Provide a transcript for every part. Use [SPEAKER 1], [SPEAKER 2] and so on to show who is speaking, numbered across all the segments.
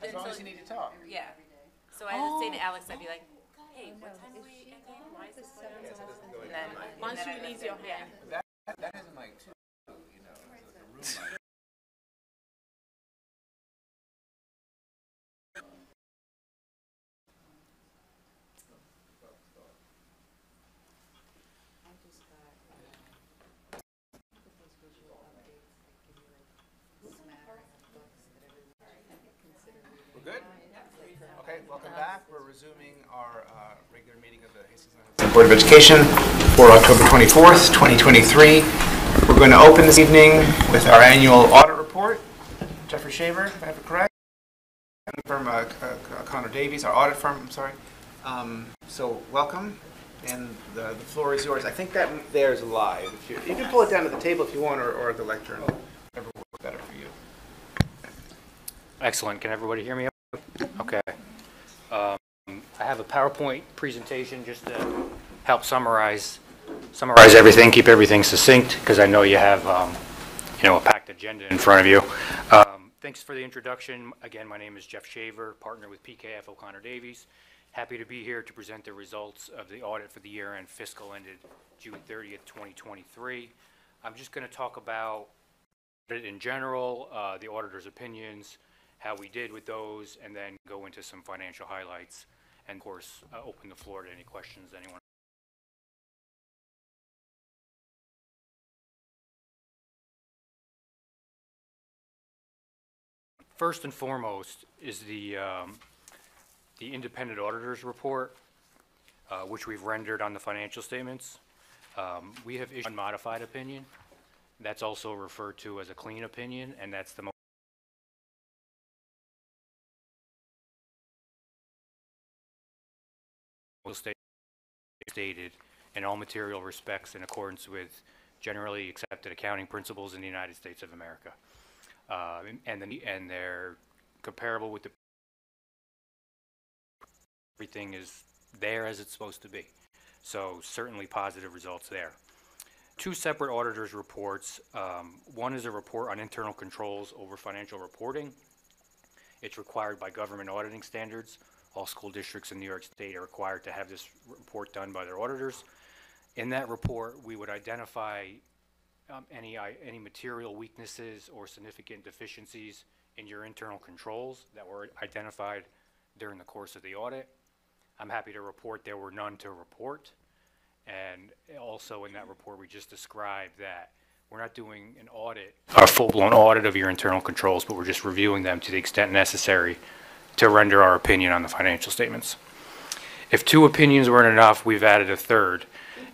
[SPEAKER 1] As long as you need to talk.
[SPEAKER 2] Yeah. So I would say to Alex, I'd be like, hey, what time are we at game? Why is this going on? And then,
[SPEAKER 3] once you ease your hand.
[SPEAKER 1] That has a mic too, you know, it's a room mic. We're good? Okay, welcome back. We're resuming our regular meeting of the Hastings Board of Education for October 24th, 2023. We're going to open this evening with our annual audit report. Jeffrey Shaver, if I have it correct, from Connor Davies, our audit firm, I'm sorry. So welcome, and the floor is yours. I think that there is live. You can pull it down to the table if you want, or the lectern, whatever works better for you.
[SPEAKER 4] Excellent. Can everybody hear me? Okay. I have a PowerPoint presentation just to help summarize everything, keep everything succinct, because I know you have a packed agenda in front of you. Thanks for the introduction. Again, my name is Jeff Shaver, partner with PKF O'Connor Davies. Happy to be here to present the results of the audit for the year-end fiscal ended June 30th, 2023. I'm just going to talk about it in general, the auditor's opinions, how we did with those, and then go into some financial highlights, and of course, open the floor to any questions anyone. First and foremost is the independent auditor's report, which we've rendered on the financial statements. We have issued a modified opinion. That's also referred to as a clean opinion, and that's the most stated in all material respects in accordance with generally accepted accounting principles in the United States of America. And they're comparable with everything is there as it's supposed to be. So certainly positive results there. Two separate auditors' reports. One is a report on internal controls over financial reporting. It's required by government auditing standards. All school districts in New York State are required to have this report done by their auditors. In that report, we would identify any material weaknesses or significant deficiencies in your internal controls that were identified during the course of the audit. I'm happy to report there were none to report. And also in that report, we just described that we're not doing an audit, a full-blown audit of your internal controls, but we're just reviewing them to the extent necessary to render our opinion on the financial statements. If two opinions weren't enough, we've added a third.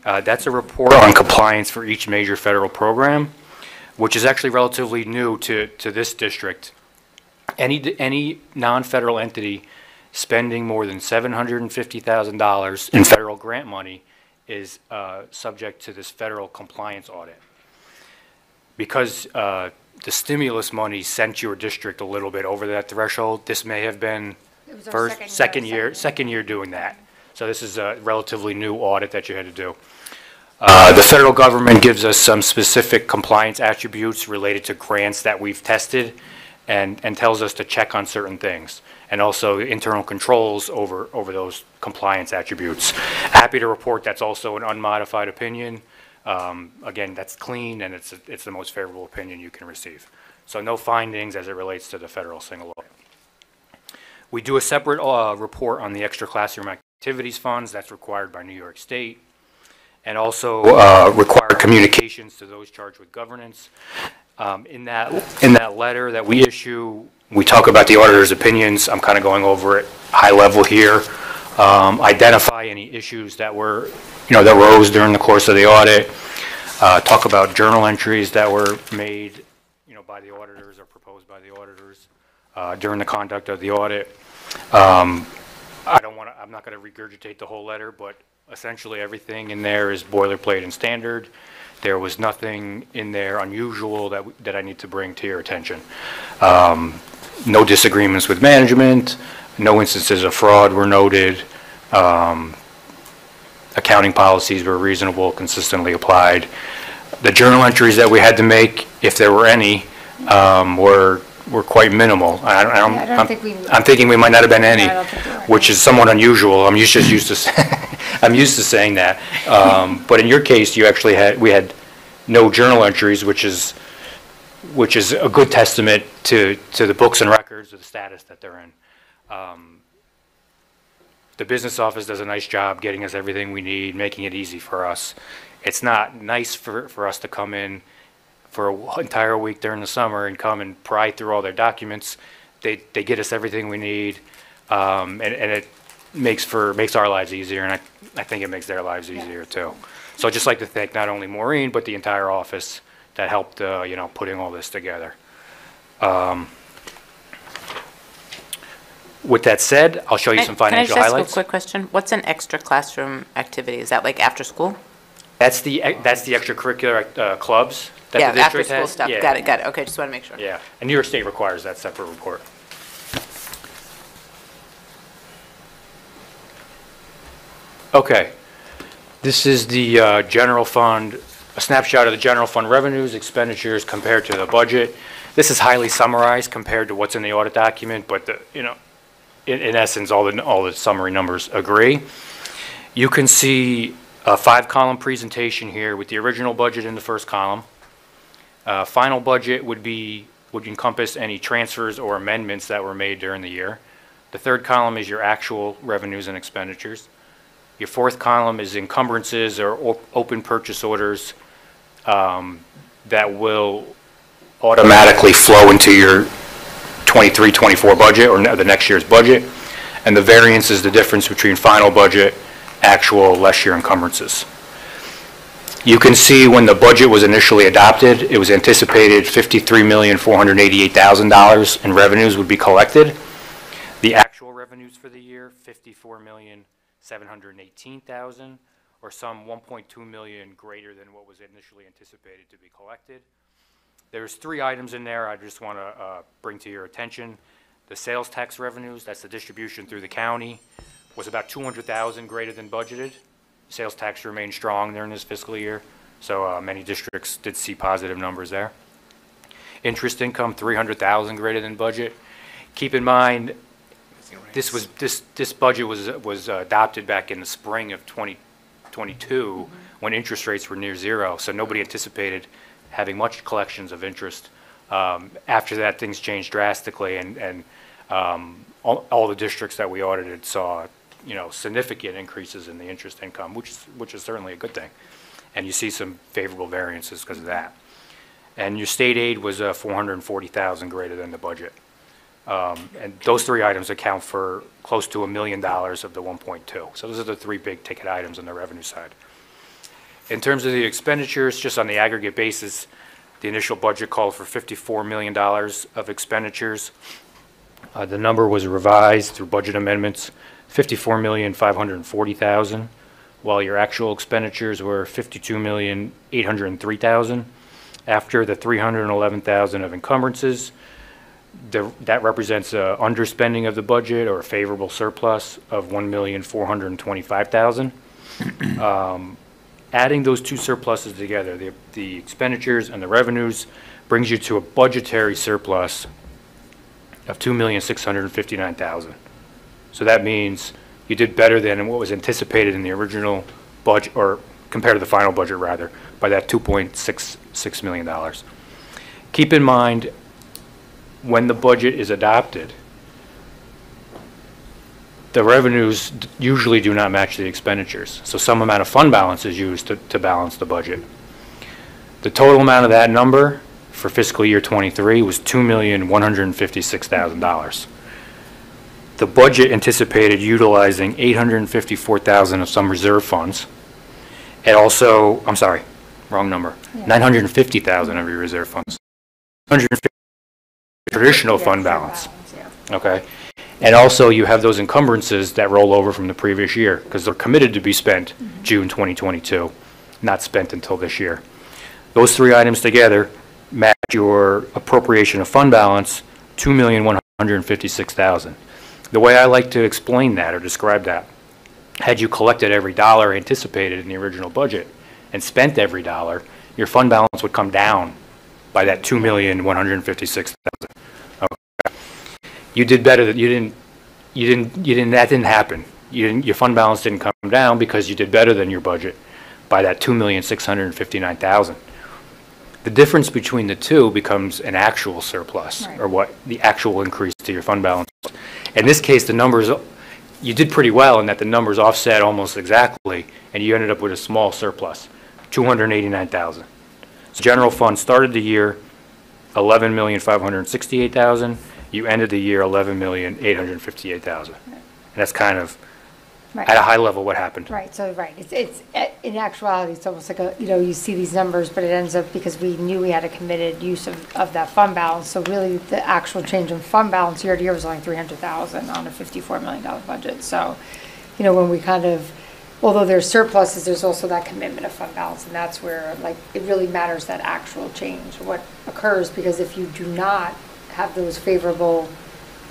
[SPEAKER 4] That's a report on compliance for each major federal program, which is actually relatively new to this district. Any non-federal entity spending more than $750,000 in federal grant money is subject to this federal compliance audit. Because the stimulus money sent your district a little bit over that threshold, this may have been second year doing that. So this is a relatively new audit that you had to do. The federal government gives us some specific compliance attributes related to grants that we've tested and tells us to check on certain things, and also internal controls over those compliance attributes. Happy to report that's also an unmodified opinion. Again, that's clean, and it's the most favorable opinion you can receive. So no findings as it relates to the federal single audit. We do a separate report on the extra classroom activities funds that's required by New York State, and also required communications to those charged with governance. In that letter that we issue, we talk about the auditor's opinions. I'm kind of going over it high level here. Identify any issues that were, that rose during the course of the audit. Talk about journal entries that were made, by the auditors or proposed by the auditors during the conduct of the audit. I'm not going to regurgitate the whole letter, but essentially everything in there is boilerplate and standard. There was nothing in there unusual that I need to bring to your attention. No disagreements with management. No instances of fraud were noted. Accounting policies were reasonable, consistently applied. The journal entries that we had to make, if there were any, were were quite minimal.
[SPEAKER 5] I don't think we.
[SPEAKER 4] I'm thinking we might not have been any,
[SPEAKER 5] I don't think we were.
[SPEAKER 4] which is somewhat unusual. I'm just used to, I'm used to saying that. But in your case, we had no journal entries, which is a good testament to the books and records of the status that they're in. The business office does a nice job getting us everything we need, making it easy for us. It's not nice for us to come in for an entire week during the summer and come and pry through all their documents. They get us everything we need, and it makes our lives easier, and I think it makes their lives easier too. So I'd just like to thank not only Maureen, but the entire office that helped, putting all this together. With that said, I'll show you some financial
[SPEAKER 2] Can I just
[SPEAKER 4] highlights.
[SPEAKER 2] ask a quick question? What's an extra classroom activity? Is that like after school?
[SPEAKER 4] That's the extracurricular clubs that
[SPEAKER 2] Yeah,
[SPEAKER 4] the
[SPEAKER 2] after
[SPEAKER 4] district
[SPEAKER 2] school
[SPEAKER 4] has.
[SPEAKER 2] stuff.
[SPEAKER 4] Yeah.
[SPEAKER 2] Got it. Okay, just want to make sure.
[SPEAKER 4] Yeah, and New York State requires that separate report. Okay, this is the general fund, a snapshot of the general fund revenues, expenditures compared to the budget. This is highly summarized compared to what's in the audit document, but in essence, all the summary numbers agree. You can see a 5-column presentation here with the original budget in the first column. Final budget would encompass any transfers or amendments that were made during the year. The third column is your actual revenues and expenditures. Your fourth column is encumbrances or open purchase orders that will automatically flow into your 23-24 budget or the next year's budget. And the variance is the difference between final budget, actual, less your encumbrances. You can see when the budget was initially adopted, it was anticipated $53,488,000 in revenues would be collected. The actual revenues for the year, $54,718,000, or some $1.2 million greater than what was initially anticipated to be collected. There's 3 items in there I just want to bring to your attention. The sales tax revenues, that's the distribution through the county, was about $200,000 greater than budgeted. Sales tax remained strong during this fiscal year, so many districts did see positive numbers there. Interest income, $300,000 greater than budget. Keep in mind, this budget was adopted back in the spring of 2022 when interest rates were near zero, so nobody anticipated having much collections of interest. After that, things changed drastically, and all the districts that we audited saw, significant increases in the interest income, which is certainly a good thing. And you see some favorable variances because of that. And your state aid was $440,000 greater than the budget. And those 3 items account for close to $1 million of the 1.2. So those are the 3 big ticket items on the revenue side. In terms of the expenditures, just on the aggregate basis, the initial budget called for $54 million of expenditures. The number was revised through budget amendments, $54,540,000, while your actual expenditures were $52,803,000. After the $311,000 of encumbrances, that represents an underspending of the budget or a favorable surplus of $1,425,000. Adding those 2 surpluses together, the expenditures and the revenues, brings you to a budgetary surplus of $2,659,000. So that means you did better than what was anticipated in the original budget, or compared to the final budget rather, by that $2.66 million. Keep in mind, when the budget is adopted, the revenues usually do not match the expenditures. So some amount of fund balance is used to balance the budget. The total amount of that number for fiscal year 23 was $2,156,000. The budget anticipated utilizing $854,000 of some reserve funds, and also, I'm sorry, wrong number, $950,000 of your reserve funds. $150,000 traditional fund balance. Okay. And also you have those encumbrances that roll over from the previous year because they're committed to be spent June 2022, not spent until this year. Those 3 items together match your appropriation of fund balance, $2,156,000. The way I like to explain that or describe that, had you collected every dollar anticipated in the original budget and spent every dollar, your fund balance would come down by that $2,156,000. you did better than, that didn't happen. Your fund balance didn't come down because you did better than your budget by that $2,659,000. The difference between the two becomes an actual surplus,
[SPEAKER 5] Right.
[SPEAKER 4] or what the actual increase to your fund balance. In this case, the numbers, you did pretty well in that the numbers offset almost exactly, and you ended up with a small surplus, $289,000. So general fund started the year $11,568,000. You ended the year $11,858,000. And that's kind of,
[SPEAKER 5] Right.
[SPEAKER 4] at a high level, what happened.
[SPEAKER 5] Right, so, right, it's, in actuality, it's almost like you see these numbers, but it ends up, because we knew we had a committed use of that fund balance, so really, the actual change in fund balance year to year was only $300,000 on a $54 million budget, so, when we kind of, although there's surpluses, there's also that commitment of fund balance, and that's where, like, it really matters that actual change, what occurs, because if you do not have those favorable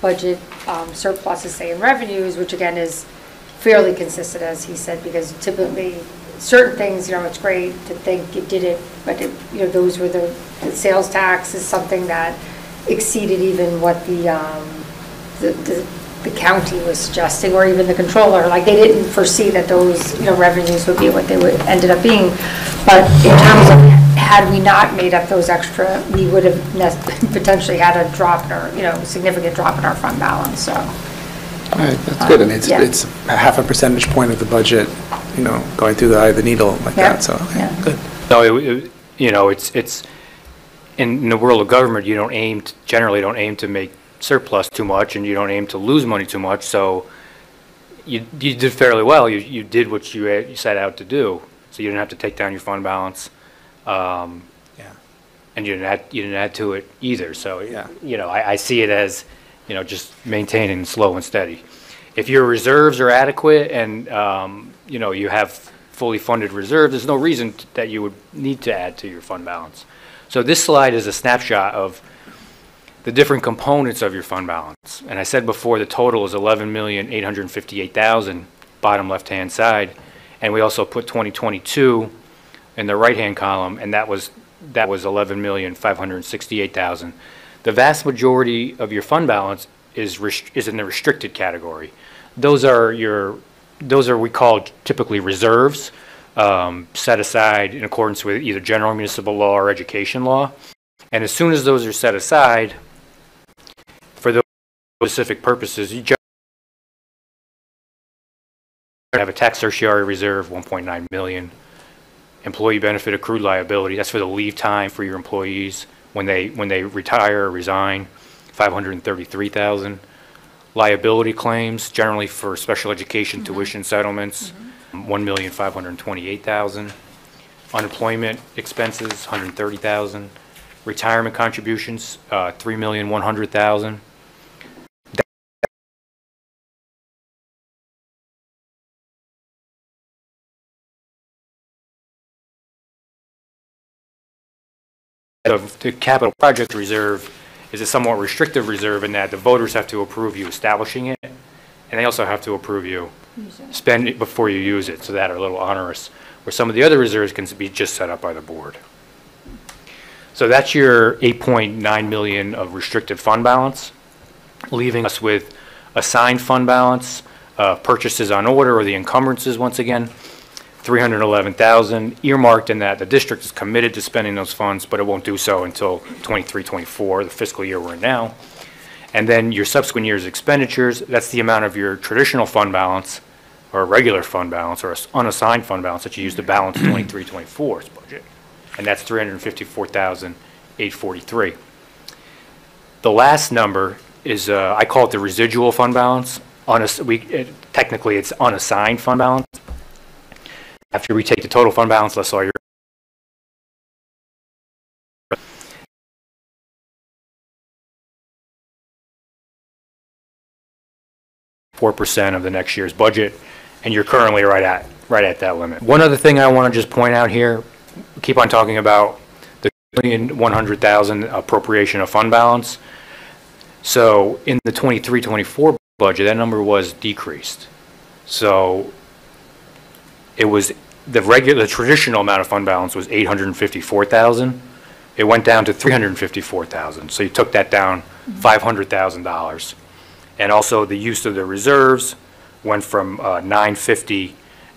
[SPEAKER 5] budget surpluses, say, in revenues, which again is fairly consistent, as he said, because typically certain things, it's great to think you did it, but those were the sales tax is something that exceeded even what the county was suggesting, or even the controller. Like, they didn't foresee that those revenues would be what they would ended up being. But in terms of, had we not made up those extra, we would have potentially had a drop in our significant drop in our fund balance. So.
[SPEAKER 1] All right, that's good, and it's
[SPEAKER 5] Yeah.
[SPEAKER 1] it's a half a percentage point of the budget, going through the eye of the needle like
[SPEAKER 5] Yeah,
[SPEAKER 1] that, so, okay,
[SPEAKER 5] yeah.
[SPEAKER 1] good.
[SPEAKER 4] No, it's, in the world of government, you generally don't aim to make surplus too much, and you don't aim to lose money too much, so you did fairly well. You did what you set out to do, so you didn't have to take down your fund balance.
[SPEAKER 1] Yeah.
[SPEAKER 4] And you didn't add to it either, so,
[SPEAKER 1] Yeah.
[SPEAKER 4] I see it as, just maintaining slow and steady. If your reserves are adequate and, you have fully funded reserves, there's no reason that you would need to add to your fund balance. So this slide is a snapshot of the different components of your fund balance. And I said before, the total is $11,858,000, bottom left-hand side. And we also put 2022 in the right-hand column, and that was $11,568,000. The vast majority of your fund balance is in the restricted category. Those are we call typically reserves, set aside in accordance with either general municipal law or education law. And as soon as those are set aside for those specific purposes, you just have a tax certiorari reserve, 1.9 million. Employee benefit accrued liability, that's for the leave time for your employees when they retire or resign, 533,000. Liability claims, generally for special education tuition settlements, 1,528,000. Unemployment expenses, 130,000. Retirement contributions, 3,100,000. The capital project reserve is a somewhat restrictive reserve in that the voters have to approve you establishing it, and they also have to approve you spend it before you use it, so that are a little onerous, where some of the other reserves can be just set up by the board. So that's your 8.9 million of restricted fund balance, leaving us with assigned fund balance, purchases on order, or the encumbrances once again, 311,000, earmarked in that the district is committed to spending those funds, but it won't do so until 23-24, the fiscal year we're in now. And then your subsequent year's expenditures, that's the amount of your traditional fund balance, or regular fund balance, or unassigned fund balance that you use to balance 23-24's budget. And that's 354,843. The last number is, I call it the residual fund balance. Technically, it's unassigned fund balance. After we take the total fund balance, less all your 4% of the next year's budget, and you're currently right at that limit. One other thing I want to just point out here, keep on talking about the $1,100,000 appropriation of fund balance. So in the 23-24 budget, that number was decreased. So it was the traditional amount of fund balance was $854,000. It went down to $354,000. So you took that down $500,000. And also the use of the reserves went from 950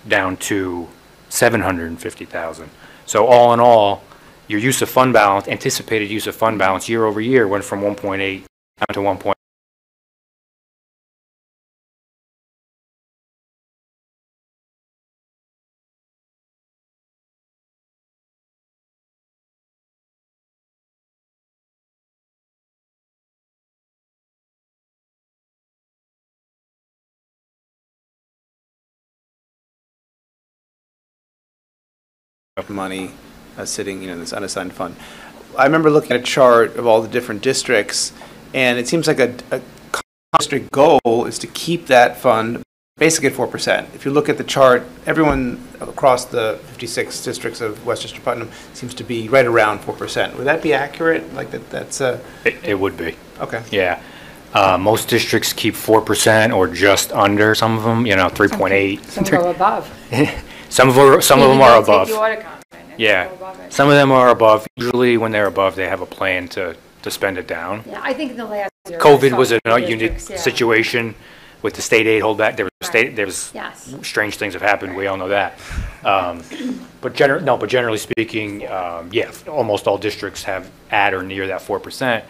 [SPEAKER 4] down to 750,000. So all in all, your use of fund balance, anticipated use of fund balance year over year went from 1.8 down to 1.
[SPEAKER 1] Money sitting, in this unassigned fund. I remember looking at a chart of all the different districts, and it seems like a district goal is to keep that fund basically at 4%. If you look at the chart, everyone across the 56 districts of Westchester Putnam seems to be right around 4%. Would that be accurate? Like that's
[SPEAKER 4] It would be.
[SPEAKER 1] Okay.
[SPEAKER 4] Yeah. Most districts keep 4% or just under. Some of them, 3.8.
[SPEAKER 5] Some go above.
[SPEAKER 4] Some of them are above.
[SPEAKER 5] Take the audit comment and
[SPEAKER 4] Yeah,
[SPEAKER 5] go above it.
[SPEAKER 4] some of them are above. Usually when they're above, they have a plan to spend it down.
[SPEAKER 5] Yeah, I think in the last year.
[SPEAKER 4] COVID was a
[SPEAKER 5] some
[SPEAKER 4] unique
[SPEAKER 5] districts, yeah.
[SPEAKER 4] situation with the state aid holdback. There was
[SPEAKER 5] Yes.
[SPEAKER 4] strange things have happened. We all know that. But generally speaking, yeah, almost all districts have at or near that 4%.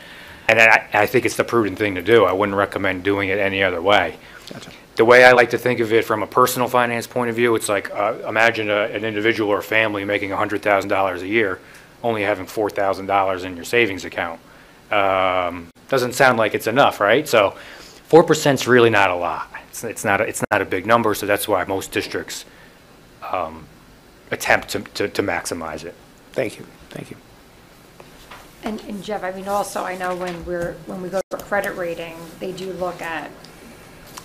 [SPEAKER 4] And I think it's the prudent thing to do. I wouldn't recommend doing it any other way.
[SPEAKER 1] Gotcha.
[SPEAKER 4] The way I like to think of it from a personal finance point of view, it's like, imagine an individual or a family making $100,000 a year, only having $4,000 in your savings account. Doesn't sound like it's enough, right? So 4% is really not a lot. It's not a big number, so that's why most districts attempt to maximize it.
[SPEAKER 1] Thank you. Thank you.
[SPEAKER 5] And Jeff, I mean, also, I know when we go for credit rating, they do look at,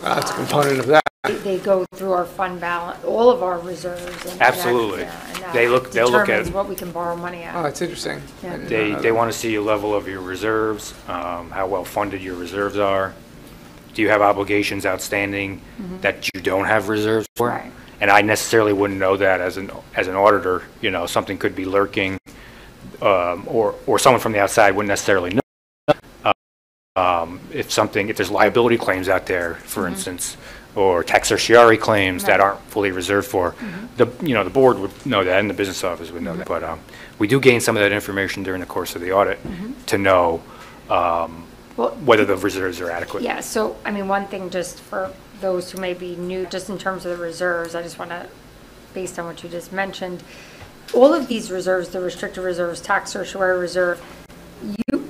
[SPEAKER 1] That's a component of that.
[SPEAKER 5] they go through our fund balance, all of our reserves. And
[SPEAKER 4] Absolutely.
[SPEAKER 5] and that
[SPEAKER 4] They'll look at
[SPEAKER 5] determines what we can borrow money
[SPEAKER 1] Oh,
[SPEAKER 5] at.
[SPEAKER 1] that's interesting.
[SPEAKER 5] Yeah.
[SPEAKER 1] I did not know
[SPEAKER 4] They
[SPEAKER 1] that.
[SPEAKER 4] want to see a level of your reserves, how well funded your reserves are. Do you have obligations outstanding that you don't have reserves for?
[SPEAKER 5] Right.
[SPEAKER 4] And I necessarily wouldn't know that as an auditor. Something could be lurking, or someone from the outside wouldn't necessarily know. If there's liability claims out there, for instance, or tax certiorari claims that
[SPEAKER 5] Right.
[SPEAKER 4] aren't fully reserved for, the board would know that and the business office would know that. But we do gain some of that information during the course of the audit to know
[SPEAKER 5] Well,
[SPEAKER 4] whether the reserves are adequate.
[SPEAKER 5] yeah, so, I mean, one thing just for those who may be new, just in terms of the reserves, I just want to, based on what you just mentioned, all of these reserves, the restricted reserves, tax certiorari reserve,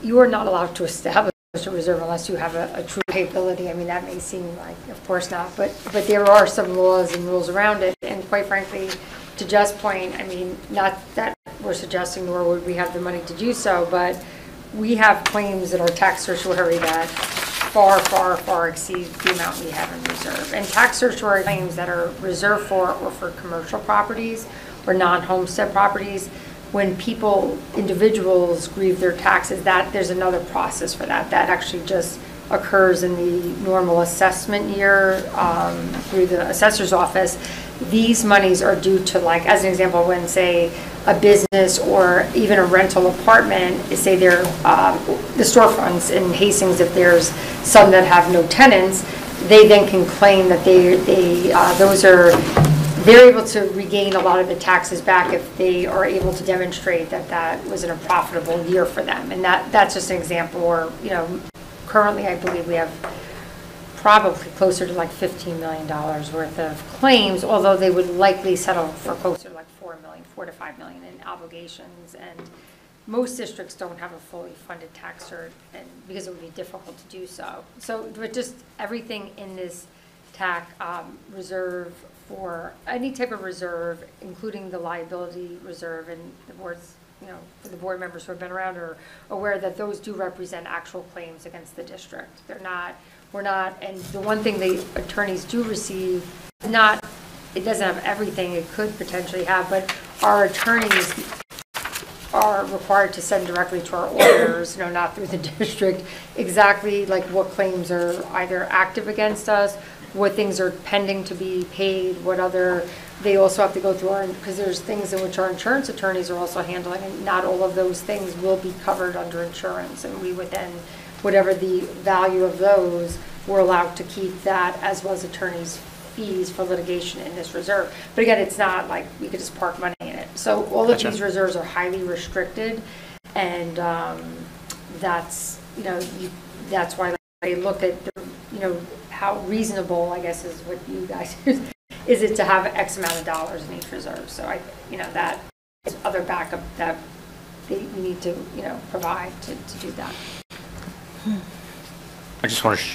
[SPEAKER 5] you are not allowed to establish a reserve unless you have a true capability. I mean, that may seem like, of course not, but there are some laws and rules around it. And quite frankly, to Jeff's point, I mean, not that we're suggesting nor would we have the money to do so, but we have claims in our tax certiorari that far, far, far exceed the amount we have in reserve. And tax certiorari claims that are reserved for or for commercial properties or non-homestead properties, when individuals grieve their taxes, that there's another process for that. That actually just occurs in the normal assessment year through the assessor's office. These monies are due to, like, as an example, when, say, a business or even a rental apartment, say they're the storefronts in Hastings, if there's some that have no tenants, they then can claim that they're able to regain a lot of the taxes back if they are able to demonstrate that that was in a profitable year for them. And that's just an example where, currently I believe we have probably closer to like $15 million worth of claims, although they would likely settle for closer to like $4 to $5 million in obligations. And most districts don't have a fully funded tax cert, and because it would be difficult to do so. So, but just everything in this TAC reserve for any type of reserve, including the liability reserve, and the boards, for the board members who have been around are aware that those do represent actual claims against the district. We're not, and the one thing the attorneys do receive, it doesn't have everything it could potentially have, but our attorneys are required to send directly to our auditors, not through the district, exactly like what claims are either active against us, what things are pending to be paid, they also have to go through because there's things in which our insurance attorneys are also handling, and not all of those things will be covered under insurance, and we would then, whatever the value of those, we're allowed to keep that as well as attorney's fees for litigation in this reserve. But again, it's not like we could just park money in it. So all of these reserves are highly restricted, and that's, that's why they look at, how reasonable, I guess, is what you guys is it to have X amount of dollars in each reserve. So that is other backup that we need to, provide to do that.
[SPEAKER 4] I just want to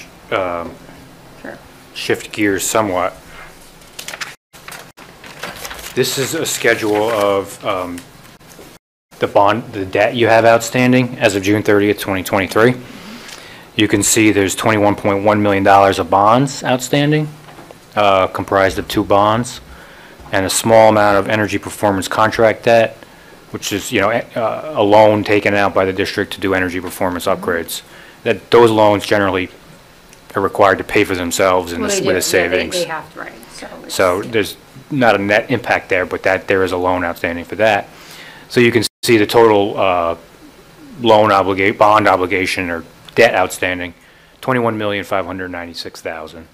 [SPEAKER 5] Sure.
[SPEAKER 4] shift gears somewhat. This is a schedule of the debt you have outstanding as of June 30th, 2023. You can see there's $21.1 million of bonds outstanding, comprised of 2 bonds, and a small amount of energy performance contract debt, which is, a loan taken out by the district to do energy performance upgrades. Those loans generally are required to pay for themselves with a savings.
[SPEAKER 5] They have to, right.
[SPEAKER 4] So there's not a net impact there, but there is a loan outstanding for that. So you can see the total bond obligation or debt outstanding, $21,596,000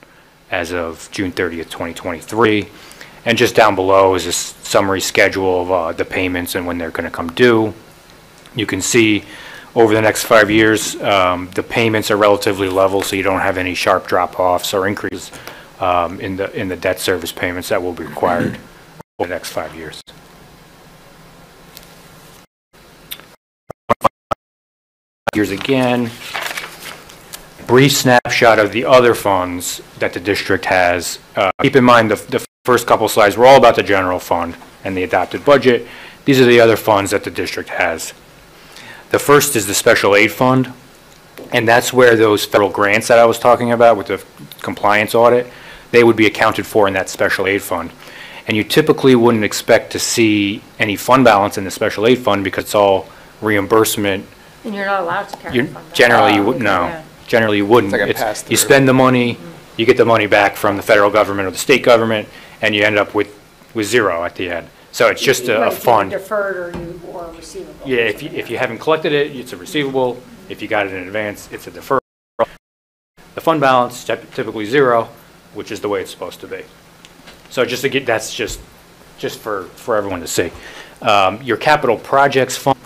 [SPEAKER 4] as of June 30th, 2023. And just down below is a summary schedule of the payments and when they're going to come due. You can see over the next 5 years, the payments are relatively level, so you don't have any sharp drop-offs or increases in the debt service payments that will be required over the next 5 years. Years again, brief snapshot of the other funds that the district has. Keep in mind the first couple slides were all about the general fund and the adopted budget. These are the other funds that the district has. The first is the special aid fund, and that's where those federal grants that I was talking about with the compliance audit, they would be accounted for in that special aid fund. And you typically wouldn't expect to see any fund balance in the special aid fund because it's all reimbursement.
[SPEAKER 5] And you're not allowed to carry fund balance.
[SPEAKER 4] Generally, you wouldn't. No,
[SPEAKER 5] yeah.
[SPEAKER 4] Generally you wouldn't.
[SPEAKER 1] It's like a pass-through.
[SPEAKER 4] You spend the money, you get the money back from the federal government or the state government, and you end up with zero at the end. So it's just a fund.
[SPEAKER 5] Deferred or receivable.
[SPEAKER 4] Yeah, if you haven't collected it, it's a receivable. If you got it in advance, it's a deferral. The fund balance, typically zero, which is the way it's supposed to be. So just to get, that's just for everyone to see. Your capital projects fund,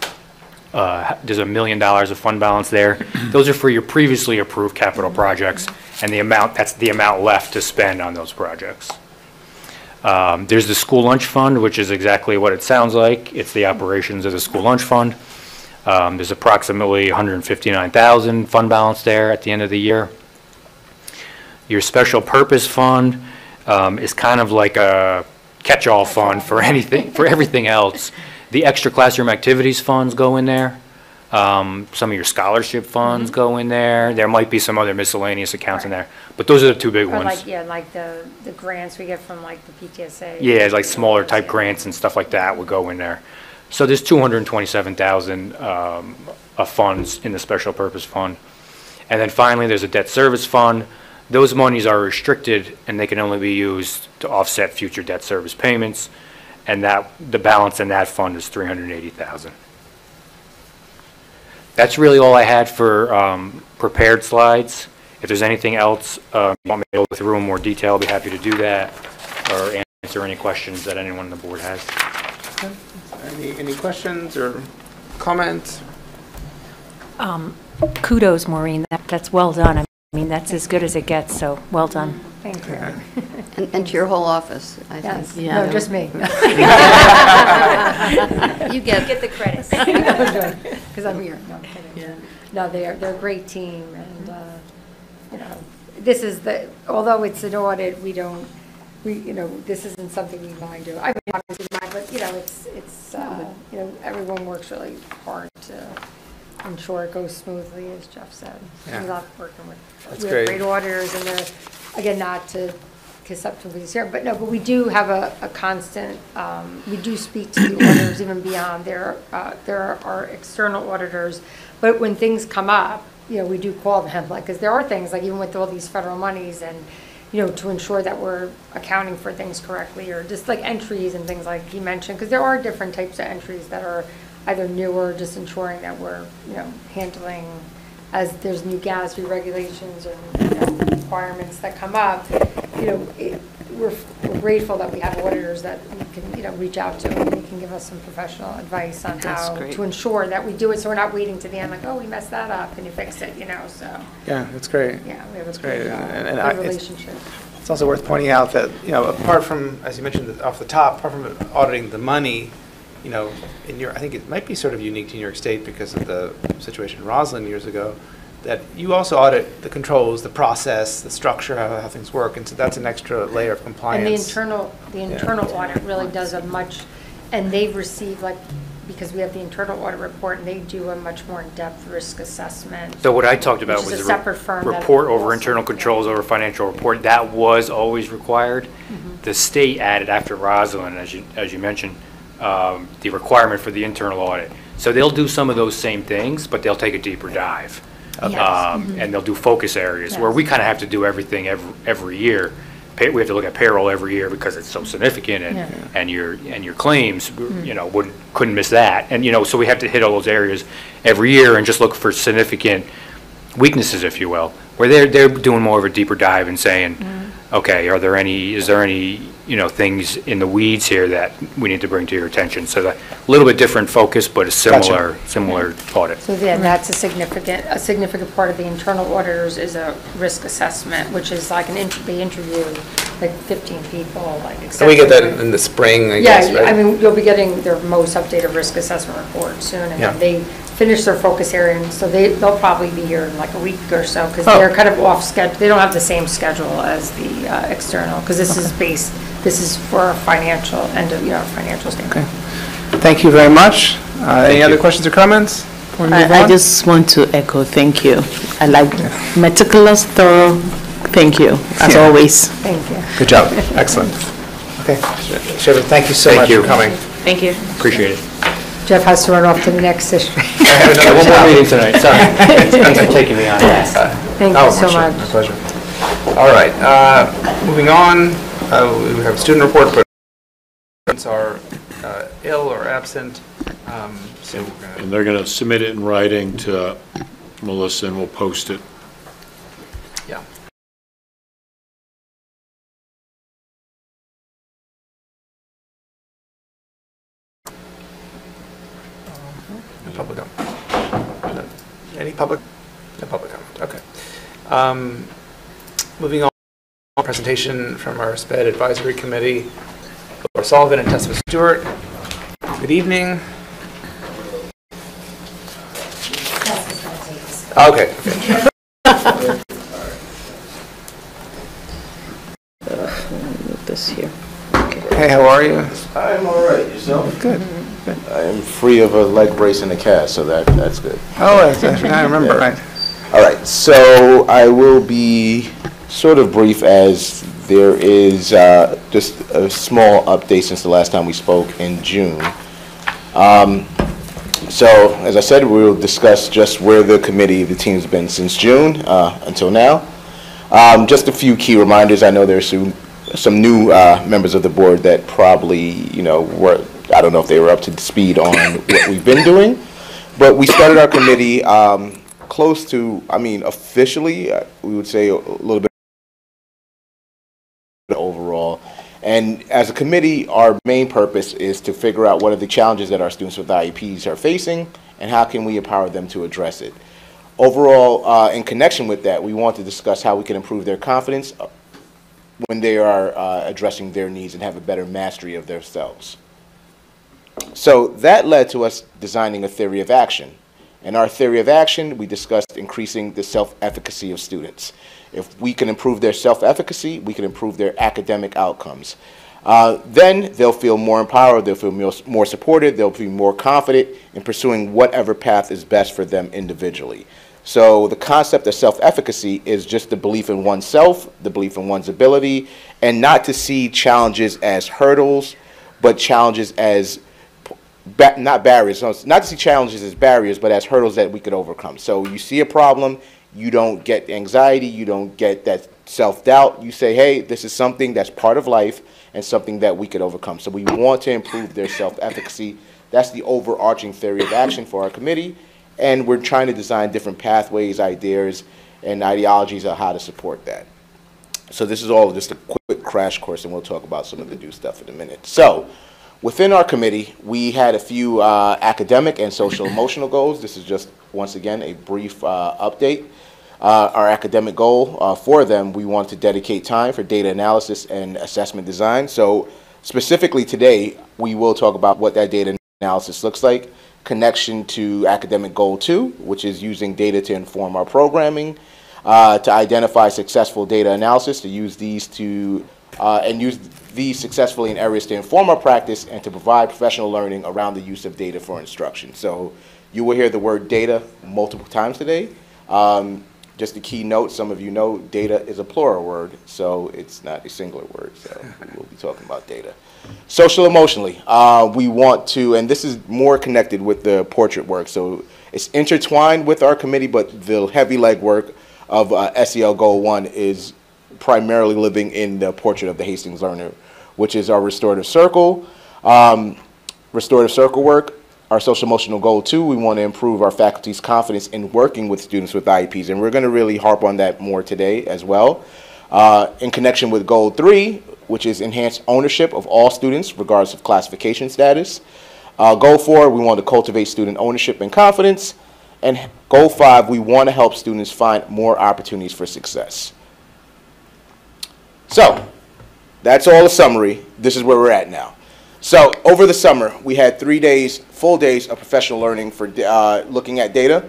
[SPEAKER 4] there's $1 million of fund balance there. Those are for your previously approved capital projects, and that's the amount left to spend on those projects. There's the school lunch fund, which is exactly what it sounds like. It's the operations of the school lunch fund. There's approximately $159,000 fund balance there at the end of the year. Your special purpose fund is kind of like a catch-all fund for everything else. The extra classroom activities funds go in there. Some of your scholarship funds go in there. There might be some other miscellaneous accounts in there, but those are the 2 big
[SPEAKER 5] Or
[SPEAKER 4] ones.
[SPEAKER 5] like the grants we get from like the PTSA.
[SPEAKER 4] Yeah, like smaller type grants and stuff like that would go in there. So there's $227,000 of funds in the special purpose fund. And then finally, there's a debt service fund. Those monies are restricted and they can only be used to offset future debt service payments. And the balance in that fund is $380,000. That's really all I had for prepared slides. If there's anything else you want me to go through in more detail, I'll be happy to do that or answer any questions that anyone on the board has.
[SPEAKER 1] Any questions or comments?
[SPEAKER 6] Kudos, Maureen. That's well done. I mean, that's as good as it gets, so well done.
[SPEAKER 5] Thank you.
[SPEAKER 7] And to your whole office, I
[SPEAKER 5] Yes,
[SPEAKER 7] think.
[SPEAKER 5] no, just me.
[SPEAKER 7] You get
[SPEAKER 2] the credit.
[SPEAKER 5] Because I'm here. No, I'm kidding.
[SPEAKER 7] Yeah.
[SPEAKER 5] No, they're a great team, and this is although it's an audit, this isn't something we mind doing. I mean, obviously we mind, but it's everyone works really hard to ensure it goes smoothly, as Jeff said.
[SPEAKER 1] Yeah.
[SPEAKER 5] We love working with.
[SPEAKER 1] That's
[SPEAKER 5] we
[SPEAKER 1] great.
[SPEAKER 5] have great auditors, and they're again not to kiss up to these here, but we do have a constant. We do speak to the auditors even beyond. There are external auditors, but when things come up, we do call them, because there are things like even with all these federal monies and. To ensure that we're accounting for things correctly, or just like entries and things like he mentioned, because there are different types of entries that are either new or just ensuring that we're, handling as there's new GASB regulations and requirements that come up, we're grateful that we have auditors that we can, reach out to, and they can give us some professional advice on how to ensure that we do it, so we're not waiting to the end, like, oh, we messed that up, can you fix it, so.
[SPEAKER 1] Yeah, that's great.
[SPEAKER 5] Yeah, we have a
[SPEAKER 1] great.
[SPEAKER 5] good relationship.
[SPEAKER 1] It's also worth pointing out that, apart from, as you mentioned off the top, apart from auditing the money, I think it might be sort of unique to New York State because of the situation in Roslyn years ago, that you also audit the controls, the process, the structure, how things work, and so that's an extra layer of compliance.
[SPEAKER 5] And the internal audit really does a much, and they've received, because we have the internal audit report, and they do a much more in-depth risk assessment.
[SPEAKER 4] So what I talked about
[SPEAKER 5] Which is
[SPEAKER 4] was
[SPEAKER 5] a
[SPEAKER 4] a
[SPEAKER 5] separate firm that
[SPEAKER 4] report over
[SPEAKER 5] also-
[SPEAKER 4] internal controls over financial report. That was always required. The state added after Roslyn, as you mentioned, the requirement for the internal audit. So they'll do some of those same things, but they'll take a deeper dive. And they'll do focus areas where we kind of have to do everything every year. We have to look at payroll every year because it's so significant, and your claims, couldn't miss that. And so we have to hit all those areas every year and just look for significant weaknesses, if you will, where they're doing more of a deeper dive and saying, okay, is there any things in the weeds here that we need to bring to your attention? So a little bit different focus, but a similar audit.
[SPEAKER 5] So then that's a significant part of the internal auditors is a risk assessment, which is like they interview like 15 people,
[SPEAKER 1] And we get that in the spring, I guess, right?
[SPEAKER 5] I mean, you'll be getting their most updated risk assessment report soon, and then they finish their focus area, and so they'll probably be here in like a week or so, because they're kind of off schedule. They don't have the same schedule as the external, because this is for a financial financial standpoint.
[SPEAKER 1] Okay. Thank you very much. Any other questions or comments?
[SPEAKER 8] I just want to echo, thank you. I like meticulous, thorough, thank you, as always.
[SPEAKER 5] Thank you.
[SPEAKER 1] Good job. Excellent. Okay. Sheriff, thank you so much for coming.
[SPEAKER 2] Thank you.
[SPEAKER 4] Appreciate it.
[SPEAKER 5] Jeff has to run off to the next issue.
[SPEAKER 1] I have another
[SPEAKER 4] One more
[SPEAKER 1] topic.
[SPEAKER 4] meeting tonight, sorry. Thanks for taking me on.
[SPEAKER 5] Thank you so much.
[SPEAKER 1] My pleasure. All right, moving on, we have a student report, but students are ill or absent, so we're going to...
[SPEAKER 9] And they're going to submit it in writing to Melissa, and we'll post it.
[SPEAKER 1] Yeah. No public comment. Any public? No public comment, okay. Moving on, presentation from our SPED Advisory Committee, Laura Sullivan and Tessa Stewart. Good evening. Okay.
[SPEAKER 8] This here.
[SPEAKER 1] Hey, how are you?
[SPEAKER 10] I'm all right. Yourself?
[SPEAKER 1] Good.
[SPEAKER 10] I am free of a leg brace and a cast, so that's good.
[SPEAKER 1] Oh, I remember, right.
[SPEAKER 10] All right, so I will be sort of brief, as there is just a small update since the last time we spoke in June. So, as I said, we'll discuss just where the team's been since June until now. Just a few key reminders. I know there's some new members of the board that probably, I don't know if they were up to speed on what we've been doing, but we started our committee close to, officially, we would say a little bit overall. And as a committee, our main purpose is to figure out what are the challenges that our students with IEPs are facing, and how can we empower them to address it. Overall, in connection with that, we want to discuss how we can improve their confidence when they are addressing their needs and have a better mastery of themselves. So that led to us designing a theory of action. In our theory of action, we discussed increasing the self-efficacy of students. If we can improve their self-efficacy, we can improve their academic outcomes. Then they'll feel more empowered, they'll feel more supported, they'll be more confident in pursuing whatever path is best for them individually. So the concept of self-efficacy is just the belief in oneself, the belief in one's ability, and not to see challenges as hurdles, but challenges as not barriers. So not to see challenges as barriers, but as hurdles that we could overcome. So you see a problem, you don't get anxiety, you don't get that self-doubt. You say, hey, this is something that's part of life and something that we could overcome. So we want to improve their self-efficacy. That's the overarching theory of action for our committee. and we're trying to design different pathways, ideas, and ideologies of how to support that. So this is all just a quick crash course, and we'll talk about some of the new stuff in a minute. So within our committee, we had a few academic and social emotional goals. This is just, once again, a brief update. Our academic goal for them, we want to dedicate time for data analysis and assessment design. So specifically today, we will talk about what that data analysis looks like, connection to academic goal 2, which is using data to inform our programming, to identify successful data analysis, to use these to, and use these successfully in areas to inform our practice and to provide professional learning around the use of data for instruction. So you will hear the word data multiple times today. Just a key note, some of you know data is a plural word, so it's not a singular word, so we will be talking about data. Social emotionally, we want to, and this is more connected with the portrait work, so it's intertwined with our committee, but the heavy legwork of SEL Goal 1 is primarily living in the portrait of the Hastings learner, which is our restorative circle. Restorative circle work. Our social emotional goal 2, we want to improve our faculty's confidence in working with students with IEPs, and we're going to really harp on that more today as well. In connection with goal 3, which is enhanced ownership of all students regardless of classification status. Goal 4, we want to cultivate student ownership and confidence. And goal 5, we want to help students find more opportunities for success. So that's all a summary. This is where we're at now. So over the summer, we had 3 days, full days of professional learning for looking at data.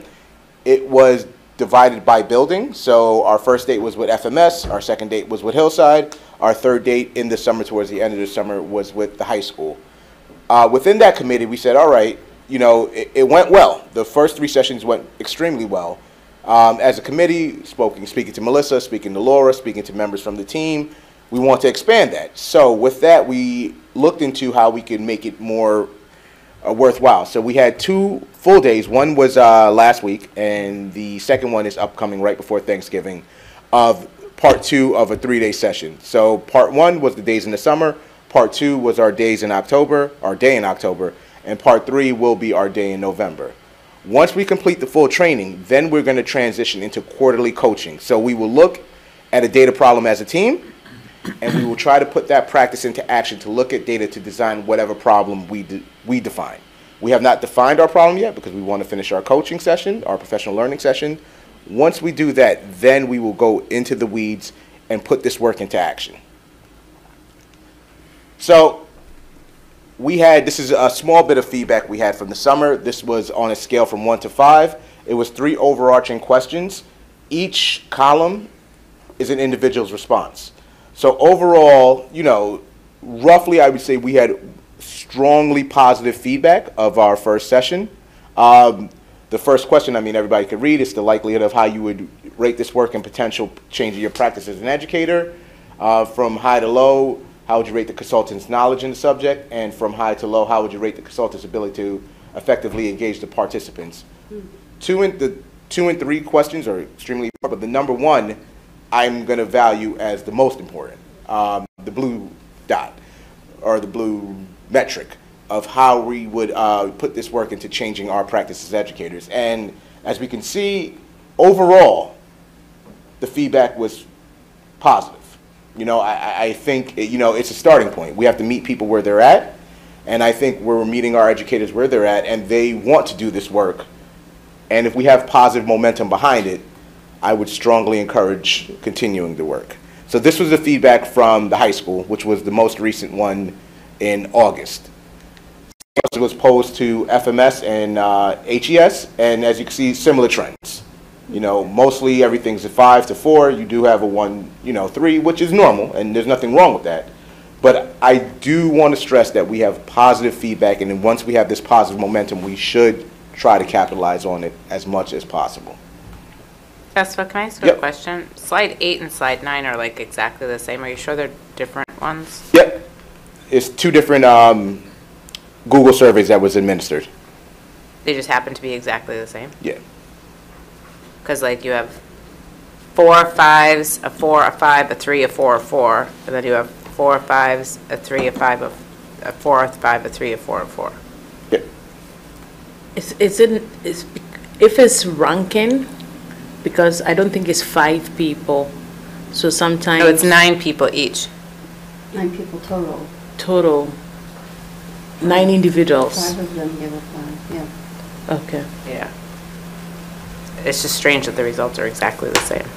[SPEAKER 10] It was divided by building. So our first date was with FMS, our second date was with Hillside, our third date in the summer, towards the end of the summer, was with the high school. Within that committee, we said, all right, you know, it went well. The first 3 sessions went extremely well. As a committee, speaking to Melissa, speaking to Laura, speaking to members from the team, we want to expand that. So with that, we looked into how we could make it more worthwhile. So we had 2 full days. One was last week, and the second one is upcoming right before Thanksgiving, of part 2 of a 3-day session. So part 1 was the days in the summer, part 2 was our days in October, our day in October, and part 3 will be our day in November. Once we complete the full training, then we're going to transition into quarterly coaching. So we will look at a data problem as a team, and we will try to put that practice into action to look at data to design whatever problem we define. We have not defined our problem yet because we want to finish our coaching session, our professional learning session. Once we do that, then we will go into the weeds and put this work into action. So this is a small bit of feedback we had from the summer. This was on a scale from 1 to 5. It was 3 overarching questions. Each column is an individual's response. So overall, you know, roughly I would say we had strongly positive feedback of our first session. The first question, I mean, everybody could read, is the likelihood of how you would rate this work and potential change of your practice as an educator. From high to low, how would you rate the consultant's knowledge in the subject? And from high to low, how would you rate the consultant's ability to effectively engage the participants? 2 and 3 questions are extremely important, but the number 1 I'm going to value as the most important, the blue dot, or the blue metric of how we would put this work into changing our practice as educators. And as we can see, overall, the feedback was positive. You know, I think, you know, it's a starting point. We have to meet people where they're at, and I think we're meeting our educators where they're at, and they want to do this work. And if we have positive momentum behind it, I would strongly encourage continuing the work. So this was the feedback from the high school, which was the most recent one in August. It was posed to FMS and HES, and as you can see, similar trends. You know, mostly everything's a 5 to 4. You do have a 1, you know, 3, which is normal, and there's nothing wrong with that. But I do want to stress that we have positive feedback, and then once we have this positive momentum, we should try to capitalize on it as much as possible.
[SPEAKER 2] Jessica, can I ask you a question? Slide 8 and slide 9 are like exactly the same. Are you sure they're different ones?
[SPEAKER 10] Yep. It's 2 different Google surveys that was administered.
[SPEAKER 2] They just happen to be exactly the same?
[SPEAKER 10] Yeah.
[SPEAKER 2] Because like you have 4 5s, a 4, a 5, a 3, a 4, a 4, and then you have 4 5s, a 3, a 5, a 4, a 5, a 3, a 4, a 4.
[SPEAKER 10] Yep.
[SPEAKER 8] if it's ranking, because I don't think it's 5 people, so sometimes.
[SPEAKER 2] No, it's 9 people each.
[SPEAKER 7] 9 people total.
[SPEAKER 8] Total, 9 individuals.
[SPEAKER 7] 5 of them give a 5, yeah.
[SPEAKER 8] Okay.
[SPEAKER 2] Yeah. It's just strange that the results are exactly the same.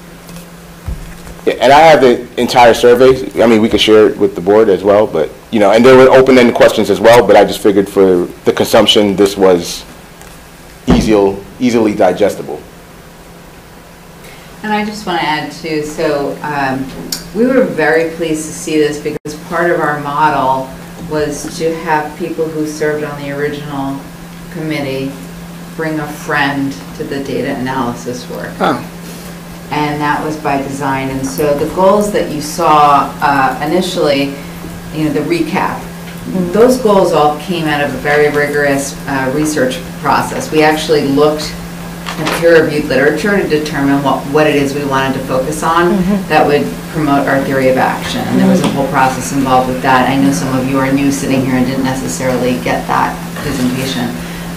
[SPEAKER 10] Yeah, and I have the entire survey. I mean, we could share it with the board as well, but, you know, and there were open-ended questions as well, but I just figured for the consumption, this was easily digestible.
[SPEAKER 11] And I just want to add too, so we were very pleased to see this because part of our model was to have people who served on the original committee bring a friend to the data analysis work.
[SPEAKER 1] Oh.
[SPEAKER 11] And that was by design. And so the goals that you saw initially, you know, the recap, those goals all came out of a very rigorous research process. We actually looked at peer-reviewed literature to determine what it is we wanted to focus on that would promote our theory of action. And there was a whole process involved with that. I know some of you are new sitting here and didn't necessarily get that presentation.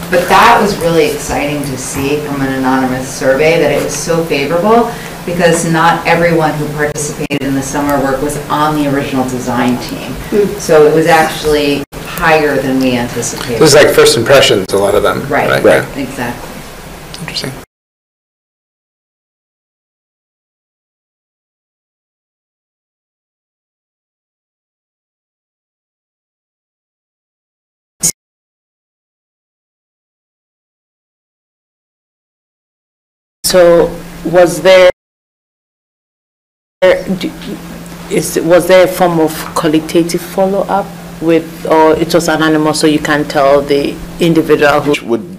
[SPEAKER 11] But that was really exciting to see from an anonymous survey, that it was so favorable, because not everyone who participated in the summer work was on the original design team. So it was actually higher than we anticipated.
[SPEAKER 1] It was like first impressions, a lot of them.
[SPEAKER 11] Right.
[SPEAKER 1] Yeah.
[SPEAKER 11] Exactly.
[SPEAKER 1] Interesting.
[SPEAKER 8] So was there a form of qualitative follow-up with, or it was anonymous, so you can't tell the individual who?
[SPEAKER 10] Which would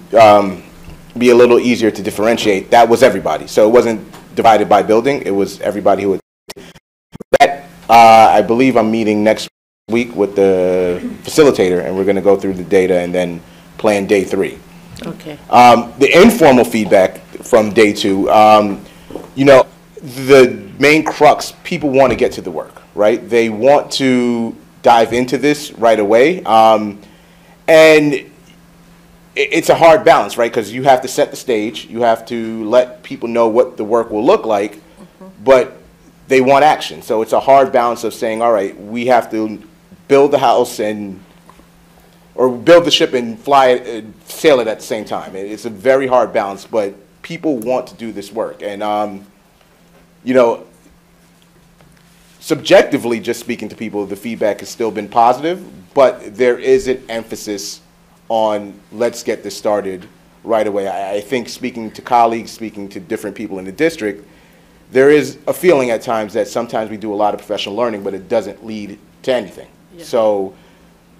[SPEAKER 10] be a little easier to differentiate. That was everybody. So it wasn't divided by building. It was everybody who would. That, I believe I'm meeting next week with the facilitator, and we're going to go through the data and then plan day 3.
[SPEAKER 8] Okay.
[SPEAKER 10] The informal feedback from day 2, you know, the main crux, people want to get to the work, right? They want to dive into this right away. And it's a hard balance, right? Because you have to set the stage. You have to let people know what the work will look like, but they want action. So it's a hard balance of saying, all right, we have to build the house or build the ship and fly it, sail it at the same time. It's a very hard balance, but people want to do this work. And, you know, subjectively, just speaking to people, the feedback has still been positive, but there is an emphasis on let's get this started right away. I think speaking to colleagues, speaking to different people in the district, there is a feeling at times that sometimes we do a lot of professional learning, but it doesn't lead to anything. Yeah. So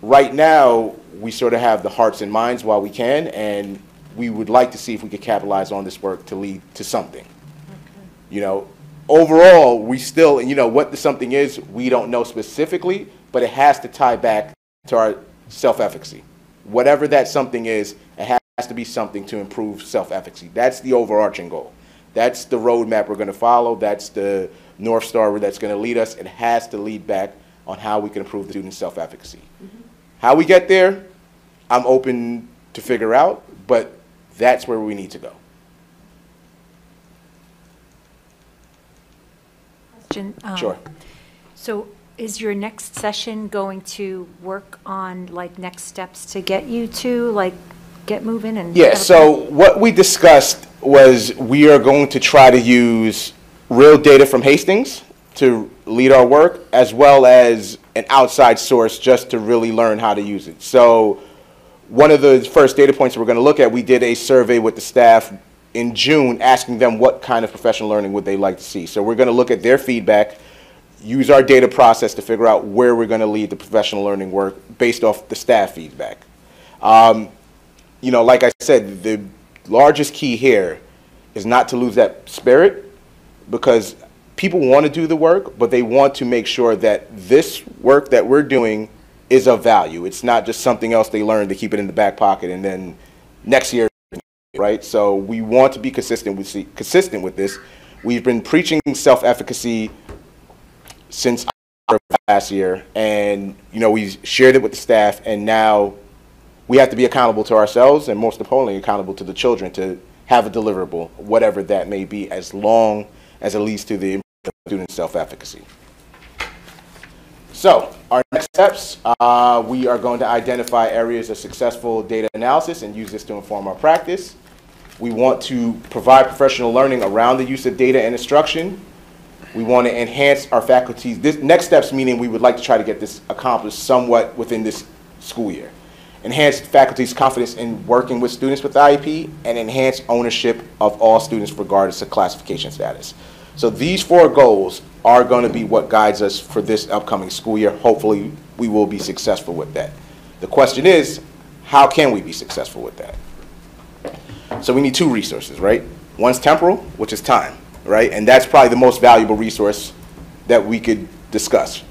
[SPEAKER 10] right now, we sort of have the hearts and minds while we can, and we would like to see if we could capitalize on this work to lead to something. Okay. You know, overall, we still, and you know, what the something is, we don't know specifically, but it has to tie back to our self-efficacy. Whatever that something is, it has to be something to improve self-efficacy. That's the overarching goal. That's the roadmap we're going to follow. That's the North Star that's going to lead us. It has to lead back on how we can improve the student's self-efficacy. How we get there, I'm open to figure out, but that's where we need to go.
[SPEAKER 6] Question,
[SPEAKER 10] Sure.
[SPEAKER 6] So is your next session going to work on like next steps to get you to like get moving and?
[SPEAKER 10] Yeah, so what we discussed was we are going to try to use real data from Hastings to lead our work, as well as an outside source just to really learn how to use it. So one of the first data points we're going to look at, we did a survey with the staff in June asking them what kind of professional learning would they like to see. So we're going to look at their feedback, use our data process to figure out where we're going to lead the professional learning work based off the staff feedback. You know, like I said, the largest key here is not to lose that spirit, because people want to do the work, but they want to make sure that this work that we're doing is of value. It's not just something else they learn to keep it in the back pocket and then next year, right? So we want to be consistent with this. We've been preaching self-efficacy since last year, and you know, we shared it with the staff, and now we have to be accountable to ourselves, and most importantly, accountable to the children to have a deliverable, whatever that may be, as long as it leads to the student self-efficacy. So our next steps, we are going to identify areas of successful data analysis and use this to inform our practice. We want to provide professional learning around the use of data and instruction. We want to enhance our faculty's, this next steps meaning we would like to try to get this accomplished somewhat within this school year. Enhance faculty's confidence in working with students with IEP and enhance ownership of all students regardless of classification status. So these 4 goals are going to be what guides us for this upcoming school year. Hopefully we will be successful with that. The question is, how can we be successful with that? So we need 2 resources, right? One's temporal, which is time, right? And that's probably the most valuable resource that we could discuss.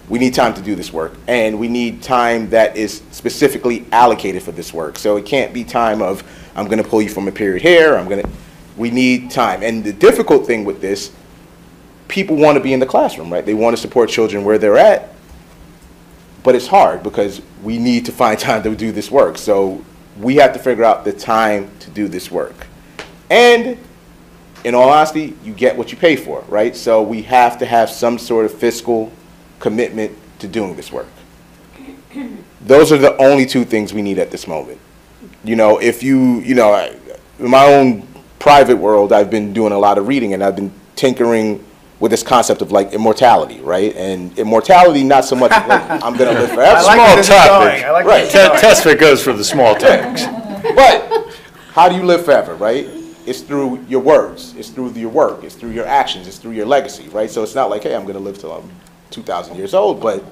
[SPEAKER 10] We need time to do this work, and we need time that is specifically allocated for this work. So it can't be time of, I'm going to pull you from a period here, we need time. And the difficult thing with this, people want to be in the classroom, right? They want to support children where they're at, but it's hard because we need to find time to do this work. So we have to figure out the time to do this work. And in all honesty, you get what you pay for, right? So we have to have some sort of fiscal commitment to doing this work. Those are the only 2 things we need at this moment. You know, if in my own private world, I've been doing a lot of reading, and I've been tinkering with this concept of like immortality, right? And immortality, not so much like, I'm going to live forever.
[SPEAKER 9] Small topic.
[SPEAKER 1] I like
[SPEAKER 10] right.
[SPEAKER 9] Testament goes for the small topics.
[SPEAKER 10] But how do you live forever, right? It's through your words, it's through your work, it's through your actions, it's through your legacy, right? So it's not like, hey, I'm going to live till I'm 2,000 years old, but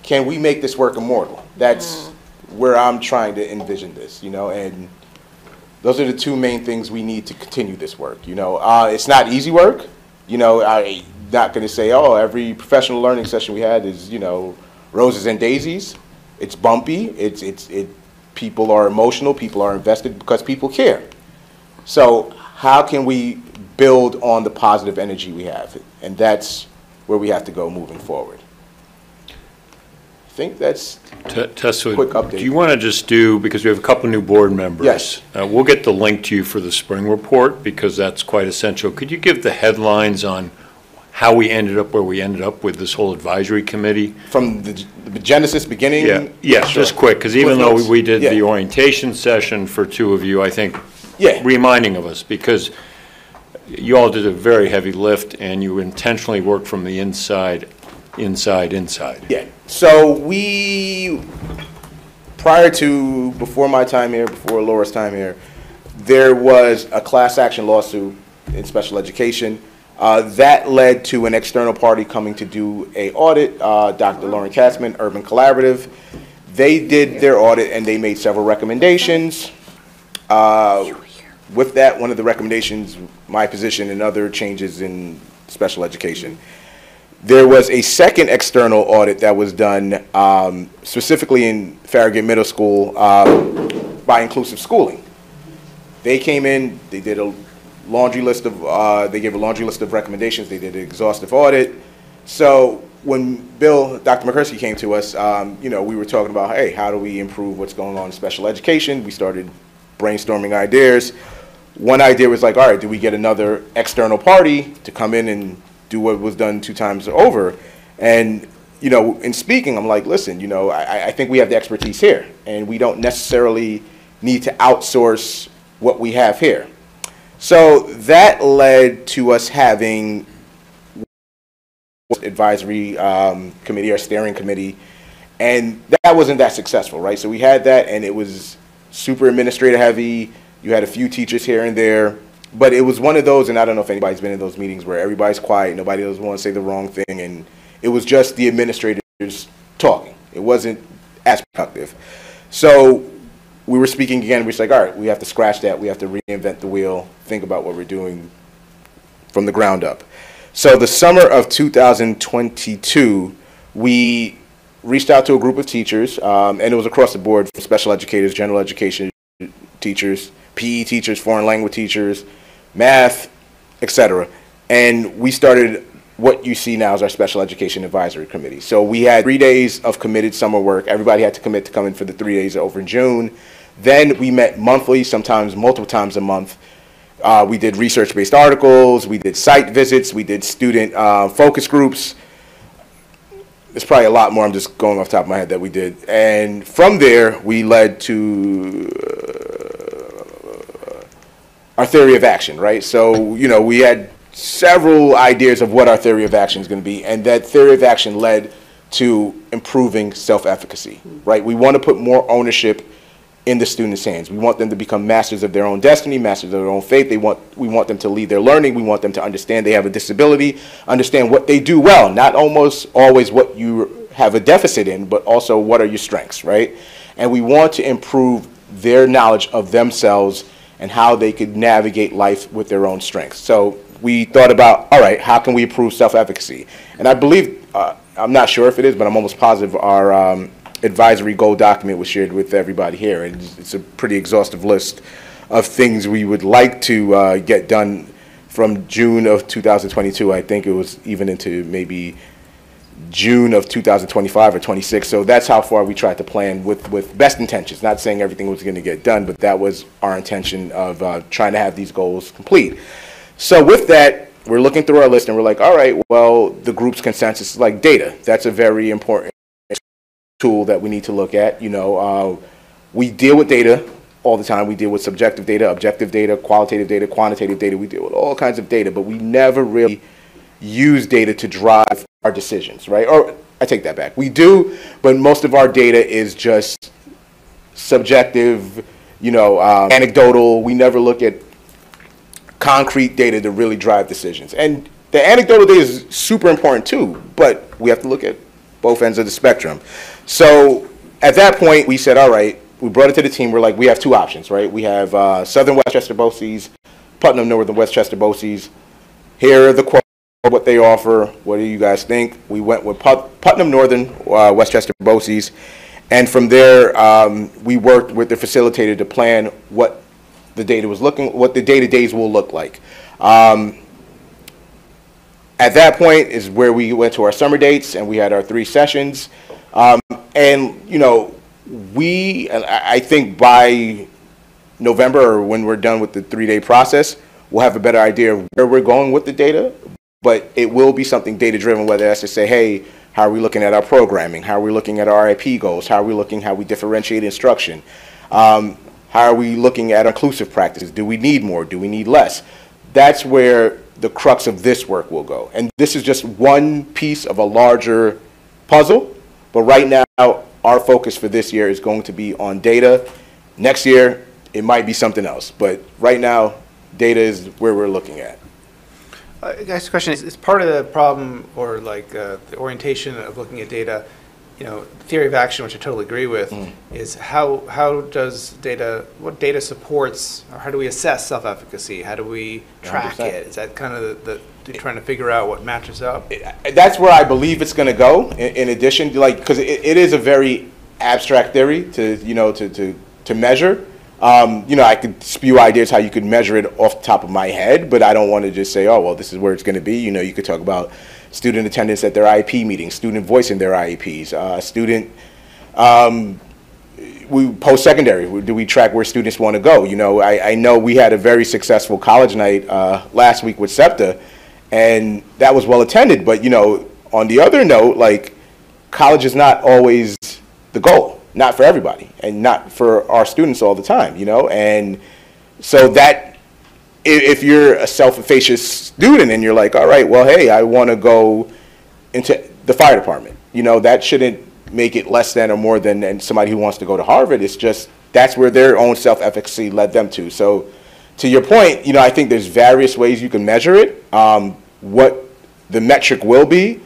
[SPEAKER 10] can we make this work immortal? That's where I'm trying to envision this, and those are the 2 main things we need to continue this work, It's not easy work, I'm not going to say, oh, every professional learning session we had is, roses and daisies. It's bumpy, people are emotional, people are invested because people care. So how can we build on the positive energy we have? And that's where we have to go moving forward. I think that's a quick update.
[SPEAKER 9] Do you want to just do, because we have a couple new board members.
[SPEAKER 10] Yes.
[SPEAKER 9] We'll get the link to you for the spring report because that's quite essential. Could you give the headlines on how we ended up where we ended up with this whole advisory committee?
[SPEAKER 10] From the genesis beginning?
[SPEAKER 9] Yeah,
[SPEAKER 10] sure.
[SPEAKER 9] Just quick, because even
[SPEAKER 10] With
[SPEAKER 9] though
[SPEAKER 10] notes.
[SPEAKER 9] we did
[SPEAKER 10] Yeah.
[SPEAKER 9] the orientation session for 2 of you, I think
[SPEAKER 10] Yeah.
[SPEAKER 9] reminding of us, because you all did a very heavy lift and you intentionally worked from the inside.
[SPEAKER 10] Yeah. So before my time here, before Laura's time here, there was a class action lawsuit in special education. That led to an external party coming to do a audit, Dr. Lauren Katzman, Urban Collaborative. They did their audit and they made several recommendations. With that, one of the recommendations, my position and other changes in special education. There was a second external audit that was done specifically in Farragut Middle School by Inclusive Schooling. They came in, they did a laundry list of, they gave a laundry list of recommendations, they did an exhaustive audit. So when Dr. McCursky came to us, we were talking about, hey, how do we improve what's going on in special education? We started brainstorming ideas. One idea was like, all right, do we get another external party to come in and do what was done 2 times over? And, in speaking, I'm like, listen, I think we have the expertise here, and we don't necessarily need to outsource what we have here. So that led to us having advisory committee or steering committee, and that wasn't that successful, right? So we had that, and it was super administrative heavy. You had a few teachers here and there, but it was one of those, and I don't know if anybody's been in those meetings where everybody's quiet, nobody doesn't want to say the wrong thing, and it was just the administrators talking. It wasn't as productive. So we were speaking again, we're like, all right, we have to scratch that, we have to reinvent the wheel, think about what we're doing from the ground up. So the summer of 2022, we reached out to a group of teachers, and it was across the board, from special educators, general education teachers, PE teachers, foreign language teachers, math, etc. And we started what you see now as our Special Education Advisory Committee. So we had 3 days of committed summer work. Everybody had to commit to come in for the 3 days over in June. Then we met monthly, sometimes multiple times a month, We did research-based articles, we did site visits, we did student focus groups. There's probably a lot more, I'm just going off the top of my head, that we did. And from there, we led to our theory of action, right? So, you know, we had several ideas of what our theory of action is going to be, and that theory of action led to improving self-efficacy, right? We want to put more ownership in the students' hands. We want them to become masters of their own destiny, masters of their own fate. We want them to lead their learning. We want them to understand they have a disability, understand what they do well, not almost always what you have a deficit in, but also what are your strengths, right? And we want to improve their knowledge of themselves and how they could navigate life with their own strengths. So we thought about, all right, how can we improve self-efficacy? And I believe, I'm not sure if it is, but I'm almost positive our advisory goal document was shared with everybody here, and it's a pretty exhaustive list of things we would like to get done from June of 2022. I think it was even into maybe June of 2025 or 26. So that's how far we tried to plan with best intentions. Not saying everything was going to get done, but that was our intention of trying to have these goals complete. So with that, we're looking through our list and we're like, all right, well, the group's consensus is like data. That's a very important tool that we need to look at. You know, we deal with data all the time. We deal with subjective data, objective data, qualitative data, quantitative data. We deal with all kinds of data, but we never really use data to drive our decisions, right? Or I take that back. We do, but most of our data is just subjective, you know, anecdotal. We never look at concrete data to really drive decisions. And the anecdotal data is super important too, but we have to look at both ends of the spectrum. So at that point, we said, all right, we brought it to the team. We're like, we have two options, right? We have Southern Westchester BOCES, Putnam Northern Westchester BOCES. Here are the quotes, what they offer. What do you guys think? We went with Putnam Northern Westchester BOCES. And from there, we worked with the facilitator to plan what the data was what the data days will look like. At that point is where we went to our summer dates and we had our 3 sessions. And, you know, I think by November, or when we're done with the 3-day process, we'll have a better idea of where we're going with the data. But it will be something data-driven, whether that's to say, hey, how are we looking at our programming? How are we looking at our IP goals? How are we looking how we differentiate instruction? How are we looking at inclusive practices? Do we need more? Do we need less? That's where the crux of this work will go. And this is just one piece of a larger puzzle. But right now, our focus for this year is going to be on data. Next year, it might be something else. But right now, data is where we're looking at.
[SPEAKER 1] Guys, the question is part of the problem, or like the orientation of looking at data, you know, theory of action, which I totally agree with, is how does data, what data supports, or how do we assess self-efficacy? How do we track
[SPEAKER 10] 100%.
[SPEAKER 1] it? Is that kind of the trying to figure out what matches up?
[SPEAKER 10] That's where I believe it's going to go. In addition, like, because it is a very abstract theory to, you know, to measure. You know, I could spew ideas how you could measure it off the top of my head, but I don't want to just say, oh, well, this is where it's going to be. You know, you could talk about student attendance at their IEP meetings, student voicing their IEPs, we post-secondary, do we track where students want to go? You know, I know we had a very successful college night last week with SEPTA, and that was well attended, but, you know, on the other note, like, college is not always the goal. Not for everybody, and not for our students all the time, you know? And so that, if you're a self-efficacious student and you're like, all right, well, hey, I want to go into the fire department, you know, that shouldn't make it less than or more than somebody who wants to go to Harvard. It's just, that's where their own self-efficacy led them to. So to your point, you know, I think there's various ways you can measure it. What the metric will be,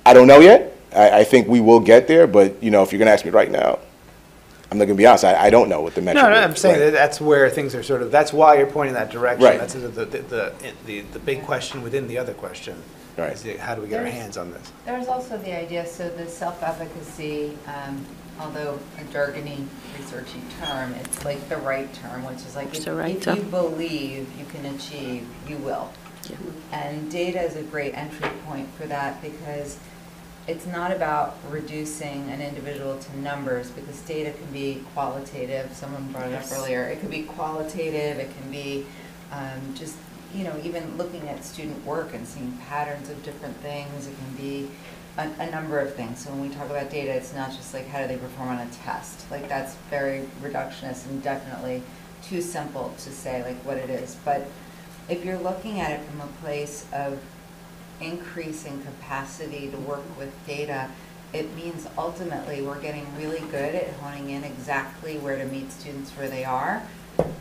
[SPEAKER 10] I don't know yet. I think we will get there, but, you know, if you're going to ask me right now, I'm not going to be honest, I don't know what the metric is.
[SPEAKER 1] No, I'm saying that that's where things are sort of, that's why you're pointing that direction.
[SPEAKER 10] Right.
[SPEAKER 1] That's the big question within the other question.
[SPEAKER 10] Right.
[SPEAKER 1] Is how do we get our hands on this?
[SPEAKER 11] There's also the idea, so the self-efficacy, although a jargony, researchy term, it's like the right term, which is like if you believe you can achieve, you will. Yeah. And data is a great entry point for that, because it's not about reducing an individual to numbers, because data can be qualitative. Someone brought it up earlier. It could be qualitative, it can be just, you know, even looking at student work and seeing patterns of different things. It can be a number of things. So when we talk about data, it's not just like how do they perform on a test. Like that's very reductionist and definitely too simple to say like what it is. But if you're looking at it from a place of increasing capacity to work with data, it means ultimately we're getting really good at honing in exactly where to meet students where they are.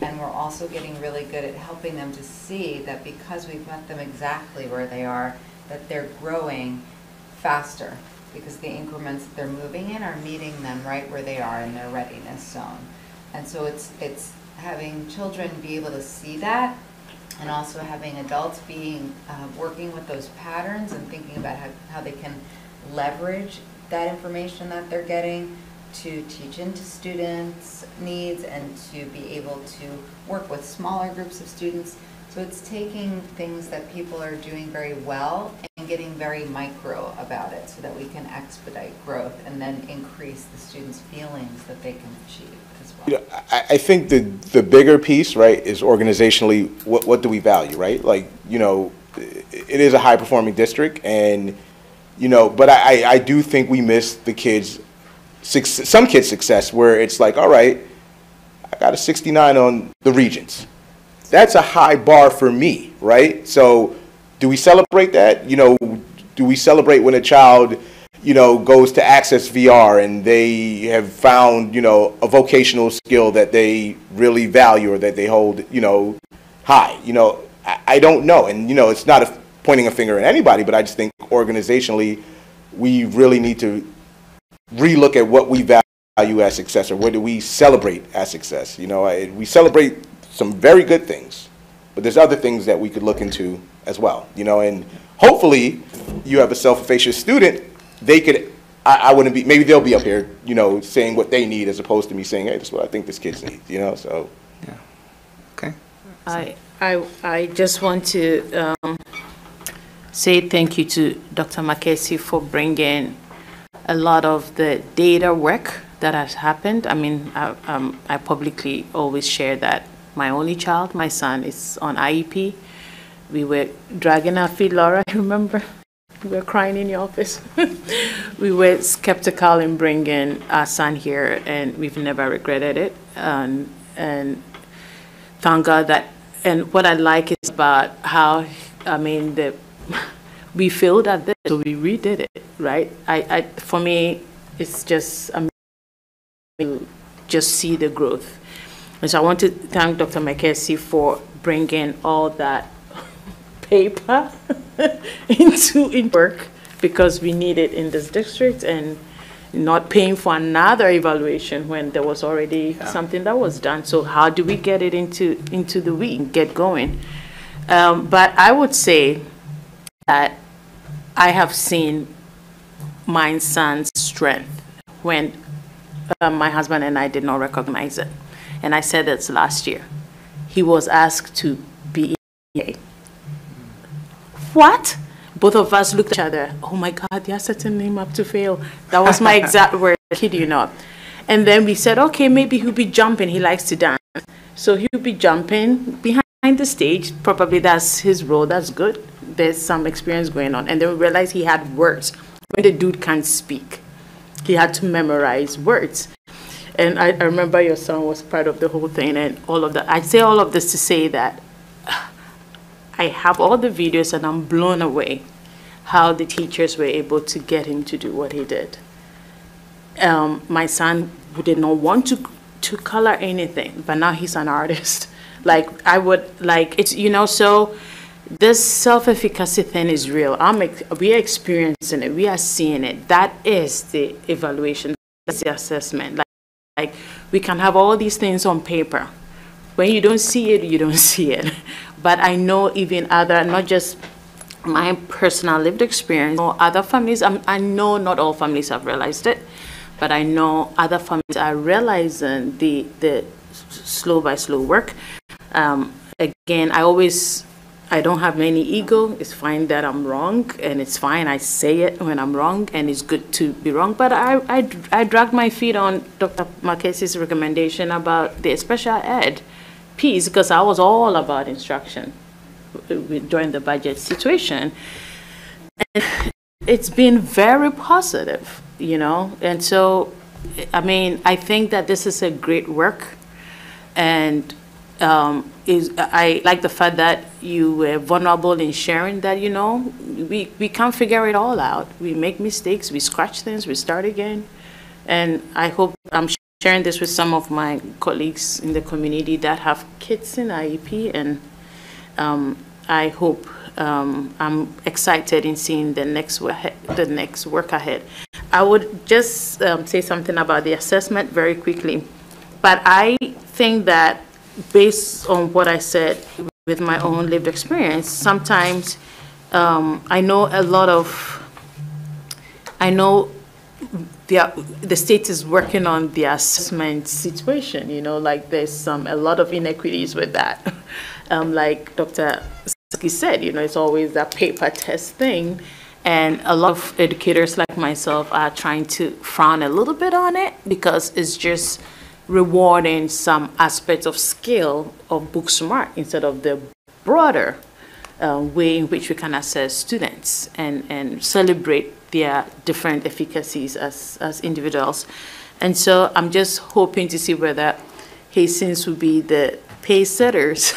[SPEAKER 11] And we're also getting really good at helping them to see that because we've met them exactly where they are, that they're growing faster because the increments that they're moving in are meeting them right where they are in their readiness zone. And so it's having children be able to see that, and also having adults being working with those patterns and thinking about how they can leverage that information that they're getting to teach into students' needs and to be able to work with smaller groups of students. So it's taking things that people are doing very well and getting very micro about it so that we can expedite growth and then increase the students' feelings that they can achieve as well.
[SPEAKER 10] You know, I think the bigger piece, right, is organizationally, what do we value, right? Like, you know, it is a high-performing district, and, you know, but I do think we miss the kids' some kids' success where it's like, all right, I got a 69 on the Regents. That's a high bar for me, right? So do we celebrate that? You know, do we celebrate when a child, you know, goes to Access VR and they have found, you know, a vocational skill that they really value or that they hold, you know, high? You know, I don't know. And, you know, it's not pointing a finger at anybody, but I just think organizationally we really need to relook at what we value as success, or what do we celebrate as success. You know, we celebrate some very good things, but there's other things that we could look into as well, you know, and hopefully you have a self-efficacious student, they could, I wouldn't be, maybe they'll be up here, you know, saying what they need as opposed to me saying, hey, this is what I think this kid needs, you know, so.
[SPEAKER 1] Yeah, okay.
[SPEAKER 8] I just want to say thank you to Dr. Makesi for bringing a lot of the data work that has happened. I mean, I publicly always share that my only child, my son, is on IEP. We were dragging our feet, Laura, I remember. We were crying in your office. We were skeptical in bringing our son here, and we've never regretted it. And thank God that, and what I like is about how, I mean, we failed at this, so we redid it, right? For me, it's just amazing to just see the growth. And so I want to thank Dr. Makesi for bringing all that paper into work, because we need it in this district, and not paying for another evaluation when there was already something that was done. So how do we get it into the week, get going? But I would say that I have seen my son's strength when my husband and I did not recognize it. And I said this last year. He was asked to be EA. What? Both of us looked at each other. Oh my God, they're setting him up to fail. That was my exact word, I kid you not. And then we said, okay, maybe he'll be jumping. He likes to dance. So he'll be jumping behind the stage. Probably that's his role. That's good. There's some experience going on. And then we realized he had words. When the dude can't speak, he had to memorize words. And I remember your son was part of the whole thing and all of that. I say all of this to say that I have all the videos and I'm blown away how the teachers were able to get him to do what he did. My son did not want to color anything, but now he's an artist. Like I would, like it's, you know, so this self-efficacy thing is real. We are experiencing it. We are seeing it. That is the evaluation. That's the assessment. Like we can have all these things on paper. When you don't see it, you don't see it. But I know even other, not just my personal lived experience, or other families, I know not all families have realized it, but I know other families are realizing the slow by slow work. Again, I don't have any ego. It's fine that I'm wrong, and it's fine. I say it when I'm wrong, and it's good to be wrong. But I dragged my feet on Dr. Makesi's recommendation about the special ed. piece, because I was all about instruction during the budget situation. And it's been very positive, you know, and so, I mean, I think that this is a great work, and I like the fact that you were vulnerable in sharing that, you know, we can't figure it all out. We make mistakes, we scratch things, we start again, and I hope I'm sharing this with some of my colleagues in the community that have kids in IEP, and I hope I'm excited in seeing the next work ahead. I would just say something about the assessment very quickly, but I think that based on what I said with my own lived experience, sometimes I know the state is working on the assessment situation, you know, like there's a lot of inequities with that. Like Dr. Saki said, you know, it's always that paper test thing. And a lot of educators like myself are trying to frown a little bit on it because it's just rewarding some aspects of skill of book smart instead of the broader way in which we can assess students and celebrate their different efficacies as individuals. And so I'm just hoping to see whether Hastings will be the pace setters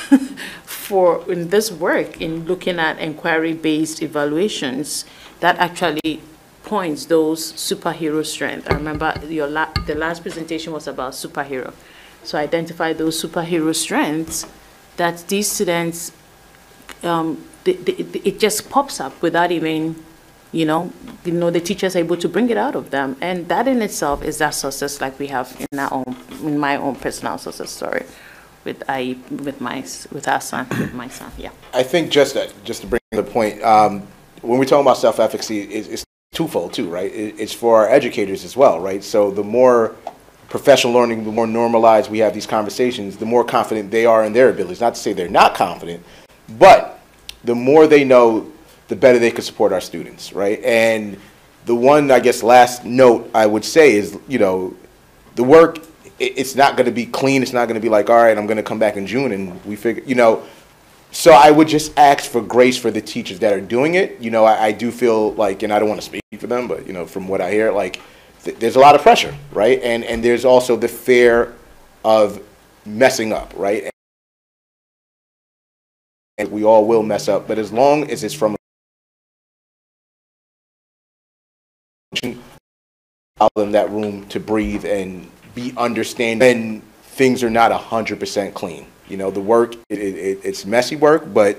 [SPEAKER 8] for in this work in looking at inquiry-based evaluations that actually points those superhero strengths. I remember the last presentation was about superhero. So identify those superhero strengths that these students, it just pops up without even, you know, the teachers are able to bring it out of them. And that in itself is that success like we have in my own personal success story with my son, yeah.
[SPEAKER 10] I think just to bring the point, when we're talking about self-efficacy, it's twofold too, right? It's for our educators as well, right? So the more professional learning, the more normalized we have these conversations, the more confident they are in their abilities. Not to say they're not confident, but the more they know, the better they can support our students, right? And the one, I guess, last note I would say is, you know, the work, it's not going to be clean. It's not going to be like, all right, I'm going to come back in June and we figure, you know. So I would just ask for grace for the teachers that are doing it. You know, I do feel like, and I don't want to speak for them, but, you know, from what I hear, like, there's a lot of pressure, right? And there's also the fear of messing up, right? And we all will mess up, but as long as it's from allow them that room to breathe and be understanding, and things are not 100% clean. You know, the work, it's messy work, but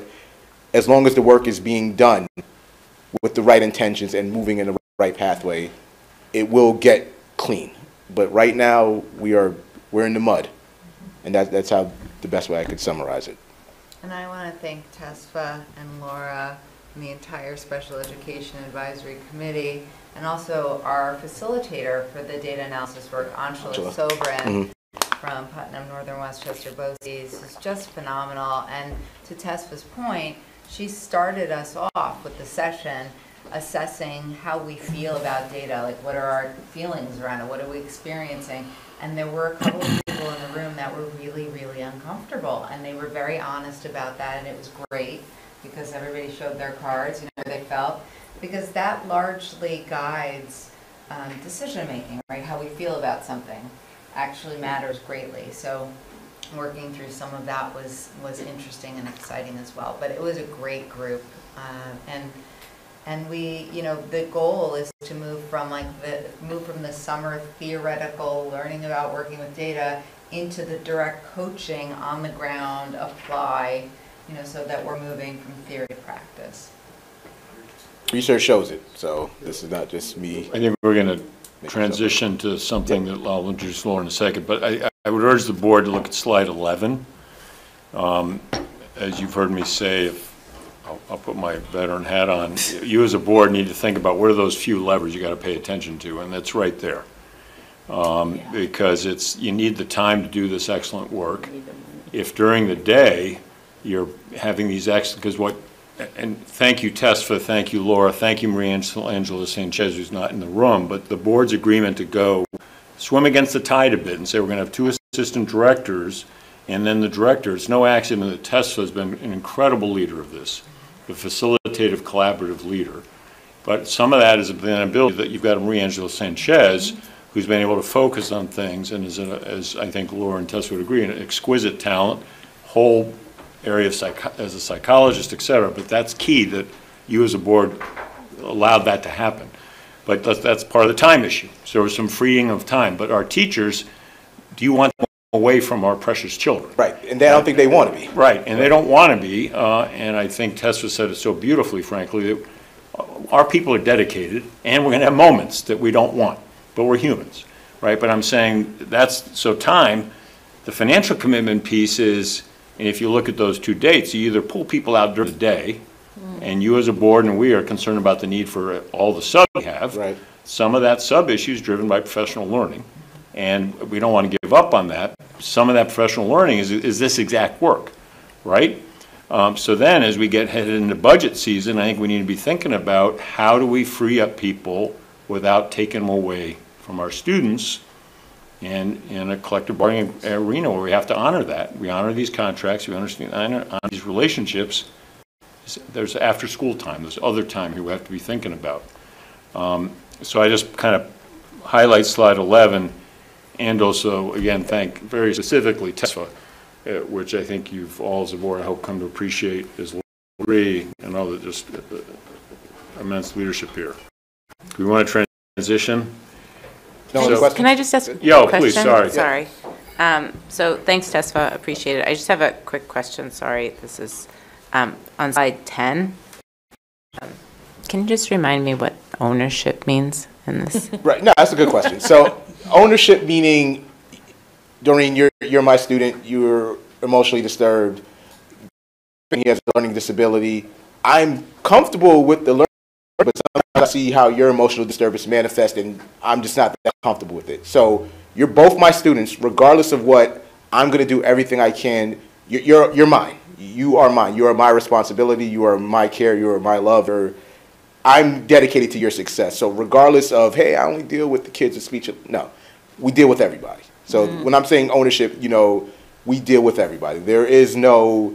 [SPEAKER 10] as long as the work is being done with the right intentions and moving in the right pathway, it will get clean. But right now, we're in the mud, and that's how the best way I could summarize it.
[SPEAKER 11] And I want to thank Tesfa and Laura and the entire Special Education Advisory Committee, and also our facilitator for the data analysis work, Anshula Sobran, from Putnam Northern Westchester BOCES, is just phenomenal. And to Tesfa's point, she started us off with the session assessing how we feel about data, like what are our feelings around it, what are we experiencing. And there were a couple of people in the room that were really, really uncomfortable, and they were very honest about that, and it was great because everybody showed their cards, you know, how they felt, because that largely guides decision-making, right? How we feel about something actually matters greatly. So working through some of that was interesting and exciting as well. But it was a great group, and we, you know, the goal is to move from the summer theoretical learning about working with data into the direct coaching on the ground, apply, you know, so that we're moving from theory to practice.
[SPEAKER 10] Research shows it, so this is not just me.
[SPEAKER 9] I think we're going to transition to something that I'll introduce Laura in a second, but I would urge the board to look at slide 11. As you've heard me say, I'll put my veteran hat on, you as a board need to think about what are those few levers you got to pay attention to, and that's right there. Because you need the time to do this excellent work. If during the day you're having these excellent, because and thank you, Tesfa, thank you, Laura, thank you, Maria Angela Sanchez, who's not in the room, but the board's agreement to go swim against the tide a bit and say we're going to have 2 assistant directors And then the director, it's no accident that Tessa has been an incredible leader of this, the facilitative, collaborative leader. But some of that is an ability that you've got Marie Angela Sanchez, who's been able to focus on things and is, as I think Laura and Tessa would agree, an exquisite talent, whole area of as a psychologist, et cetera. But that's key that you as a board allowed that to happen. But that's part of the time issue. So there was some freeing of time. But our teachers, do you want them away from our precious children?
[SPEAKER 10] Right, and I don't think they want to be.
[SPEAKER 9] Right, and they don't want to be. And I think Tessa said it so beautifully, frankly, that our people are dedicated, and we're going to have moments that we don't want, but we're humans, right? But I'm saying that's, so time, the financial commitment piece is, and if you look at those two dates, you either pull people out during the day, and you as a board and we are concerned about the need for all the sub we have.
[SPEAKER 10] Right.
[SPEAKER 9] Some of that sub issue is driven by professional learning, and we don't want to give up on that. Some of that professional learning is this exact work, right? So then as we get headed into budget season, I think we need to be thinking about how do we free up people without taking them away from our students, and in a collective bargaining arena where we have to honor that. We honor these contracts, we understand, honor these relationships. There's after school time, there's other time here we have to be thinking about. So I just kind of highlight slide 11, and also again thank very specifically Tessa, which I think you've all as a board I hope come to appreciate as Lori and all the just immense leadership here. Do we want to transition?
[SPEAKER 10] No,
[SPEAKER 2] Can I just ask a
[SPEAKER 9] question?
[SPEAKER 2] question?
[SPEAKER 9] Please, sorry.
[SPEAKER 2] Sorry. So thanks, Tesfa, appreciate it. I just have a quick question, sorry. This is on slide 10. Can you just remind me what ownership means in this?
[SPEAKER 10] Right, no, that's a good question. So ownership meaning, Doreen, you're my student, you're emotionally disturbed, he has a learning disability. I'm comfortable with the learning, but sometimes I see how your emotional disturbance manifests and I'm just not that comfortable with it. So you're both my students, regardless of what, I'm gonna do everything I can. You're mine, you are mine, you are my responsibility, you are my care, you are my love, or I'm dedicated to your success. So regardless of, hey, I only deal with the kids with speech, no, we deal with everybody. So when I'm saying ownership, you know, we deal with everybody. There is no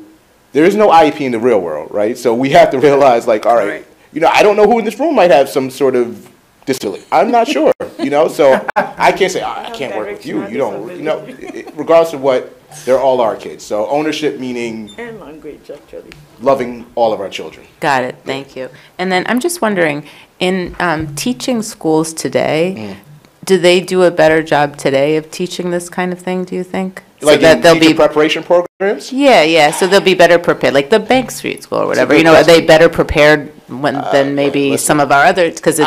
[SPEAKER 10] IEP in the real world, right? So we have to realize, like, all right, you know, I don't know who in this room might have some sort of disability. I'm not sure, you know, so I can't say, I can't work with you. You don't, you know, regardless of what, they're all our kids. So ownership meaning
[SPEAKER 8] And language, actually.
[SPEAKER 10] loving all of our children.
[SPEAKER 2] Got it, thank you. And then I'm just wondering, in teaching schools today, do they do a better job today of teaching this kind of thing, do you think?
[SPEAKER 10] Like
[SPEAKER 2] so that
[SPEAKER 10] in
[SPEAKER 2] they'll
[SPEAKER 10] teacher
[SPEAKER 2] be
[SPEAKER 10] preparation programs?
[SPEAKER 2] Yeah, so they'll be better prepared, like the Bank Street School or whatever, you know, are they better prepared than maybe some of our others, because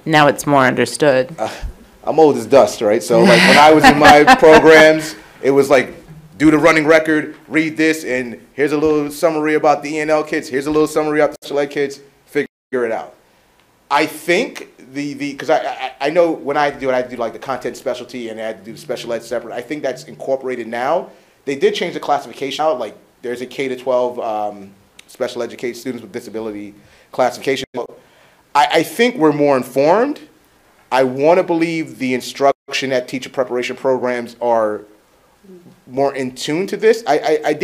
[SPEAKER 2] now it's more understood.
[SPEAKER 10] I'm old as dust, right? So like when I was in my programs, it was like, do the running record, read this, and here's a little summary about the ENL kids, here's a little summary about the special ed kids, figure it out. I think because I know when I had to do it, I had to do like the content specialty and I had to do the special ed separate. I think that's incorporated now. They did change the classification out, like there's a K-12 special education students with disability classification. I think we're more informed. I want to believe the instruction at teacher preparation programs are more in tune to this. I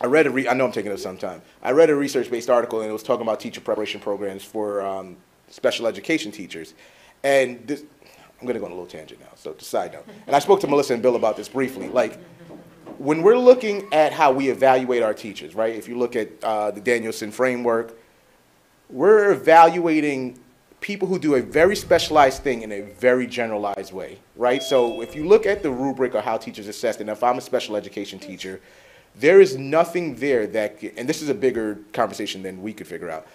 [SPEAKER 10] read I know I'm taking up some time. I read a research-based article and it was talking about teacher preparation programs for special education teachers. And this, I'm gonna go on a little tangent now, so side note. And I spoke to Melissa and Bill about this briefly. Like, when we're looking at how we evaluate our teachers, right? If you look at the Danielson framework, we're evaluating people who do a very specialized thing in a very generalized way, right? So if you look at the rubric of how teachers are assessed, and if I'm a special education teacher, there is nothing there that, and this is a bigger conversation than we could figure out,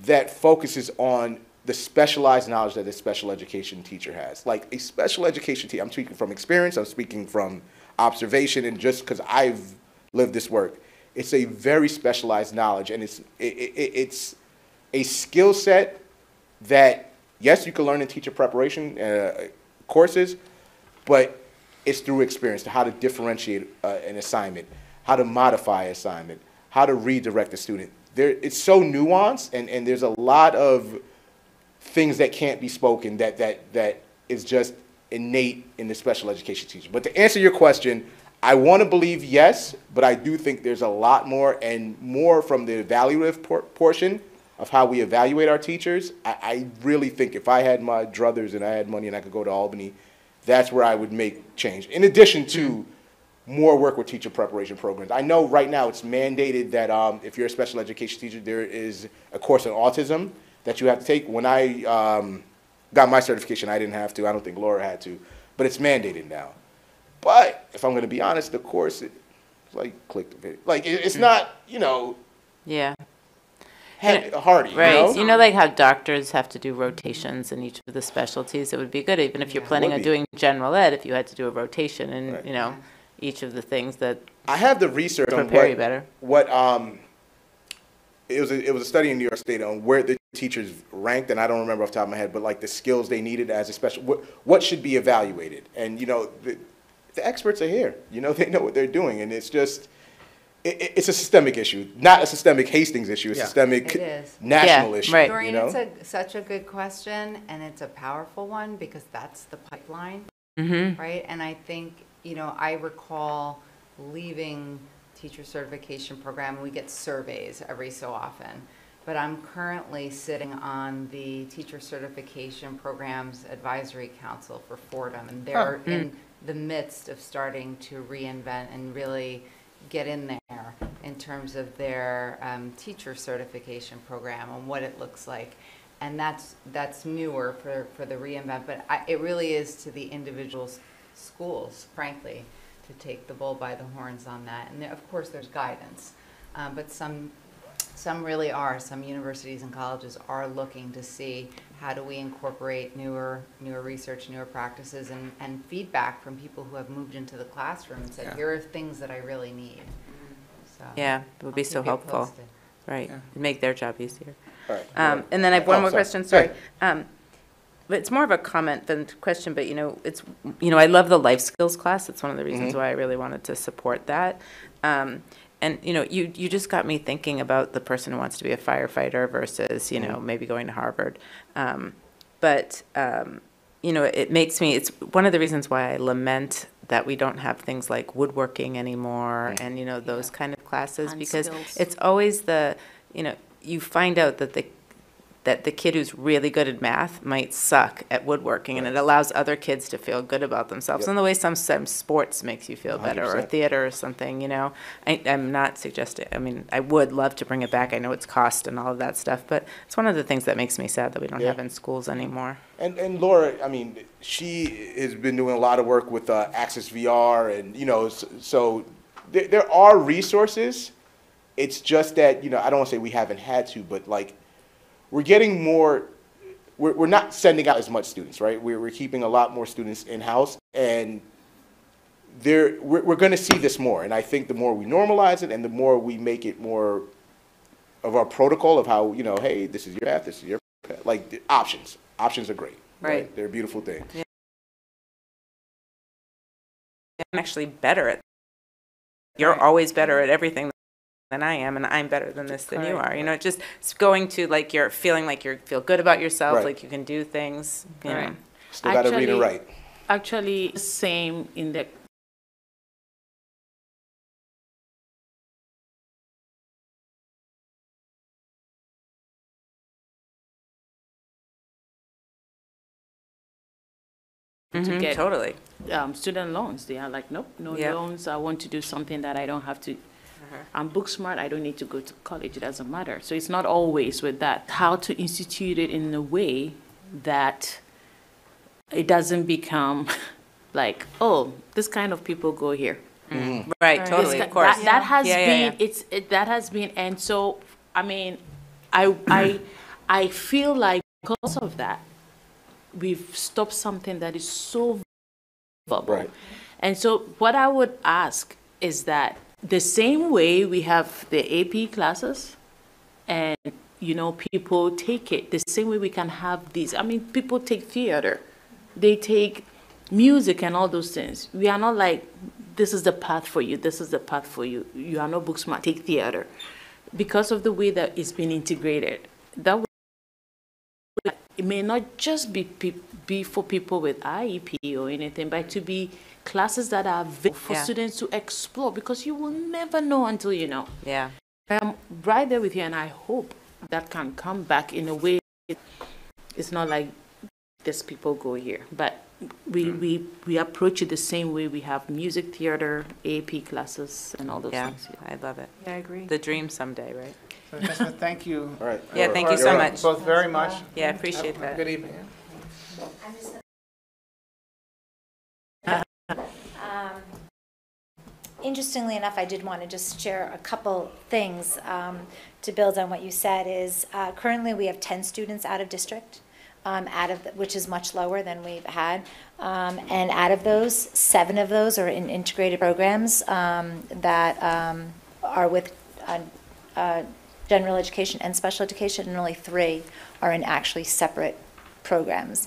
[SPEAKER 10] that focuses on the specialized knowledge that a special education teacher has. Like a special education teacher, I'm speaking from experience, I'm speaking from observation, and just because I've lived this work, it's a very specialized knowledge, and it's a skill set that, yes, you can learn in teacher preparation courses, but it's through experience, to how to differentiate an assignment, how to modify an assignment, how to redirect a student. It's so nuanced, and there's a lot of things that can't be spoken that is just innate in the special education teacher. But to answer your question, I want to believe yes, but I do think there's a lot more, and more from the evaluative portion of how we evaluate our teachers. I really think if I had my druthers and I had money and I could go to Albany, that's where I would make change. In addition to more work with teacher preparation programs. I know right now it's mandated that if you're a special education teacher, there is a course on autism that you have to take. When I got my certification, I didn't have to. I don't think Laura had to, but it's mandated now. But if I'm going to be honest, the course, it's like click the video. Like it's not, you know,
[SPEAKER 2] Yeah.
[SPEAKER 10] hardy.
[SPEAKER 2] Right.
[SPEAKER 10] You know?
[SPEAKER 2] Like how doctors have to do rotations in each of the specialties. It would be good, even if you're planning on doing general ed, if you had to do a rotation in, you know, each of the things that
[SPEAKER 10] I have the research on
[SPEAKER 2] prepare you better.
[SPEAKER 10] It was a study in New York State on where the teachers ranked, and I don't remember off the top of my head, but like the skills they needed as a special, what should be evaluated. And you know, the experts are here. You know, they know what they're doing, and it's just, it's a systemic issue, not a systemic Hastings issue, a systemic national issue.
[SPEAKER 2] Right.
[SPEAKER 11] Doreen,
[SPEAKER 10] you know?
[SPEAKER 11] it's such a good question, and it's a powerful one because that's the pipeline, right? And I think, you know, I recall leaving teacher certification program, and we get surveys every so often. But I'm currently sitting on the Teacher Certification Programs Advisory Council for Fordham, and they're in the midst of starting to reinvent and really get in there in terms of their teacher certification program and what it looks like. And that's newer for the reinvent, but it really is to the individual schools, frankly, to take the bull by the horns on that. And there, of course, there's guidance, but some really are. Some universities and colleges are looking to see how do we incorporate newer research, newer practices, and feedback from people who have moved into the classroom and said, here are things that I really need. So
[SPEAKER 2] Yeah, it would be so helpful. Right, it'd make their job easier.
[SPEAKER 10] All right.
[SPEAKER 2] And then I have one more
[SPEAKER 10] sorry.
[SPEAKER 2] question, sorry. But it's more of a comment than a question, but you know, I love the life skills class. It's one of the reasons why I really wanted to support that. And you know, you just got me thinking about the person who wants to be a firefighter versus, you know, maybe going to Harvard. But you know, it's one of the reasons why I lament that we don't have things like woodworking anymore and, you know, those kind of classes, because it's always you find out that the kid who's really good at math might suck at woodworking, and it allows other kids to feel good about themselves. In the way some sports makes you feel better,
[SPEAKER 10] 100%.
[SPEAKER 2] or theater or something, you know. I'm not suggesting, I mean, I would love to bring it back. I know it's cost and all of that stuff, but it's one of the things that makes me sad that we don't have in schools anymore.
[SPEAKER 10] And Laura, I mean, she has been doing a lot of work with Access VR, and, you know, so there are resources. It's just that, you know, I don't want to say we haven't had to, but like, we're getting more, we're not sending out as much students, right? We're keeping a lot more students in-house, and we're going to see this more. And I think the more we normalize it and the more we make it more of our protocol of how, you know, hey, this is your path, this is your path. Like, the options. Options are great.
[SPEAKER 2] Right.
[SPEAKER 10] They're a beautiful thing.
[SPEAKER 2] Yeah. I'm actually better at, you're always better at everything than I am, and I'm better than this than you are. You know, just it's going to, like, you're feeling like you feel good about yourself, like you can do things. You know.
[SPEAKER 10] Still got to read and write.
[SPEAKER 8] Actually, same in the to get
[SPEAKER 2] Totally.
[SPEAKER 8] Student loans. They are like, nope, no loans. I want to do something that I don't have to. I'm book smart. I don't need to go to college. It doesn't matter. So it's not always with that. How to institute it in a way that it doesn't become like, oh, this kind of people go here.
[SPEAKER 2] Right, totally, of course.
[SPEAKER 8] That has been, that has been, and so, I mean, I feel like because of that, we've stopped something that is so valuable.
[SPEAKER 10] Right.
[SPEAKER 8] And so what I would ask is that the same way we have the AP classes and, you know, people take it, the same way we can have these. I mean, people take theater, they take music and all those things. We are not like, this is the path for you, this is the path for you. You are not book smart, take theater. Because of the way that it's been integrated, that it may not just be be for people with IEP or anything, but to be classes that are for students to explore, because you will never know until you know.
[SPEAKER 2] Yeah.
[SPEAKER 8] I'm right there with you, and I hope that can come back in a way. It's not like these people go here, but we approach it the same way. We have music, theater, AP classes, and all those things.
[SPEAKER 2] Yeah, I love it.
[SPEAKER 6] Yeah, I agree.
[SPEAKER 2] The dream someday, right?
[SPEAKER 1] So, Jessica, thank you.
[SPEAKER 10] All right.
[SPEAKER 2] Yeah, thank you so much.
[SPEAKER 1] Both very much.
[SPEAKER 2] Yeah, I appreciate that.
[SPEAKER 1] Good evening.
[SPEAKER 12] Interestingly enough, I did want to just share a couple things to build on what you said. Is currently we have 10 students out of district, which is much lower than we've had, and out of those, 7 of those are in integrated programs that are with general education and special education, and only 3 are in actually separate programs,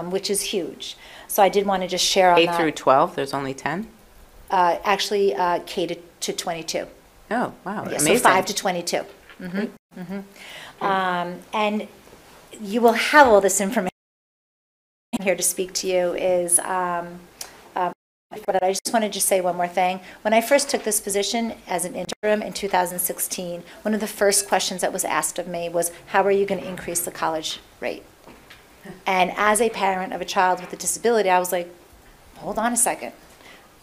[SPEAKER 12] which is huge. So I did want to just share on that.
[SPEAKER 2] K through 12, there's only 10?
[SPEAKER 12] Actually, K to 22.
[SPEAKER 2] Oh, wow,
[SPEAKER 12] Yeah,
[SPEAKER 2] amazing.
[SPEAKER 12] so 5 to 22. And you will have all this information here to speak to you is, but I just wanted to say one more thing. When I first took this position as an interim in 2016, one of the first questions that was asked of me was, how are you going to increase the college rate? And as a parent of a child with a disability, I was like, hold on a second.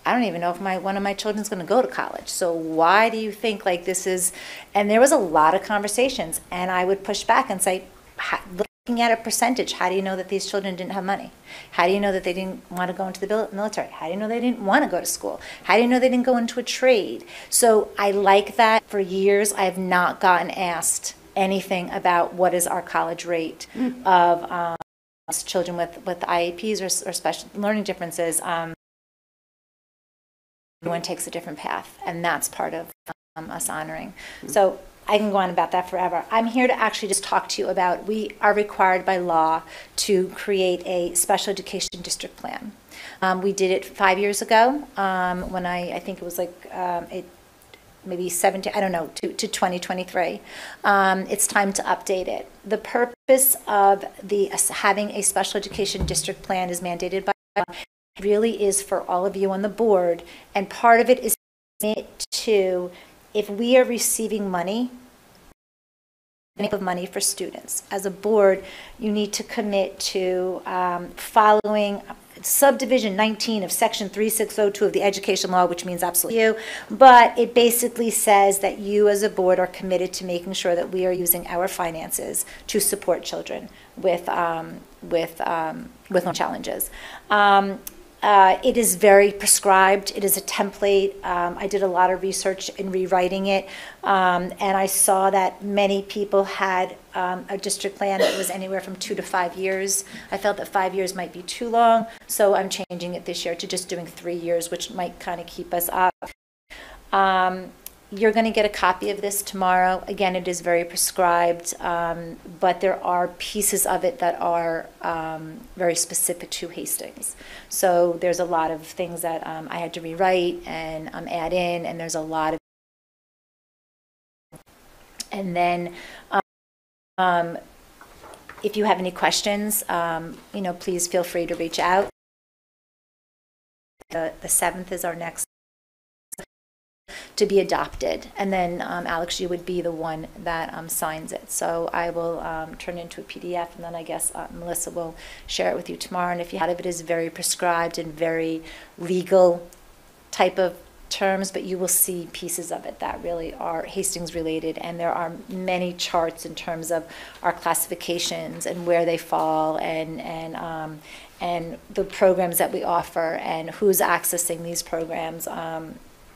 [SPEAKER 12] I don't even know if one of my children's going to go to college. So why do you think like this is? And there was a lot of conversations, and I would push back and say, looking at a percentage, how do you know that these children didn't have money? How do you know that they didn't want to go into the military? How do you know they didn't want to go to school? How do you know they didn't go into a trade? So I like that. For years, I have not gotten asked anything about what is our college rate of children with IEPs or special learning differences. Everyone takes a different path, and that's part of us honoring. So I can go on about that forever. I'm here to actually just talk to you about, we are required by law to create a special education district plan. We did it 5 years ago when I think it was like maybe 17, I don't know, to 2023. It's time to update it. The purpose of having a special education district plan is mandated by law. Really is for all of you on the board, and part of it is to, if we are receiving money for students, as a board, you need to commit to following subdivision 19 of section 3602 of the education law, which means absolutely you, but it basically says that you as a board are committed to making sure that we are using our finances to support children with challenges. It is very prescribed. It is a template. I did a lot of research in rewriting it, and I saw that many people had a district plan that was anywhere from 2 to 5 years. I felt that 5 years might be too long, so I'm changing it this year to just doing 3 years, which might kind of keep us up. You're going to get a copy of this tomorrow. Again, it is very prescribed, but there are pieces of it that are very specific to Hastings. So there's a lot of things that I had to rewrite and add in, and there's a lot of. And then, if you have any questions, please feel free to reach out. The 7th is our next to be adopted, and then Alex, you would be the one that signs it. So I will turn it into a PDF, and then I guess Melissa will share it with you tomorrow. And if you have it, is very prescribed and very legal type of terms, but you will see pieces of it that really are Hastings related, and there are many charts in terms of our classifications and where they fall, and the programs that we offer and who's accessing these programs.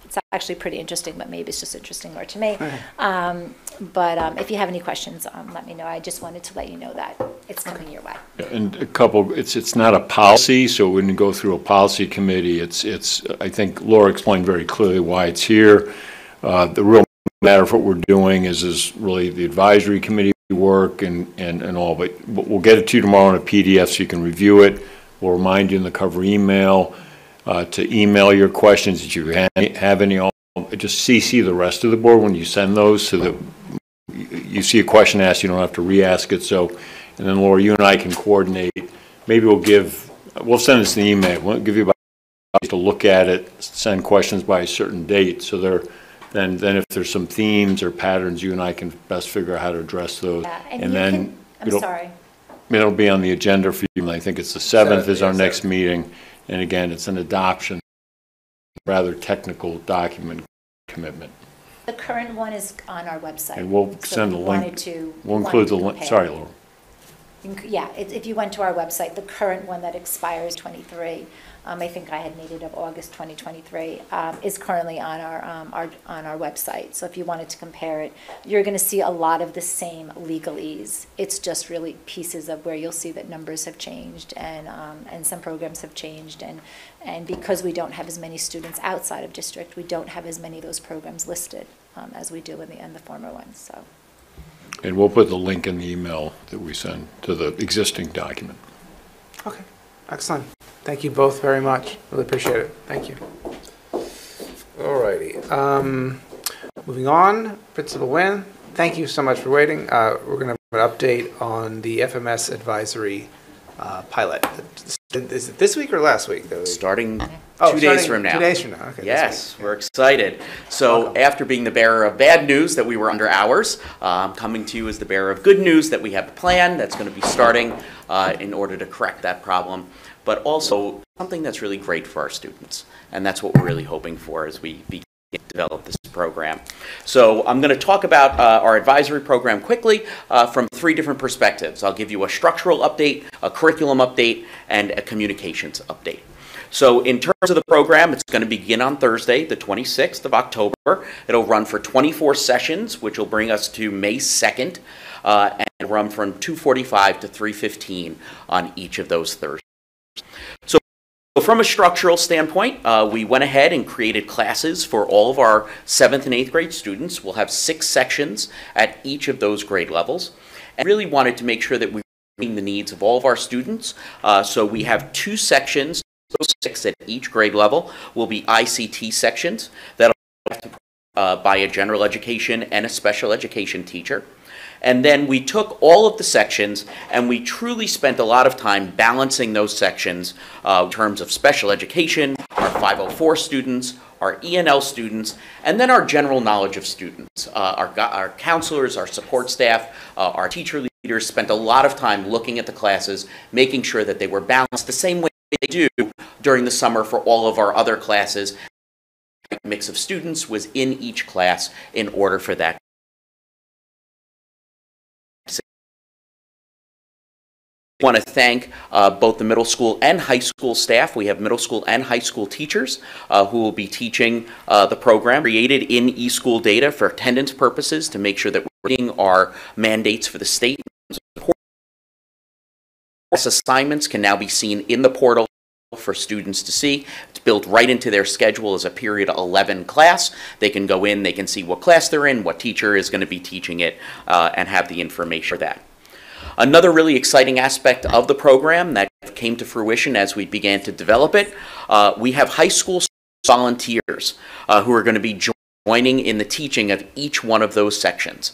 [SPEAKER 12] It's actually pretty interesting, but maybe it's just interesting more to me. But if you have any questions, let me know. I just wanted to let you know that it's coming your way.
[SPEAKER 9] And it's not a policy, so it wouldn't go through a policy committee. It's I think Laura explained very clearly why it's here. The real matter of what we're doing is really the advisory committee work and all, but we'll get it to you tomorrow in a PDF so you can review it. We'll remind you in the cover email to email your questions if you have any. Just CC the rest of the board when you send those, so that you see a question asked, you don't have to re-ask it. So, and then Laura, you and I can coordinate maybe we'll send us an email. We'll give you about to look at it, send questions by a certain date, so then if there's some themes or patterns, you and I can best figure out how to address those.
[SPEAKER 12] Yeah,
[SPEAKER 9] And then
[SPEAKER 12] I'm sorry.
[SPEAKER 9] it'll be on the agenda for you, and I think it's the 7th is our
[SPEAKER 1] yeah,
[SPEAKER 9] next
[SPEAKER 1] 7th.
[SPEAKER 9] meeting. And again, it's an adoption, rather technical document commitment.
[SPEAKER 12] The current one is on our website.
[SPEAKER 9] And we'll
[SPEAKER 12] So
[SPEAKER 9] send
[SPEAKER 12] if
[SPEAKER 9] a
[SPEAKER 12] you
[SPEAKER 9] link.
[SPEAKER 12] wanted to-
[SPEAKER 9] We'll
[SPEAKER 12] wanted
[SPEAKER 9] include
[SPEAKER 12] to
[SPEAKER 9] the link,
[SPEAKER 12] compare.
[SPEAKER 9] sorry, Laura.
[SPEAKER 12] Yeah, if you went to our website, the current one that expires 23, I think I had made it of August 2023, is currently on our website. So if you wanted to compare it, you're going to see a lot of the same legalese. It's just really pieces of where you'll see that numbers have changed and some programs have changed. And because we don't have as many students outside of district, we don't have as many of those programs listed as we do in the former ones. So.
[SPEAKER 9] And we'll put the link in the email that we send to the existing document.
[SPEAKER 1] Okay, excellent. Thank you both very much. Really appreciate it. Thank you. All righty. Moving on, Principal Nguyen, thank you so much for waiting. We're going to have an update on the FMS advisory pilot. Is it this week or last week?
[SPEAKER 13] Starting
[SPEAKER 1] Oh,
[SPEAKER 13] 2 days from now.
[SPEAKER 1] 2 days from now, okay.
[SPEAKER 13] Yes, we're excited. So after being the bearer of bad news that we were under hours, I'm coming to you as the bearer of good news that we have a plan that's going to be starting in order to correct that problem, but also something that's really great for our students. And that's what we're really hoping for as we begin to develop this program. So I'm going to talk about our advisory program quickly from 3 different perspectives. I'll give you a structural update, a curriculum update, and a communications update. So in terms of the program, it's going to begin on Thursday, the 26th of October. It'll run for 24 sessions, which will bring us to May 2nd, and run from 2:45 to 3:15 on each of those Thursdays. So from a structural standpoint, we went ahead and created classes for all of our 7th and 8th grade students. We'll have 6 sections at each of those grade levels, and really wanted to make sure that we were meeting the needs of all of our students. So we have 2 sections. Those 6 at each grade level will be ICT sections that are by a general education and a special education teacher. And then we took all of the sections and we truly spent a lot of time balancing those sections in terms of special education, our 504 students, our E&L students, and then our general knowledge of students. Our counselors, our support staff, our teacher leaders spent a lot of time looking at the classes, making sure that they were balanced the same way they do during the summer for all of our other classes. The mix of students was in each class in order for that. I want to thank both the middle school and high school staff. We have middle school and high school teachers who will be teaching the program, created in eSchool data for attendance purposes to make sure that we're meeting our mandates for the state. Assignments can now be seen in the portal for students to see. It's built right into their schedule as a period 11 class. They can go in, they can see what class they're in, what teacher is going to be teaching it, and have the information for that. Another really exciting aspect of the program that came to fruition as we began to develop it, we have high school volunteers who are going to be joining in the teaching of each one of those sections.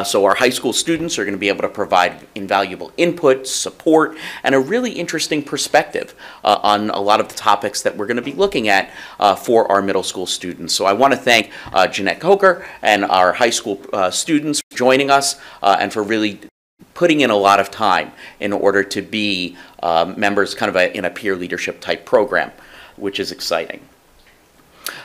[SPEAKER 13] So our high school students are going to be able to provide invaluable input, support, and a really interesting perspective on a lot of the topics that we're going to be looking at for our middle school students. So I want to thank Jeanette Coker and our high school students for joining us and for really putting in a lot of time in order to be members kind of in a peer leadership type program, which is exciting.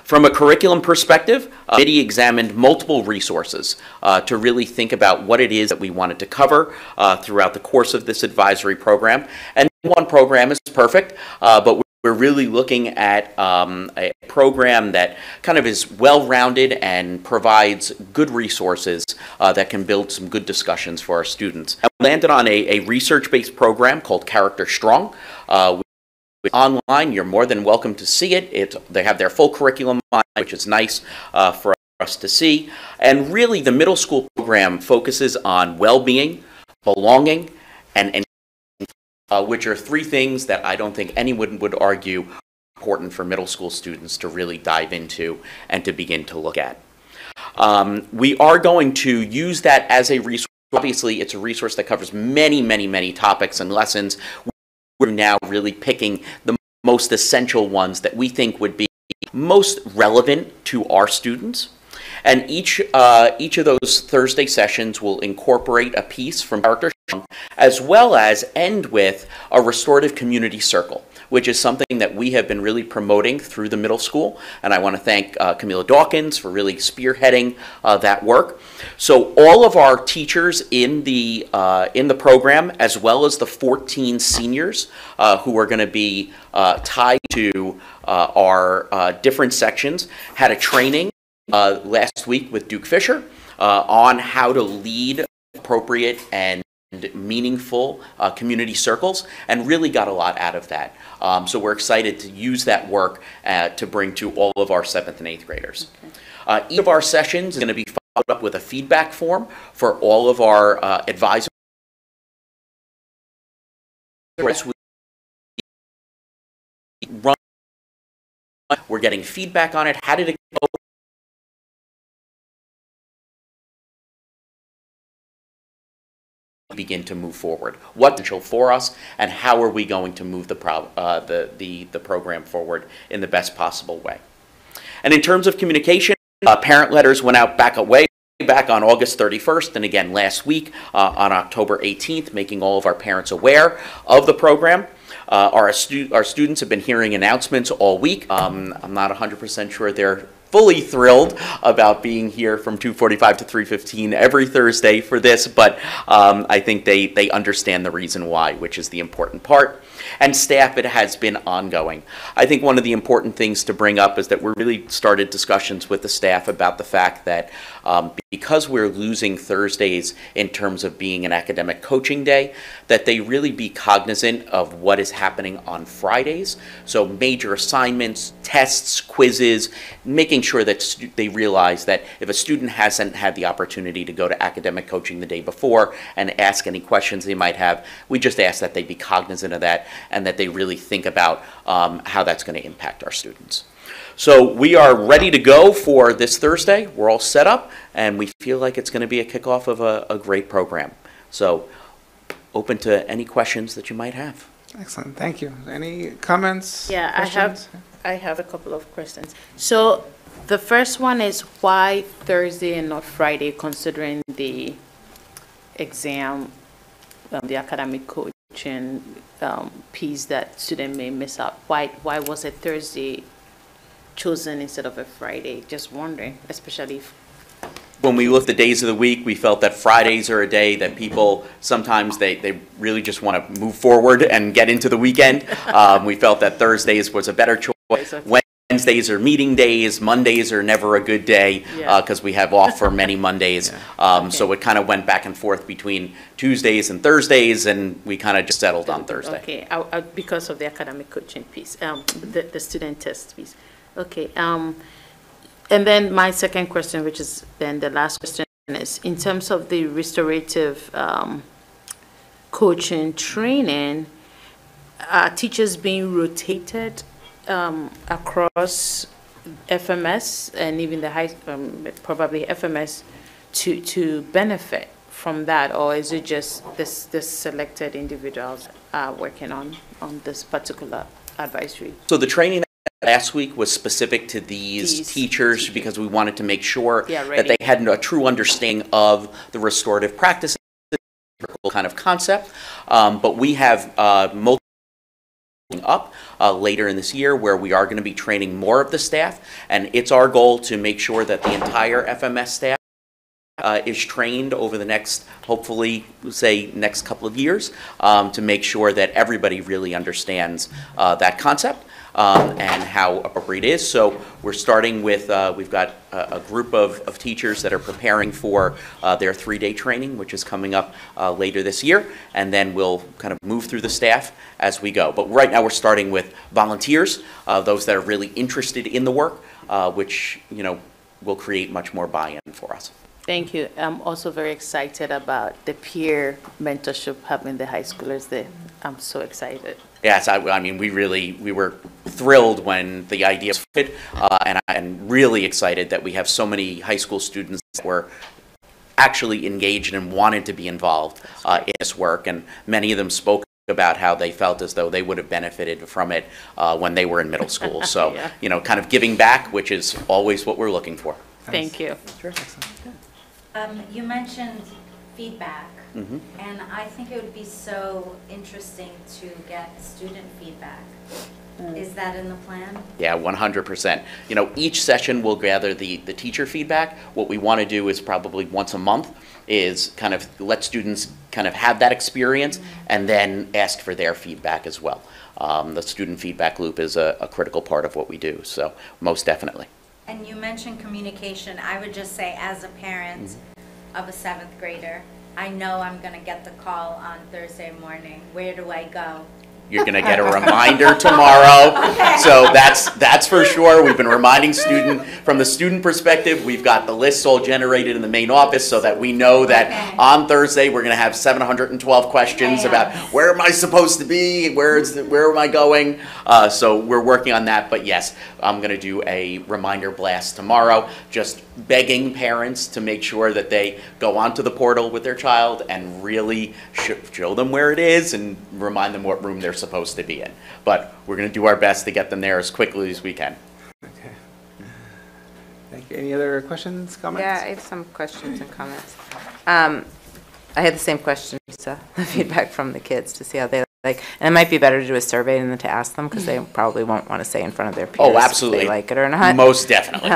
[SPEAKER 13] From a curriculum perspective, the committee examined multiple resources to really think about what it is that we wanted to cover throughout the course of this advisory program. And one program is perfect, but we're really looking at a program that kind of is well-rounded and provides good resources that can build some good discussions for our students. And we landed on a research-based program called Character Strong. Online, you're more than welcome to see it. They have their full curriculum on, which is nice for us to see. And really, the middle school program focuses on well-being, belonging, and which are 3 things that I don't think anyone would argue are important for middle school students to really dive into and to begin to look at. We are going to use that as a resource. Obviously, it's a resource that covers many, many, many topics and lessons. we're now really picking the most essential ones that we think would be most relevant to our students. And each of those Thursday sessions will incorporate a piece from character, as well as end with a restorative community circle, which is something that we have been really promoting through the middle school. And I want to thank Camila Dawkins for really spearheading that work. So all of our teachers in the program, as well as the 14 seniors who are going to be tied to our different sections, had a training last week with Duke Fisher on how to lead appropriate and meaningful community circles, and really got a lot out of that. So we're excited to use that work to bring to all of our 7th and 8th graders. Okay. Each of our sessions is going to be followed up with a feedback form for all of our advisors. We're getting feedback on it. How did it go? Begin to move forward. What's potential for us, and how are we going to move the program forward in the best possible way? And in terms of communication, parent letters went out back on August 31st, and again last week on October 18th, making all of our parents aware of the program. Our students have been hearing announcements all week. I'm not 100% sure they're fully thrilled about being here from 2:45 to 3:15 every Thursday for this, but I think they understand the reason why, which is the important part. And staff, it has been ongoing. I think one of the important things to bring up is that we really started discussions with the staff about the fact that because we're losing Thursdays in terms of being an academic coaching day, that they really be cognizant of what is happening on Fridays. So major assignments, tests, quizzes, making sure that they realize that if a student hasn't had the opportunity to go to academic coaching the day before and ask any questions they might have, we just ask that they be cognizant of that and that they really think about how that's going to impact our students. So we are ready to go for this Thursday. We're all set up, and we feel like it's going to be a kickoff of a great program. So open to any questions that you might have.
[SPEAKER 1] Excellent, thank you. Any comments?
[SPEAKER 8] Yeah,
[SPEAKER 1] questions?
[SPEAKER 8] I have a couple of questions. So the first one is why Thursday and not Friday, considering the exam, the academic coaching piece that student may miss out? Why was it Thursday chosen instead of a Friday? Just wondering, especially if
[SPEAKER 13] when we looked at days of the week, we felt that Fridays are a day that people sometimes they really just want to move forward and get into the weekend. We felt that Thursdays was a better choice. Wednesdays are meeting days. Mondays are never a good day because we have off for many Mondays. So it kind of went back and forth between Tuesdays and Thursdays, and we kind of just settled on Thursday.
[SPEAKER 8] Okay, because of the academic coaching piece, the student test piece. Okay, and then my second question, which is then the last question, is in terms of the restorative coaching training, are teachers being rotated across FMS and even the high, probably FMS, to benefit from that, or is it just this selected individuals working on this particular advisory?
[SPEAKER 13] So the training last week was specific to these teachers because we wanted to make sure that they had a true understanding of the restorative practice kind of concept. But we have multiple up later in this year where we are going to be training more of the staff, and it's our goal to make sure that the entire FMS staff is trained over the next, hopefully, say, next couple of years to make sure that everybody really understands that concept and how appropriate it is. So we're starting with, we've got a group of teachers that are preparing for their 3-day training, which is coming up later this year, and then we'll kind of move through the staff as we go. But right now we're starting with volunteers, those that are really interested in the work, which, you know, will create much more buy-in for us.
[SPEAKER 8] Thank you. I'm also very excited about the peer mentorship having the high schoolers there. I'm so excited.
[SPEAKER 13] Yes, I mean, we were thrilled when the idea was fit, and I'm really excited that we have so many high school students that were actually engaged and wanted to be involved in this work, and many of them spoke about how they felt as though they would have benefited from it when they were in middle school. So,
[SPEAKER 8] Yeah.
[SPEAKER 13] you know, kind of giving back, which is always what we're looking for.
[SPEAKER 8] Thank you.
[SPEAKER 14] You mentioned feedback,
[SPEAKER 13] Mhm.
[SPEAKER 14] and I think it would be so interesting to get student feedback. Is that in the plan?
[SPEAKER 13] Yeah, 100%. You know, each session will gather the teacher feedback. What we want to do is probably once a month is kind of let students kind of have that experience and then ask for their feedback as well. The student feedback loop is a critical part of what we do, so most definitely.
[SPEAKER 14] And you mentioned communication. I would just say, as a parent of a 7th grader, I know I'm going to get the call on Thursday morning. Where do I go?
[SPEAKER 13] You're going to get a reminder tomorrow. So that's for sure. We've been reminding from the student perspective, we've got the lists all generated in the main office so that we know that on Thursday we're going to have 712 questions about where am I supposed to be, where am I going. So we're working on that. But yes, I'm going to do a reminder blast tomorrow, just begging parents to make sure that they go onto the portal with their child and really show them where it is and remind them what room they're supposed to be in. But we're going to do our best to get them there as quickly as we can.
[SPEAKER 1] Okay. Thank you. Any other questions, comments?
[SPEAKER 2] Yeah, I have some questions and comments. I had the same question, the feedback from the kids to see how they like, and it might be better to do a survey than to ask them because they probably won't want to say in front of their peers
[SPEAKER 13] Oh, absolutely.
[SPEAKER 2] if they like it or not.
[SPEAKER 13] Most definitely.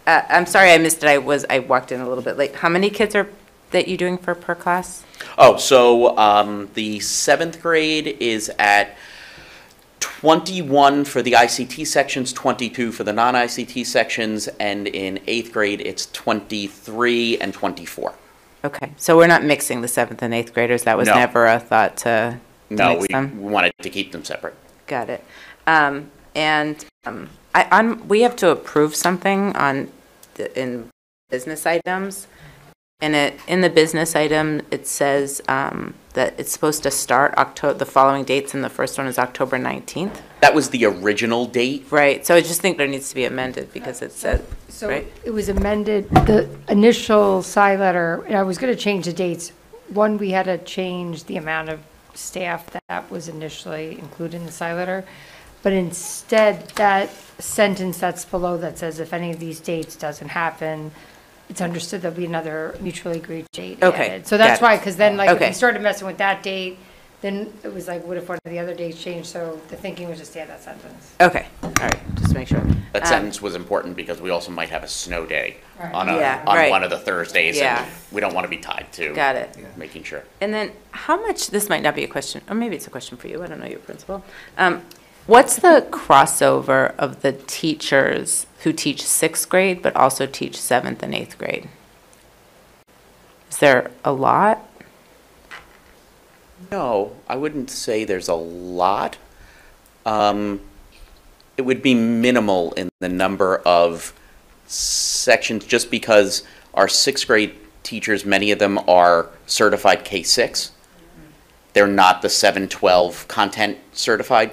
[SPEAKER 2] I'm sorry I missed it. I walked in a little bit late. How many kids are that you doing per class?
[SPEAKER 13] Oh, so the 7th grade is at 21 for the ICT sections, 22 for the non-ICT sections, and in 8th grade it's 23 and 24.
[SPEAKER 2] Okay, so we're not mixing the 7th and 8th graders. That was
[SPEAKER 13] No.
[SPEAKER 2] never a thought to
[SPEAKER 13] No,
[SPEAKER 2] mix them?
[SPEAKER 13] we wanted to keep them separate.
[SPEAKER 2] Got it. We have to approve something in business items. And in the business item, it says that it's supposed to start the following dates, and the first one is October 19th.
[SPEAKER 13] That was the original date.
[SPEAKER 2] Right, so I just think there needs to be amended because it said,
[SPEAKER 5] So
[SPEAKER 2] right?
[SPEAKER 5] it was amended, the initial side letter, and I was going to change the dates. One, we had to change the amount of staff that was initially included in the side letter. But instead, that sentence that's below that says if any of these dates doesn't happen, it's understood there'll be another mutually agreed date
[SPEAKER 2] Okay,
[SPEAKER 5] added. So that's
[SPEAKER 2] got it.
[SPEAKER 5] why, because then like if
[SPEAKER 2] Okay.
[SPEAKER 5] we started messing with that date, then it was like, what if one of the other dates changed? So the thinking was just add that sentence.
[SPEAKER 2] Okay, all right, just to make sure.
[SPEAKER 13] That sentence was important because we also might have a snow day
[SPEAKER 5] Right.
[SPEAKER 13] on
[SPEAKER 2] Yeah,
[SPEAKER 13] on
[SPEAKER 2] right.
[SPEAKER 13] one of the Thursdays.
[SPEAKER 2] Yeah.
[SPEAKER 13] And we don't want to be tied to
[SPEAKER 2] Got it.
[SPEAKER 13] making sure.
[SPEAKER 2] And then how much, this might not be a question, or maybe it's a question for you, I don't know, your principal. What's the crossover of the teachers who teach 6th grade but also teach 7th and 8th grade? Is there a lot?
[SPEAKER 13] No, I wouldn't say there's a lot. It would be minimal in the number of sections just because our 6th grade teachers, many of them are certified K-6. They're not the 712 content certified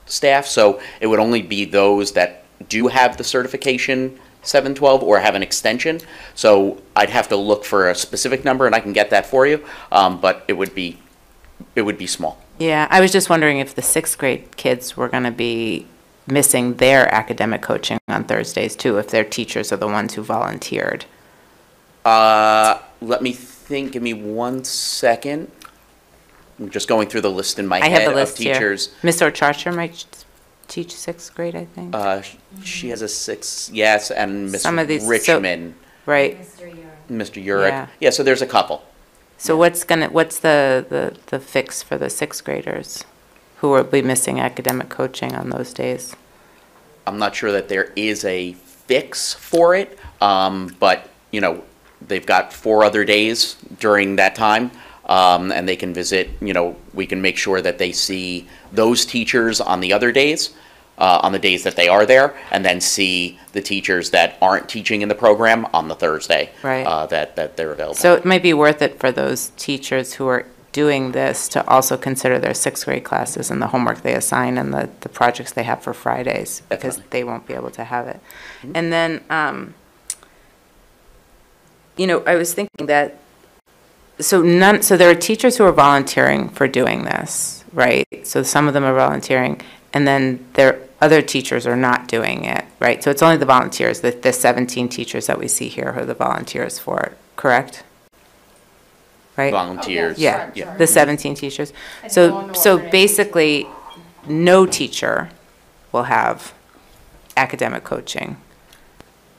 [SPEAKER 13] staff, so it would only be those that do have the certification 712 or have an extension. So I'd have to look for a specific number, and I can get that for you, but it would be small.
[SPEAKER 2] Yeah, I was just wondering if the 6th grade kids were going to be missing their academic coaching on Thursdays too, if their teachers are the ones who volunteered.
[SPEAKER 13] Let me think, give me 1 second. I'm just going through the list in my
[SPEAKER 2] I have
[SPEAKER 13] head
[SPEAKER 2] the
[SPEAKER 13] of
[SPEAKER 2] list here.
[SPEAKER 13] teachers.
[SPEAKER 2] Miss Orcharcher might teach 6th grade, I think.
[SPEAKER 13] She has a 6, yes, and Miss
[SPEAKER 2] Some of these- so-
[SPEAKER 13] Richmond,
[SPEAKER 2] Right.
[SPEAKER 13] Mr. Urich.
[SPEAKER 2] Yeah.
[SPEAKER 13] Yeah, so there's a couple.
[SPEAKER 2] So what's the fix for the 6th graders who will be missing academic coaching on those days?
[SPEAKER 13] I'm not sure that there is a fix for it, but, you know, they've got 4 other days during that time, and they can visit, you know, we can make sure that they see those teachers on the other days, on the days that they are there, and then see the teachers that aren't teaching in the program on the Thursday.
[SPEAKER 2] Right.
[SPEAKER 13] That they're available.
[SPEAKER 2] So it might be worth it for those teachers who are doing this to also consider their 6th grade classes and the homework they assign and the projects they have for Fridays, because
[SPEAKER 13] Definitely.
[SPEAKER 2] they won't be able to have it. And then, you know, I was thinking that so there are teachers who are volunteering for doing this, right? So some of them are volunteering, and then other teachers are not doing it, right? So it's only the volunteers, the 17 teachers that we see here who are the volunteers for it, correct? Right?
[SPEAKER 13] Volunteers.
[SPEAKER 2] Yeah,
[SPEAKER 13] Yeah.
[SPEAKER 2] the 17 teachers. So basically, no teacher will have academic coaching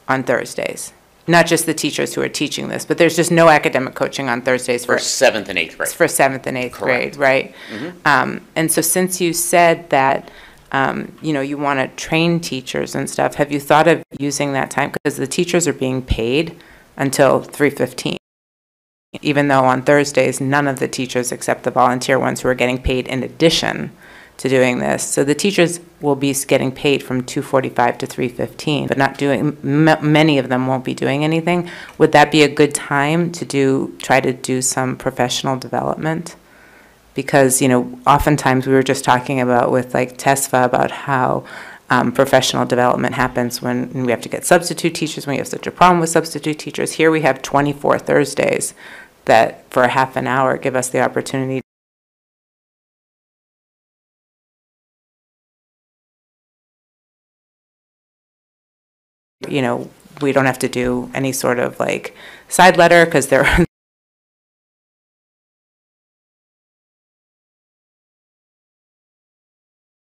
[SPEAKER 2] on Thursdays. Not just the teachers who are teaching this, but there's just no academic coaching on Thursdays
[SPEAKER 13] For 7th and 8th grade.
[SPEAKER 2] for 7th and 8th
[SPEAKER 13] Correct.
[SPEAKER 2] grade, right? And so since you said that, you want to train teachers and stuff, have you thought of using that time? Because the teachers are being paid until 3:15. Even though on Thursdays, none of the teachers except the volunteer ones who are getting paid in addition to doing this. So the teachers will be getting paid from 2:45 to 3:15, but not doing, many of them won't be doing anything. Would that be a good time to try to do some professional development? Because, oftentimes we were just talking about with like TESFA about how professional development happens when we have to get substitute teachers, when we have such a problem with substitute teachers. Here we have 24 Thursdays that for a half an hour give us the opportunity we don't have to do any sort of like side letter because they're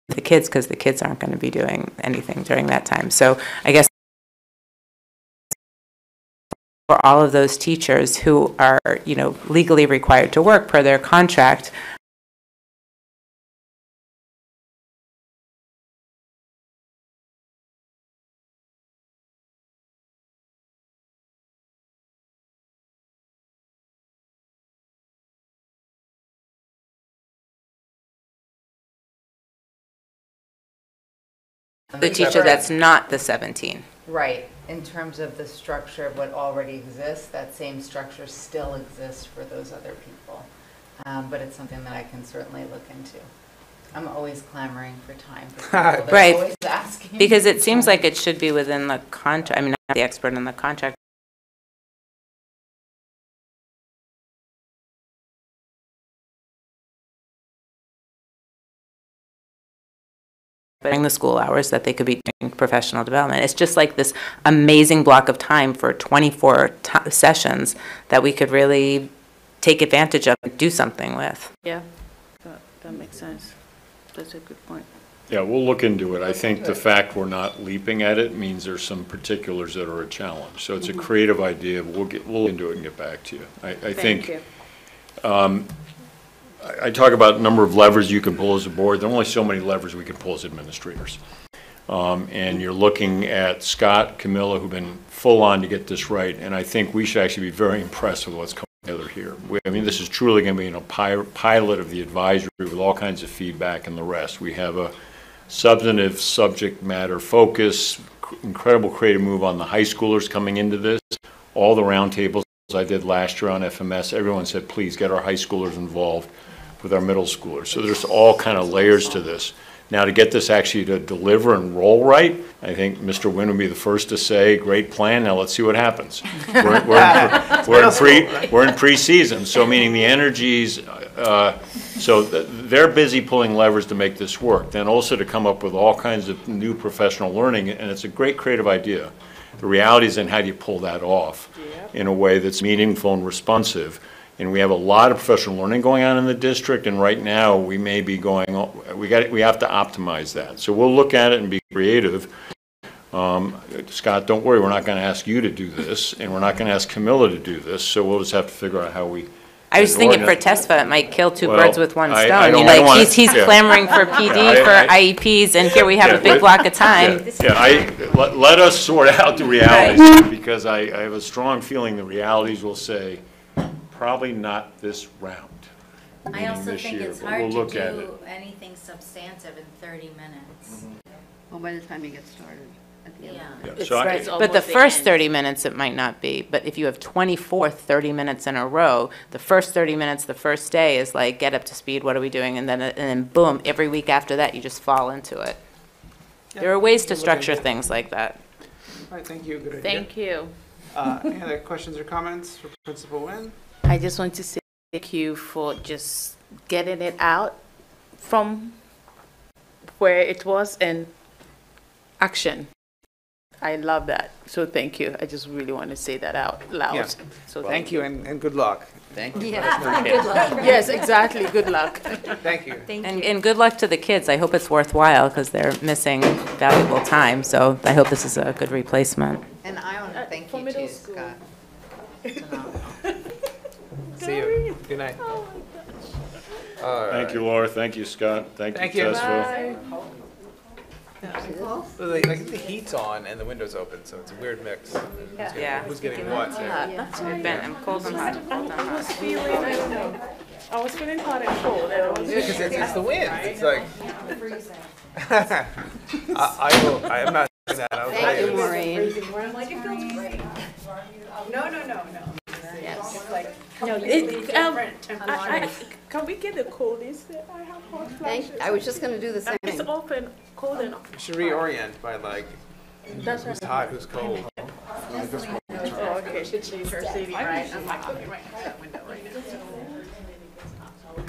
[SPEAKER 2] the kids, because the kids aren't going to be doing anything during that time. So I guess for all of those teachers who are, legally required to work per their contract, the teacher that's not the 17.
[SPEAKER 11] Right, in terms of the structure of what already exists, that same structure still exists for those other people. But it's something that I can certainly look into. I'm always clamoring for time for people. They're
[SPEAKER 2] Right,
[SPEAKER 11] always asking.
[SPEAKER 2] because it seems like it should be within the contract, not the expert in the contract. During the school hours that they could be doing professional development. It's just like this amazing block of time for 24 sessions that we could really take advantage of and do something with.
[SPEAKER 8] Yeah, that makes sense. That's a good point.
[SPEAKER 9] Yeah, we'll look into it. I think the fact we're not leaping at it means there's some particulars that are a challenge. So it's a creative idea. We'll look into it and get back to you. I think. I talk about a number of levers you can pull as a board. There are only so many levers we can pull as administrators. And you're looking at Scott, Camilla, who've been full on to get this right. And I think we should actually be very impressed with what's coming together here. This is truly going to be a pilot of the advisory with all kinds of feedback and the rest. We have a substantive subject matter focus, incredible creative move on the high schoolers coming into this. All the roundtables I did last year on FMS, everyone said, please get our high schoolers involved with our middle schoolers. So there's all kind of layers to this. Now, to get this actually to deliver and roll right, I think Mr. Wynn would be the first to say, great plan, now let's see what happens. We're in pre-season, so meaning the energies, so they're busy pulling levers to make this work. Then also to come up with all kinds of new professional learning, and it's a great creative idea. The reality is then how do you pull that off in a way that's meaningful and responsive? And we have a lot of professional learning going on in the district, and right now we may be we have to optimize that. So we'll look at it and be creative. Scott, don't worry, we're not going to ask you to do this, and we're not going to ask Camilla to do this, so we'll just have to figure out how we.
[SPEAKER 2] I was thinking for TESFA, it might kill two birds with one stone. He's clamoring for PD, for IEPs, and here we have a big block of time.
[SPEAKER 9] Let us sort out the realities, because I have a strong feeling the realities will say, probably not this round.
[SPEAKER 14] I also think it's hard
[SPEAKER 9] we'll
[SPEAKER 14] to do anything substantive in 30 minutes.
[SPEAKER 7] Well, by the time you get started.
[SPEAKER 2] But the first 30 minutes, it might not be. But if you have 24 30 minutes in a row, the first 30 minutes the first day is like, get up to speed, what are we doing? And then boom, every week after that, you just fall into it. There are ways to structure things like that.
[SPEAKER 1] All right, thank you. Good idea.
[SPEAKER 8] Thank you.
[SPEAKER 1] Any other questions or comments for Principal Wynn?
[SPEAKER 8] I just want to say thank you for just getting it out from where it was and action. I love that. So thank you. I just really want to say that out loud.
[SPEAKER 1] Yeah.
[SPEAKER 8] So
[SPEAKER 1] Thank you and good luck.
[SPEAKER 13] Thank you.
[SPEAKER 8] Good luck. Yes, exactly. Good luck.
[SPEAKER 1] Thank you.
[SPEAKER 2] And good luck to the kids. I hope it's worthwhile because they're missing valuable time. So I hope this is a good replacement.
[SPEAKER 11] And I want to thank you too, Scott.
[SPEAKER 1] See you. Good night. All right.
[SPEAKER 9] Thank you, Laura. Thank you, Scott. Thank you,
[SPEAKER 1] you.
[SPEAKER 9] Tessville.
[SPEAKER 1] Like the heat's on and the window's open, so it's a weird mix.
[SPEAKER 2] Yeah.
[SPEAKER 1] Who's getting what?
[SPEAKER 2] That's what I've been. I'm cold and hot. Cold and hot.
[SPEAKER 8] I was feeling hot and cold. And I was
[SPEAKER 1] Yeah, because it's the wind. It's like. I am not saying that. I'll tell you.
[SPEAKER 7] Maureen.
[SPEAKER 6] Like, it feels great. No.
[SPEAKER 7] Yes.
[SPEAKER 6] It's like
[SPEAKER 8] No,
[SPEAKER 6] completely different temperature.
[SPEAKER 8] can we get the coldest? I have hot flashes.
[SPEAKER 7] I was just going to do the same.
[SPEAKER 8] It's open, cold and.
[SPEAKER 1] You should reorient by like
[SPEAKER 8] That's
[SPEAKER 1] who's hot, who's cold.
[SPEAKER 8] Oh, okay. Should change her seating, right? I'm like, okay, right now, that window right now.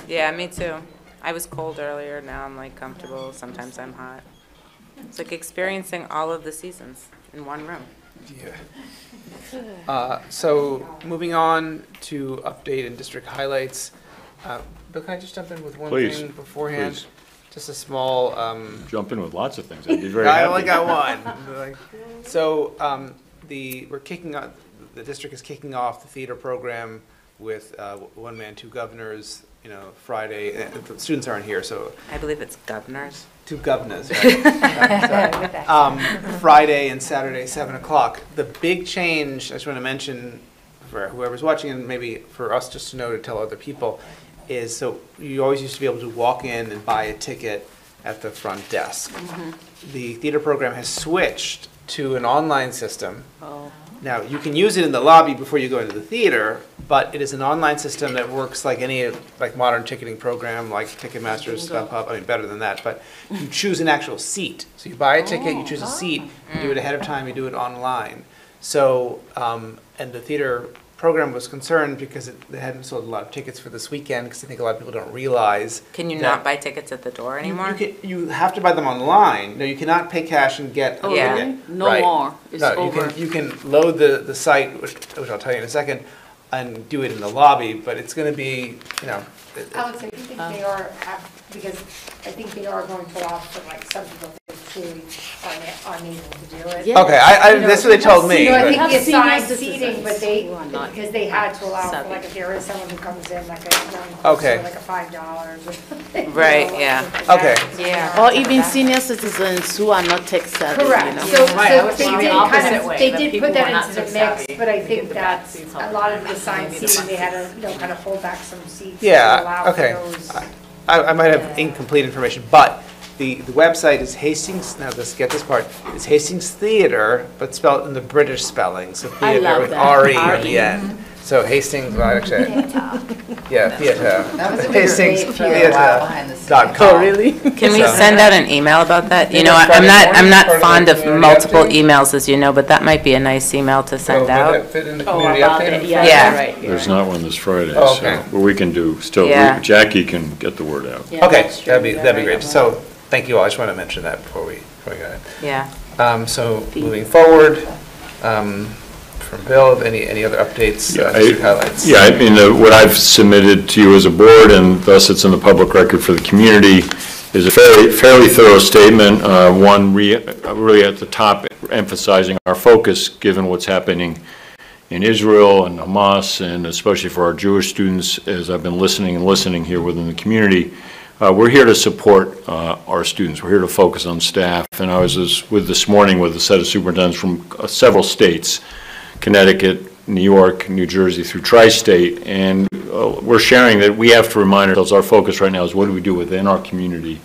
[SPEAKER 2] Yeah, me too. I was cold earlier. Now I'm like comfortable. Sometimes I'm hot. It's like experiencing all of the seasons in one room.
[SPEAKER 1] Yeah. So moving on to update and district highlights. Bill, can I just jump in with one
[SPEAKER 9] Please,
[SPEAKER 1] thing beforehand?
[SPEAKER 9] please.
[SPEAKER 1] Just a small.
[SPEAKER 9] Jump in with lots of things. I'd be very
[SPEAKER 1] I
[SPEAKER 9] happy.
[SPEAKER 1] only got one. So we're kicking off. The district is kicking off the theater program with One Man, Two Governors. You know, Friday. The students aren't here, so
[SPEAKER 2] I believe it's governors.
[SPEAKER 1] two governors. Right? Friday and Saturday, 7 o'clock. The big change I just want to mention for whoever's watching, and maybe for us just to know to tell other people, is so you always used to be able to walk in and buy a ticket at the front desk. The theater program has switched to an online system. Now, you can use it in the lobby before you go into the theater, but it is an online system that works like any like modern ticketing program, like Ticketmaster's, StubHub, I mean, better than that, but you choose an actual seat. So you buy a ticket, you choose a seat, you do it ahead of time, you do it online. So, and the theater program was concerned because they hadn't sold a lot of tickets for this weekend, because I think a lot of people don't realize.
[SPEAKER 2] Can you
[SPEAKER 1] that
[SPEAKER 2] not buy tickets at the door anymore?
[SPEAKER 1] you have to buy them online. No, you cannot pay cash and get a
[SPEAKER 2] Yeah.
[SPEAKER 1] ticket.
[SPEAKER 8] No
[SPEAKER 1] Right.
[SPEAKER 8] more. It's
[SPEAKER 1] No,
[SPEAKER 8] over.
[SPEAKER 1] you can load the site, which I'll tell you in a second, and do it in the lobby, but it's going to be, you know.
[SPEAKER 5] Alex, I do think they are, because I think they are going to allow for like some people who truly are unable to do it.
[SPEAKER 8] Yeah.
[SPEAKER 1] Okay, that's what they told me.
[SPEAKER 5] You know, I
[SPEAKER 1] but-
[SPEAKER 5] think the
[SPEAKER 8] Have senior
[SPEAKER 5] assigned
[SPEAKER 8] citizens
[SPEAKER 5] seating, but
[SPEAKER 8] who are not
[SPEAKER 5] because they had to allow for
[SPEAKER 8] savvy.
[SPEAKER 5] like if there is someone who comes in, like a young
[SPEAKER 1] Okay.
[SPEAKER 5] person, like a $5 or something.
[SPEAKER 2] Right,
[SPEAKER 5] you know,
[SPEAKER 2] yeah.
[SPEAKER 5] like that.
[SPEAKER 1] Okay.
[SPEAKER 2] Yeah.
[SPEAKER 8] Or even senior citizens who are not tech savvy,
[SPEAKER 5] Correct,
[SPEAKER 8] you know.
[SPEAKER 5] so
[SPEAKER 8] Right, I
[SPEAKER 5] so
[SPEAKER 8] was
[SPEAKER 5] they
[SPEAKER 8] thinking
[SPEAKER 5] did
[SPEAKER 8] the
[SPEAKER 5] kind
[SPEAKER 8] opposite
[SPEAKER 5] of,
[SPEAKER 8] way,
[SPEAKER 5] they
[SPEAKER 8] that
[SPEAKER 5] did
[SPEAKER 8] people
[SPEAKER 5] put
[SPEAKER 8] who
[SPEAKER 5] that
[SPEAKER 8] are not
[SPEAKER 5] into the
[SPEAKER 8] tech
[SPEAKER 5] mix,
[SPEAKER 8] savvy,
[SPEAKER 5] but I
[SPEAKER 8] they
[SPEAKER 5] think
[SPEAKER 8] get the
[SPEAKER 5] that
[SPEAKER 8] back seats
[SPEAKER 5] a lot of the assigned seating, they had to, kind of hold back some seats to
[SPEAKER 1] Yeah,
[SPEAKER 5] allow for
[SPEAKER 1] okay.
[SPEAKER 5] those.
[SPEAKER 1] I might have incomplete information, but the website is Hastings, now let's get this part, it's Hastings Theater, but spelled in the British spelling, so
[SPEAKER 8] I
[SPEAKER 1] theater
[SPEAKER 8] love
[SPEAKER 1] with
[SPEAKER 8] that.
[SPEAKER 1] R-E at the end. So Hastings, well, actually, yeah, theater.
[SPEAKER 11] That was a big debate for a while behind the scenes.
[SPEAKER 1] Hastings.com.
[SPEAKER 8] Oh, really?
[SPEAKER 2] Can we
[SPEAKER 1] So-
[SPEAKER 2] send out an email about that? You know,
[SPEAKER 1] Yeah,
[SPEAKER 2] I'm not
[SPEAKER 1] Friday morning,
[SPEAKER 2] fond
[SPEAKER 1] part
[SPEAKER 2] of
[SPEAKER 1] the
[SPEAKER 2] multiple
[SPEAKER 1] community
[SPEAKER 2] emails, as you know, but that might be a nice email to
[SPEAKER 1] So
[SPEAKER 2] send
[SPEAKER 1] would
[SPEAKER 2] out.
[SPEAKER 1] that fit in the
[SPEAKER 8] Oh,
[SPEAKER 1] community
[SPEAKER 8] about
[SPEAKER 1] update?
[SPEAKER 8] it, yeah,
[SPEAKER 2] Yeah.
[SPEAKER 8] right.
[SPEAKER 9] There's not one this Friday,
[SPEAKER 1] Oh,
[SPEAKER 9] so,
[SPEAKER 1] okay.
[SPEAKER 9] but we can do, still,
[SPEAKER 2] Yeah.
[SPEAKER 9] Jackie can get the word out.
[SPEAKER 8] Yeah,
[SPEAKER 1] Okay,
[SPEAKER 8] that's true.
[SPEAKER 1] that'd be
[SPEAKER 8] You're right
[SPEAKER 1] great.
[SPEAKER 8] about
[SPEAKER 1] So, thank you all, I just want to mention that before we go ahead.
[SPEAKER 2] Yeah.
[SPEAKER 1] So, moving forward, from Bill, any other updates, district highlights?
[SPEAKER 9] Yeah, I mean, what I've submitted to you as a board, and thus it's in the public record for the community, is a fairly thorough statement, one really at the top emphasizing our focus, given what's happening in Israel and Hamas, and especially for our Jewish students, as I've been listening here within the community. We're here to support our students. We're here to focus on staff. And I was this morning with a set of superintendents from several states, Connecticut, New York, New Jersey, through tri-state, and we're sharing that we have to remind ourselves our focus right now is what do we do within our community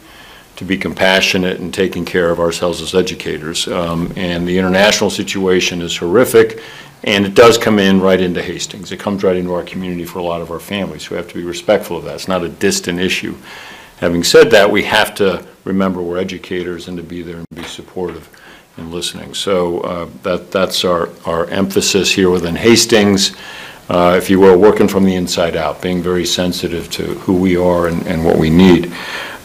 [SPEAKER 9] to be compassionate and taking care of ourselves as educators. And the international situation is horrific, and it does come in right into Hastings. It comes right into our community for a lot of our families, who have to be respectful of that. It's not a distant issue. Having said that, we have to remember we're educators and to be there and be supportive and listening. So that's our emphasis here within Hastings. if you will, working from the inside out, being very sensitive to who we are and what we need.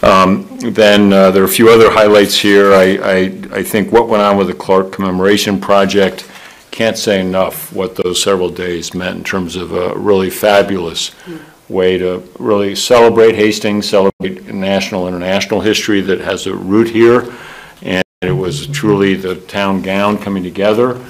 [SPEAKER 9] Then there are a few other highlights here. I think what went on with the Clark Commemoration Project, can't say enough what those several days meant in terms of a really fabulous way to really celebrate Hastings, celebrate national, international history that has a root here. And it was truly the town gown coming together.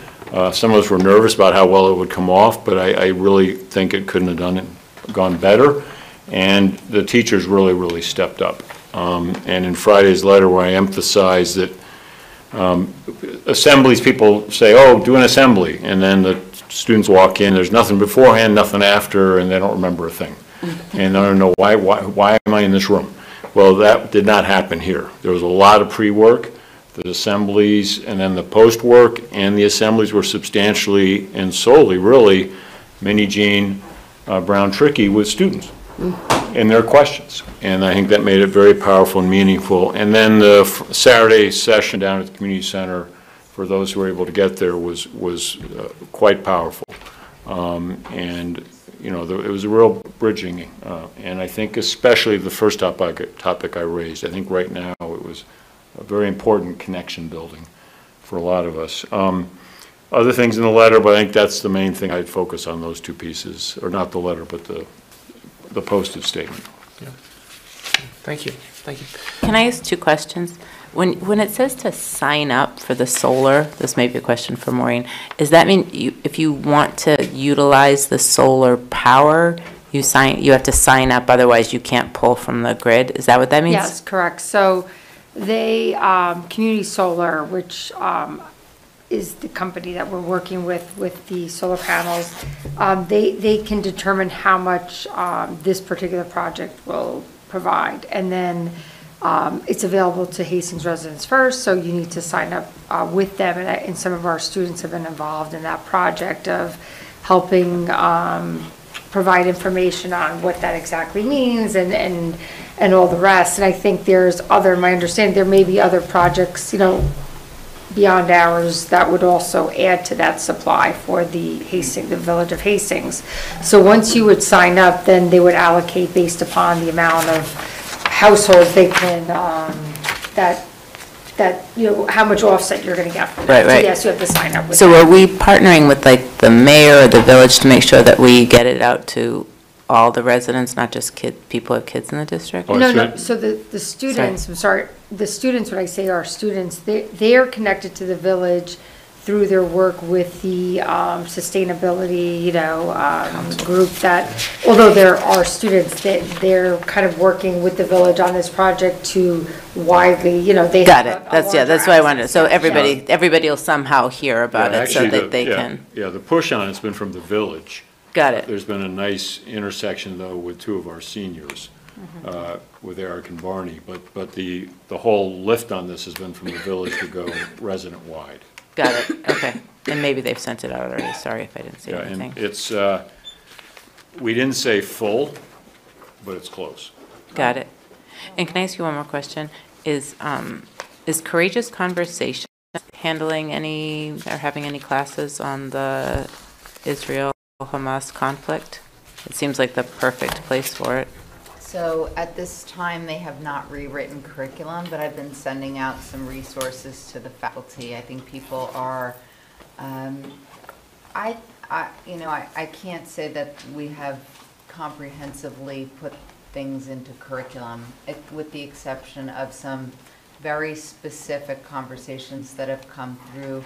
[SPEAKER 9] Some of us were nervous about how well it would come off, but I really think it couldn't have gone better. And the teachers really stepped up. And in Friday's letter, where I emphasized that assemblies, people say, oh, do an assembly, and then the students walk in, there's nothing beforehand, nothing after, and they don't remember a thing. And I don't know, why am I in this room? Well, that did not happen here. There was a lot of pre-work, the assemblies, and then the post-work, and the assemblies were substantially and solely, really, Minnie Jean Brown Trickey with students and their questions. And I think that made it very powerful and meaningful. And then the Saturday session down at the community center, for those who were able to get there, was quite powerful. And you know, it was a real bridging. And I think especially the first topic I raised, I think right now it was a very important connection building for a lot of us. Other things in the letter, but I think that's the main thing I'd focus on, those two pieces, or not the letter, but the posted statement.
[SPEAKER 1] Yeah. Thank you. Thank you.
[SPEAKER 2] Can I ask two questions? When it says to sign up for the solar, this may be a question for Maureen, does that mean if you want to utilize the solar power, you have to sign up, otherwise you can't pull from the grid? Is that what that means?
[SPEAKER 5] Yes, correct. So they, Community Solar, which is the company that we're working with the solar panels, they can determine how much this particular project will provide. And then it's available to Hastings residents first, so you need to sign up with them. And some of our students have been involved in that project of helping provide information on what that exactly means and all the rest. And I think there's my understanding, there may be other projects, beyond ours that would also add to that supply for the village of Hastings. So once you would sign up, then they would allocate based upon the amount of households they can, how much offset you're gonna get from that.
[SPEAKER 2] Right.
[SPEAKER 5] So yes, you have to sign up with
[SPEAKER 2] So
[SPEAKER 5] that.
[SPEAKER 2] are we partnering with like the mayor or the village to make sure that we get it out to all the residents, not just people who have kids in the district?
[SPEAKER 5] No, so the students, the students, when I say our students, they're connected to the village through their work with the sustainability, group that, although there are students that they're kind of working with the village on this project to widely, they
[SPEAKER 2] Got
[SPEAKER 5] have
[SPEAKER 2] it. That's what I wanted. So everybody will somehow hear about it so that they can.
[SPEAKER 9] Yeah, the push on it's been from the village.
[SPEAKER 2] Got it.
[SPEAKER 9] There's been a nice intersection, though, with two of our seniors, with Eric and Barney, but the whole lift on this has been from the village to go resident-wide.
[SPEAKER 2] Got it, okay. And maybe they've sent it out already, sorry if I didn't say anything.
[SPEAKER 9] And it's, we didn't say full, but it's close.
[SPEAKER 2] Got it. And can I ask you one more question? Is Courageous Conversation handling or having any classes on the Israel-Hamas conflict? It seems like the perfect place for it.
[SPEAKER 11] So at this time, they have not rewritten curriculum, but I've been sending out some resources to the faculty. I think people are, I can't say that we have comprehensively put things into curriculum, with the exception of some very specific conversations that have come through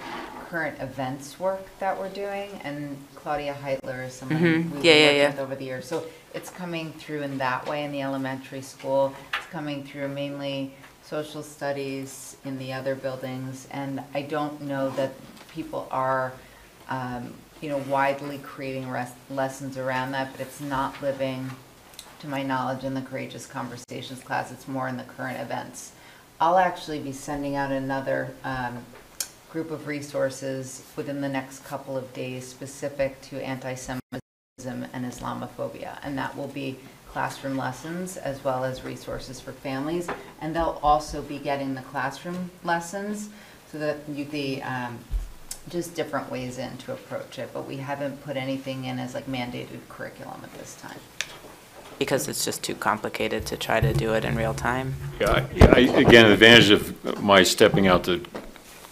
[SPEAKER 11] current events work that we're doing, and Claudia Heitler is someone we've worked with over the years. So it's coming through in that way in the elementary school. It's coming through mainly social studies in the other buildings, and I don't know that people are, widely creating lessons around that, but it's not living, to my knowledge, in the Courageous Conversations class. It's more in the current events. I'll actually be sending out another group of resources within the next couple of days specific to anti-Semitism and Islamophobia, and that will be classroom lessons as well as resources for families, and they'll also be getting the classroom lessons so that just different ways in to approach it, but we haven't put anything in as like mandated curriculum at this time.
[SPEAKER 2] Because it's just too complicated to try to do it in real time?
[SPEAKER 9] Yeah, again, the advantage of my stepping out to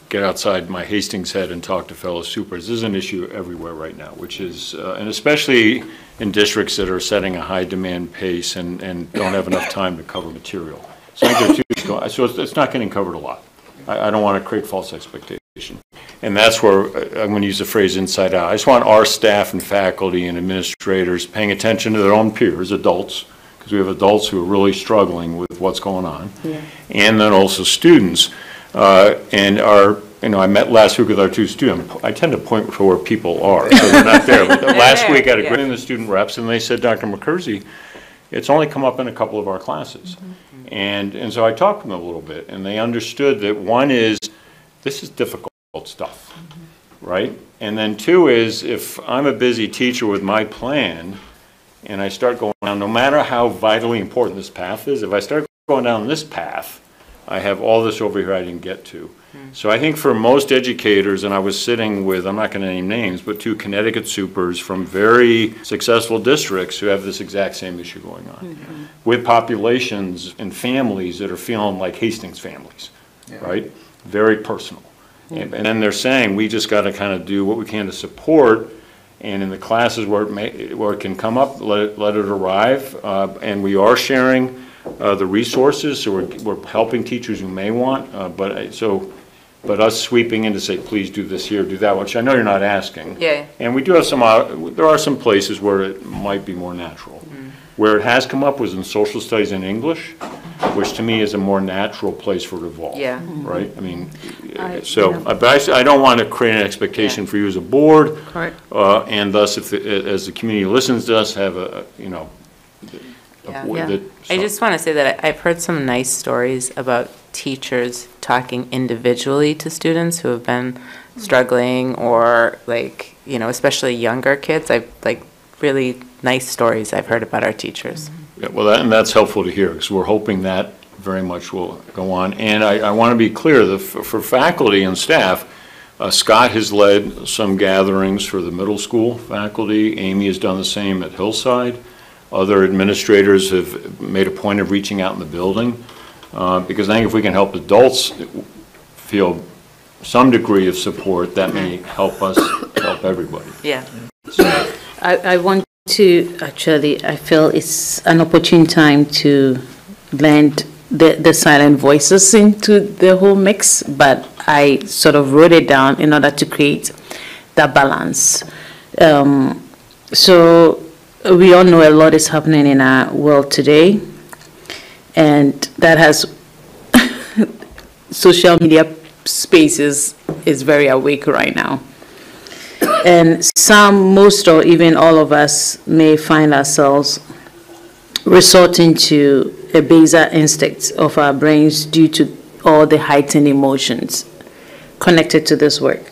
[SPEAKER 9] get outside my Hastings head and talk to fellow supers. This is an issue everywhere right now, which is, and especially in districts that are setting a high demand pace and don't have enough time to cover material. So I think so it's not getting covered a lot. I don't want to create false expectation. And that's where I'm going to use the phrase inside out. I just want our staff and faculty and administrators paying attention to their own peers, adults, because we have adults who are really struggling with what's going on, and then also students. And I met last week with our 2 students. I tend to point to where people are, so they're not there. But last week I had a great the student reps, and they said, Dr. McCursey, it's only come up in a couple of our classes. And so I talked to them a little bit, and they understood that one is, this is difficult stuff, right? And then 2 is, if I'm a busy teacher with my plan, and I start going down, no matter how vitally important this path is, if I start going down this path, I have all this over here I didn't get to. So I think for most educators, and I was sitting with, I'm not going to name names, but 2 Connecticut supers from very successful districts who have this exact same issue going on, with populations and families that are feeling like Hastings families, right? Very personal. And then they're saying, we just got to kind of do what we can to support, and in the classes where it can come up, let it arrive. And we are sharing the resources, so we're helping teachers who may want, but us sweeping in to say, please do this here, do that, which I know you're not asking.
[SPEAKER 2] Yeah.
[SPEAKER 9] And we do have there are some places where it might be more natural. Where it has come up was in social studies and English, which to me is a more natural place for it to evolve.
[SPEAKER 2] Yeah.
[SPEAKER 9] Right? I mean, but I don't want to create an expectation for you as a board.
[SPEAKER 8] Correct.
[SPEAKER 9] And thus, as the community listens to us, have
[SPEAKER 2] I just want to say that I've heard some nice stories about teachers talking individually to students who have been struggling, or especially younger kids. Really nice stories I've heard about our teachers.
[SPEAKER 9] Yeah, well, that's helpful to hear, because we're hoping that very much will go on. And I want to be clear that for faculty and staff, Scott has led some gatherings for the middle school faculty. Amy has done the same at Hillside. Other administrators have made a point of reaching out in the building, because I think if we can help adults feel some degree of support, that may help us help everybody.
[SPEAKER 2] Yeah.
[SPEAKER 9] So,
[SPEAKER 8] I want to I feel it's an opportune time to blend the silent voices into the whole mix, but I sort of wrote it down in order to create that balance. So we all know a lot is happening in our world today, and that has social media spaces is very awake right now. And most, or even all of us may find ourselves resorting to a baser instinct of our brains due to all the heightened emotions connected to this work.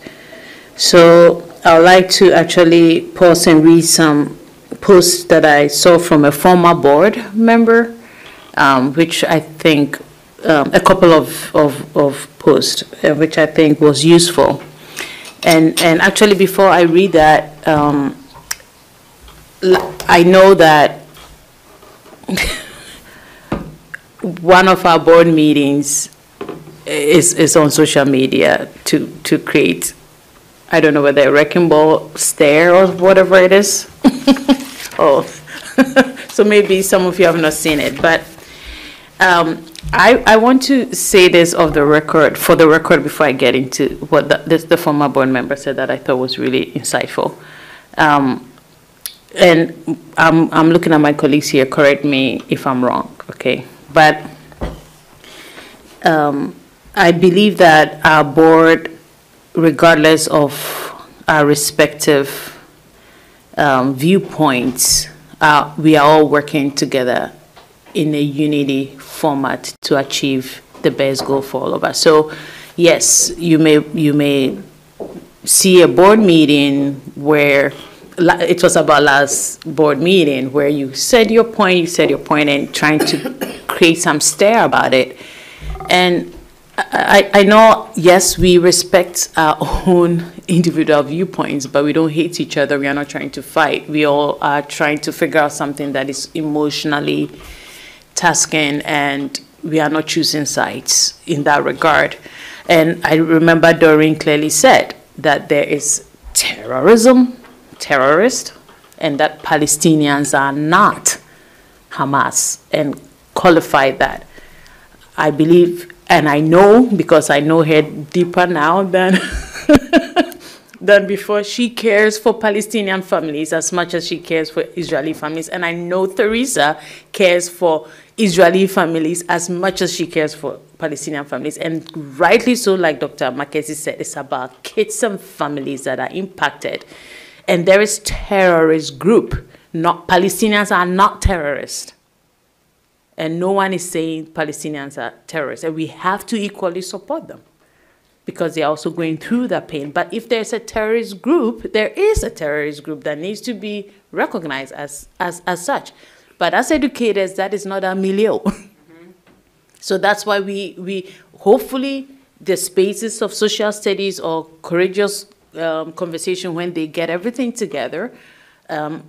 [SPEAKER 8] So I would like to actually pause and read some posts that I saw from a former board member, which I think, a couple of posts, which I think was useful. And actually, before I read that, I know that one of our board meetings is on social media to create, I don't know whether a wrecking ball stare or whatever it is. Oh, so maybe some of you have not seen it, but I want to say this for the record, before I get into what the former board member said that I thought was really insightful. And I'm looking at my colleagues here, correct me if I'm wrong, okay? But I believe that our board, regardless of our respective viewpoints, we are all working together in a unity format to achieve the best goal for all of us. So yes, you may see a board meeting where it was about last board meeting where you said your point and trying to create some stir about it. And I know, yes, we respect our own individual viewpoints, but we don't hate each other. We are not trying to fight. We all are trying to figure out something that is emotionally tasking, and we are not choosing sides in that regard. And I remember Doreen clearly said that there is terrorist, and that Palestinians are not Hamas, and qualify that. I believe, and I know, because I know her deeper now than than before, she cares for Palestinian families as much as she cares for Israeli families. And I know Theresa cares for Israeli families as much as she cares for Palestinian families. And rightly so, like Dr. Makezi said, it's about kids and families that are impacted. And there is terrorist group. Not Palestinians are not terrorists. And no one is saying Palestinians are terrorists. And we have to equally support them, because they're also going through that pain. But if there's a terrorist group, there is a terrorist group that needs to be recognized as such. But as educators, that is not our milieu. So that's why we hopefully the spaces of social studies or courageous conversation, when they get everything together,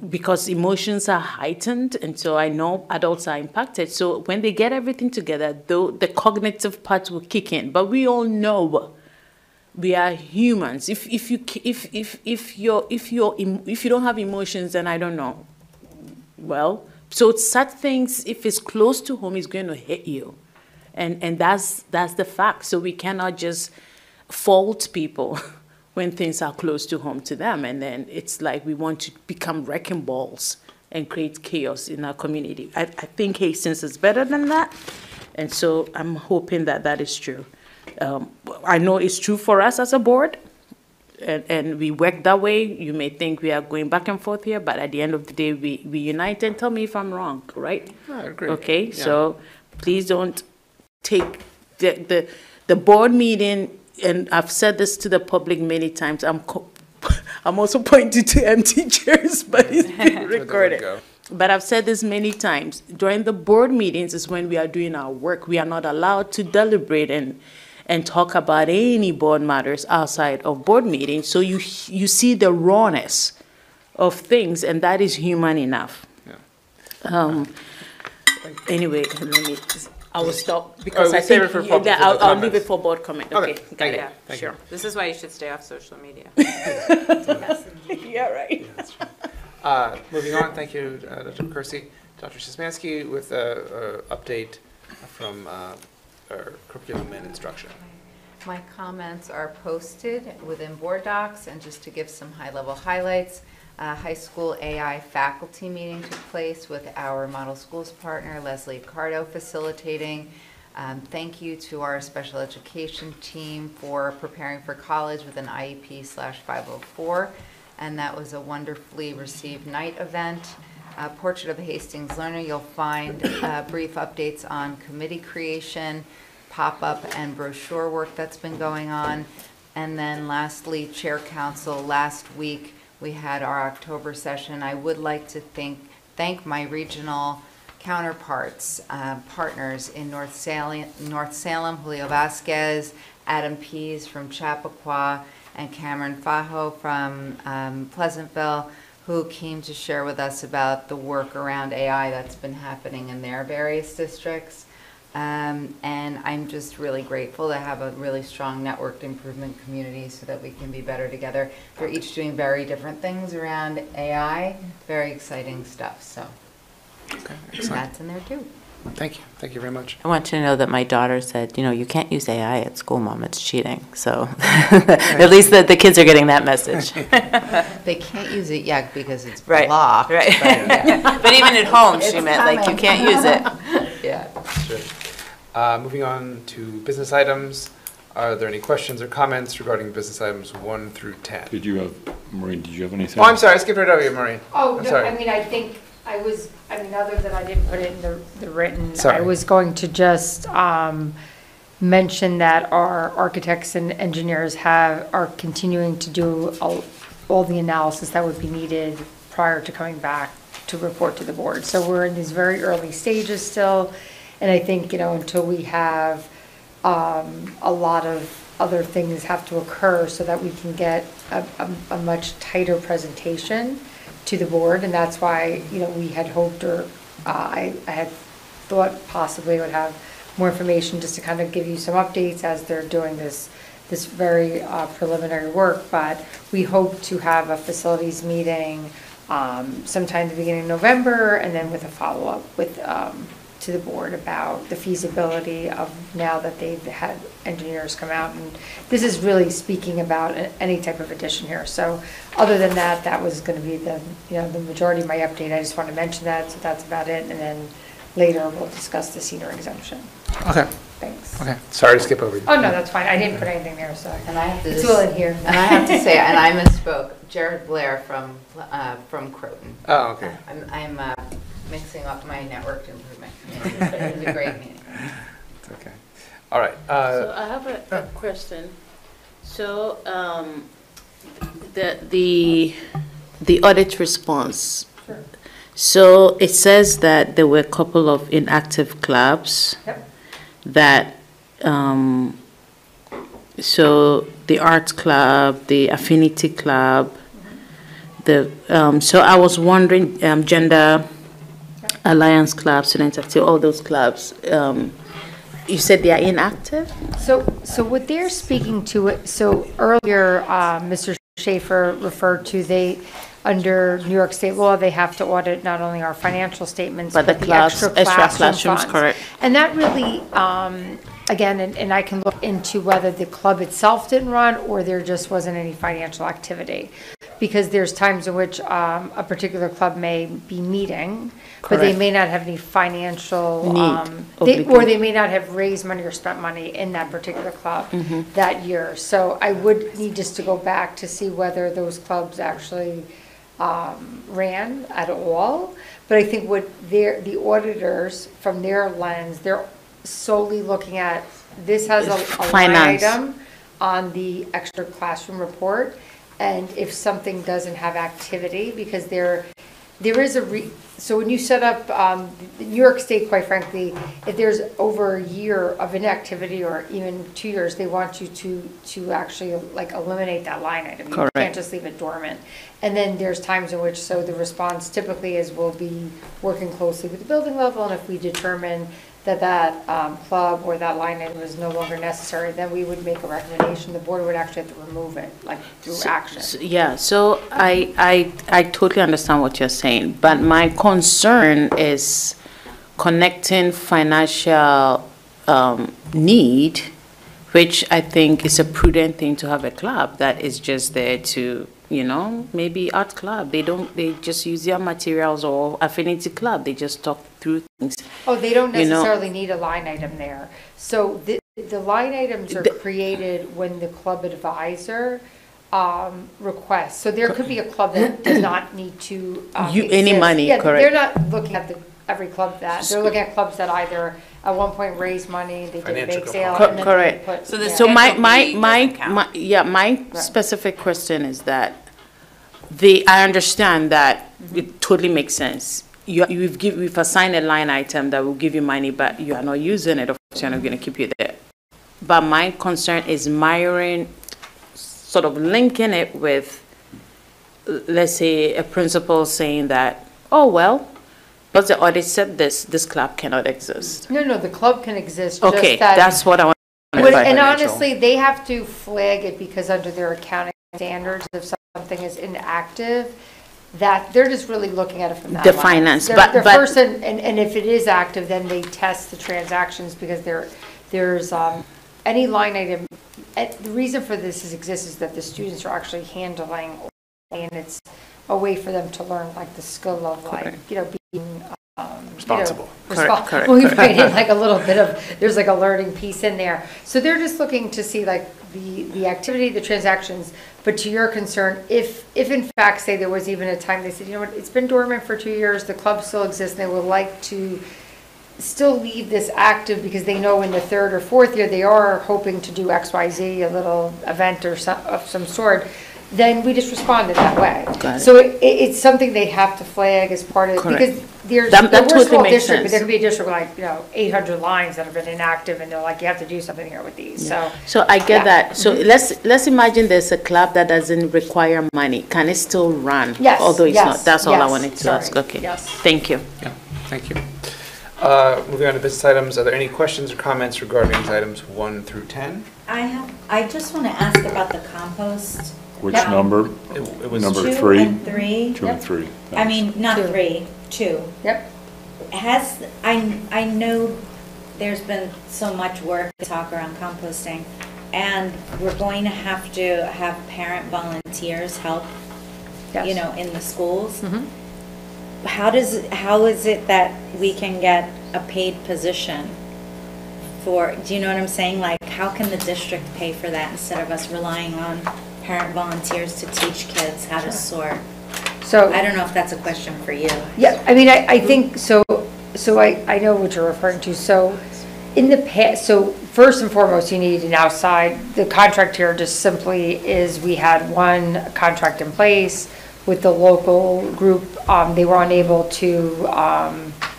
[SPEAKER 8] because emotions are heightened, and so I know adults are impacted. So when they get everything together, though, the cognitive parts will kick in. But we all know we are humans. If you don't have emotions, then I don't know. Well, so such things, if it's close to home, is going to hit you, and that's the fact. So we cannot just fault people when things are close to home to them, and then it's like we want to become wrecking balls and create chaos in our community. I think Hastings is better than that, and so I'm hoping that that is true. I know it's true for us as a board, and we work that way. You may think we are going back and forth here, but at the end of the day, we unite. And tell me if I'm wrong, right?
[SPEAKER 1] I agree.
[SPEAKER 8] Okay,
[SPEAKER 1] Yeah.
[SPEAKER 8] so please don't take the board meeting. And I've said this to the public many times. I'm also pointing to empty chairs, but it's being recorded. But I've said this many times. During the board meetings is when we are doing our work. We are not allowed to deliberate and talk about any board matters outside of board meetings. So you see the rawness of things, and that is human enough. Yeah. Anyway, I will stop because I think I'll leave it for board comment. Okay,
[SPEAKER 1] thank you.
[SPEAKER 2] Yeah, sure. This is why you should stay off social media.
[SPEAKER 8] Yeah, right.
[SPEAKER 1] Yeah, moving on, thank you, Dr. Kersey. Dr. Szymanski with an update from our curriculum and instruction.
[SPEAKER 11] My comments are posted within board docs, and just to give some high-level highlights, high school AI faculty meeting took place with our model schools partner, Leslie Cardo, facilitating. Thank you to our special education team for preparing for college with an IEP/504, and that was a wonderfully received night event. Portrait of a Hastings Learner, you'll find brief updates on committee creation, pop-up and brochure work that's been going on. And then lastly, Chair Council, last week we had our October session. I would like to thank my regional counterparts, partners in North Salem, Julio Vasquez, Adam Pease from Chappaqua, and Cameron Fajo from Pleasantville, who came to share with us about the work around AI that's been happening in their various districts. And I'm just really grateful to have a really strong networked improvement community so that we can be better together. They're each doing very different things around AI, very exciting stuff. So that's in there too.
[SPEAKER 1] Thank you. Thank you very much.
[SPEAKER 2] I want you to know that my daughter said, you can't use AI at school, Mom. It's cheating. So at least the kids are getting that message.
[SPEAKER 11] They can't use it yet because it's
[SPEAKER 2] right.
[SPEAKER 11] blocked.
[SPEAKER 2] Right.
[SPEAKER 11] But, yeah.
[SPEAKER 2] But even at home, she
[SPEAKER 11] It's
[SPEAKER 2] meant like you
[SPEAKER 11] coming.
[SPEAKER 2] can't use it.
[SPEAKER 11] Yeah.
[SPEAKER 1] Sure. Moving on to business items. Are there any questions or comments regarding business items 1 through 10?
[SPEAKER 9] Maureen, did you have anything?
[SPEAKER 1] Oh, I'm sorry. I skipped right over you, Maureen.
[SPEAKER 5] Oh,
[SPEAKER 1] I'm
[SPEAKER 5] no,
[SPEAKER 1] sorry.
[SPEAKER 5] I mean, other than I didn't put it in the written,
[SPEAKER 1] Sorry.
[SPEAKER 5] I was going to just mention that our architects and engineers are continuing to do all the analysis that would be needed prior to coming back to report to the board. So we're in these very early stages still, and I think, until we have a lot of other things have to occur so that we can get a much tighter presentation to the board, and that's why, we had hoped, or I had thought possibly would have more information just to kind of give you some updates as they're doing this very preliminary work, but we hope to have a facilities meeting sometime at the beginning of November, and then with a follow-up with to the board about the feasibility of, now that they've had engineers come out, and this is really speaking about any type of addition here. So other than that, that was going to be the majority of my update. I just want to mention that, so that's about it, and then later we'll discuss the senior exemption.
[SPEAKER 1] Okay.
[SPEAKER 5] Thanks.
[SPEAKER 1] Okay. Sorry to skip over you.
[SPEAKER 5] Oh, no, that's fine. I didn't put anything there, so.
[SPEAKER 11] And I have to
[SPEAKER 5] It's
[SPEAKER 11] just-
[SPEAKER 5] all in here.
[SPEAKER 11] And I have to say, and I misspoke, Jared Blair from Croton.
[SPEAKER 1] Oh, okay.
[SPEAKER 11] I'm mixing up my networked improvement committee, but it was a great meeting.
[SPEAKER 1] It's okay. All right.
[SPEAKER 8] So I have a question. So the audit response.
[SPEAKER 5] Sure.
[SPEAKER 8] So it says that there were a couple of inactive clubs.
[SPEAKER 5] Yep.
[SPEAKER 8] That so the arts club, the affinity club, so I was wondering, gender alliance club, student active, all those clubs. You said they are inactive?
[SPEAKER 5] So what they're speaking to, so earlier, Mr. Schaefer referred to under New York State law, they have to audit not only our financial statements,
[SPEAKER 8] But the clubs, extra classrooms,
[SPEAKER 5] funds.
[SPEAKER 8] correct.
[SPEAKER 5] And that really, again, and I can look into whether the club itself didn't run or there just wasn't any financial activity. Because there's times in which a particular club may be meeting, but they
[SPEAKER 8] Correct.
[SPEAKER 5] may not have any financial,
[SPEAKER 8] Need,
[SPEAKER 5] or they may not have raised money or spent money in that particular club that year. So I would need just to go back to see whether those clubs actually ran at all. But I think the auditors, from their lens, they're solely looking at, this has a line
[SPEAKER 8] Finance.
[SPEAKER 5] item on the extra classroom report. And if something doesn't have activity, because there is so when you set up, New York State, quite frankly, if there's over a year of inactivity or even 2 years, they want you to actually like eliminate that line item.
[SPEAKER 8] Correct.
[SPEAKER 5] You can't just leave it dormant. And then there's times in which, so the response typically is we'll be working closely with the building level, and if we determine that club or that line item is no longer necessary, then we would make a recommendation. The board would actually have to remove it, like through action.
[SPEAKER 8] Yeah, so I totally understand what you're saying, but my concern is connecting financial need, which I think is a prudent thing to have a club that is just there to, maybe art club. They just use their materials, or affinity club. They just talk through things.
[SPEAKER 5] Oh, they don't necessarily need a line item there. So the line items are created when the club advisor requests. So there could be a club that does not need to
[SPEAKER 8] any
[SPEAKER 5] exist.
[SPEAKER 8] money,
[SPEAKER 5] Yeah,
[SPEAKER 8] correct.
[SPEAKER 5] they're not looking at every club that. They're looking at clubs that either at one point raised money, they did a
[SPEAKER 1] Financial
[SPEAKER 5] bake sale.
[SPEAKER 1] component.
[SPEAKER 5] and then
[SPEAKER 8] Correct.
[SPEAKER 5] they put-
[SPEAKER 2] So the
[SPEAKER 5] yeah.
[SPEAKER 8] So my
[SPEAKER 2] Schedule B doesn't count.
[SPEAKER 8] my specific question is that I understand that it totally makes sense. We've assigned a line item that will give you money, but you are not using it. Of course, you're not going to keep you there. But my concern is sort of linking it with, let's say, a principal saying that, oh well, because the audit said this club cannot exist.
[SPEAKER 5] No, the club can exist.
[SPEAKER 8] Okay,
[SPEAKER 5] just that
[SPEAKER 8] that's what I want.
[SPEAKER 5] And honestly, they have to flag it because under their accounting standards, if something is inactive, that they're just really looking at it from that
[SPEAKER 8] The
[SPEAKER 5] lens.
[SPEAKER 8] finance,
[SPEAKER 5] They're
[SPEAKER 8] but-
[SPEAKER 5] first, and if it is active, then they test the transactions because there's any line item. The reason for this exists is that the students are actually handling, and it's a way for them to learn like the skill of being
[SPEAKER 1] Responsible.
[SPEAKER 8] Correct.
[SPEAKER 5] Well, we've created like a little bit of, there's like a learning piece in there. So they're just looking to see like the activity, the transactions, but to your concern, if in fact, say there was even a time they said, you know what, it's been dormant for 2 years, the club still exists, and they would like to still leave this active because they know in the third or fourth year they are hoping to do XYZ, a little event or of some sort, then we just responded that way.
[SPEAKER 8] Got it.
[SPEAKER 5] So it's something they have to flag as part of,
[SPEAKER 8] Correct.
[SPEAKER 5] because there's,
[SPEAKER 8] That
[SPEAKER 5] we're a
[SPEAKER 8] totally
[SPEAKER 5] small
[SPEAKER 8] makes
[SPEAKER 5] district, but
[SPEAKER 8] sense.
[SPEAKER 5] there could be a district like, 800 lines that have been inactive, and they're like, you have to do something here with these, so.
[SPEAKER 8] So I get
[SPEAKER 5] Yeah.
[SPEAKER 8] that. So let's imagine there's a club that doesn't require money. Can it still run?
[SPEAKER 5] Yes,
[SPEAKER 8] Although it's
[SPEAKER 5] yes,
[SPEAKER 8] not. That's all I
[SPEAKER 5] yes,
[SPEAKER 8] wanted to
[SPEAKER 5] sorry,
[SPEAKER 8] ask. Okay.
[SPEAKER 5] yes.
[SPEAKER 8] Thank you.
[SPEAKER 1] Yeah, thank you. Moving on to business items, are there any questions or comments regarding these items 1 through 10?
[SPEAKER 14] I just want to ask about the compost.
[SPEAKER 9] Which
[SPEAKER 14] Yeah.
[SPEAKER 9] number?
[SPEAKER 1] It was
[SPEAKER 9] Number
[SPEAKER 14] 2
[SPEAKER 9] 3?
[SPEAKER 14] and 3.
[SPEAKER 9] 2 and 3.
[SPEAKER 14] I mean, not
[SPEAKER 5] 2.
[SPEAKER 14] 3, 2.
[SPEAKER 5] Yep.
[SPEAKER 14] I know there's been so much work to talk around composting, and we're going to have parent volunteers help,
[SPEAKER 5] Yes.
[SPEAKER 14] in the schools.
[SPEAKER 5] Mhm.
[SPEAKER 14] How is it that we can get a paid position for, do you know what I'm saying? Like, how can the district pay for that instead of us relying on parent volunteers to teach kids how to sort?
[SPEAKER 5] So.
[SPEAKER 14] I don't know if that's a question for you.
[SPEAKER 5] Yeah, I mean, I think, so I know what you're referring to. So in the past, so first and foremost, you need an outside, the contract here just simply is, we had one contract in place with the local group. They were unable to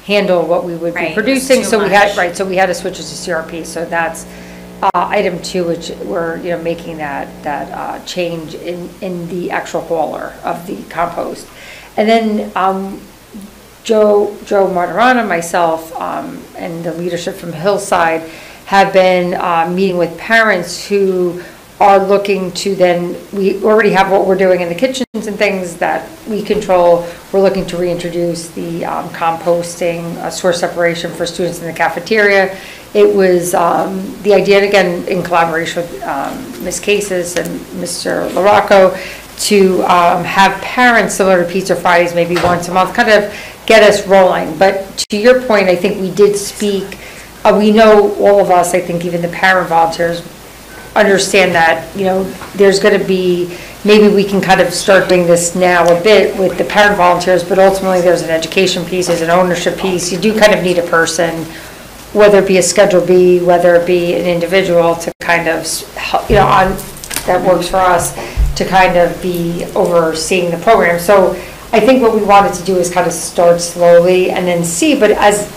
[SPEAKER 5] handle what we would be
[SPEAKER 14] Right,
[SPEAKER 5] producing,
[SPEAKER 14] it's
[SPEAKER 5] so
[SPEAKER 14] too
[SPEAKER 5] we had,
[SPEAKER 14] much.
[SPEAKER 5] right, so we had to switch it to CRP. So that's item 2, which we're, making that change in the actual hauler of the compost. And then Joe Martirana, myself, and the leadership from Hillside have been meeting with parents who are looking to then, we already have what we're doing in the kitchens and things that we control. We're looking to reintroduce the composting, source separation for students in the cafeteria. It was the idea, and again, in collaboration with Ms. Cases and Mr. LaRocco, to have parents, similar to Pizza Fridays, maybe once a month, kind of get us rolling. But to your point, I think we did speak, we know, all of us, I think even the parent volunteers, understand that, there's going to be, maybe we can kind of start doing this now a bit with the parent volunteers, but ultimately there's an education piece, there's an ownership piece. You do kind of need a person, whether it be a Schedule B, whether it be an individual to kind of, on, that works for us, to kind of be overseeing the program. So I think what we wanted to do is kind of start slowly and then see, but as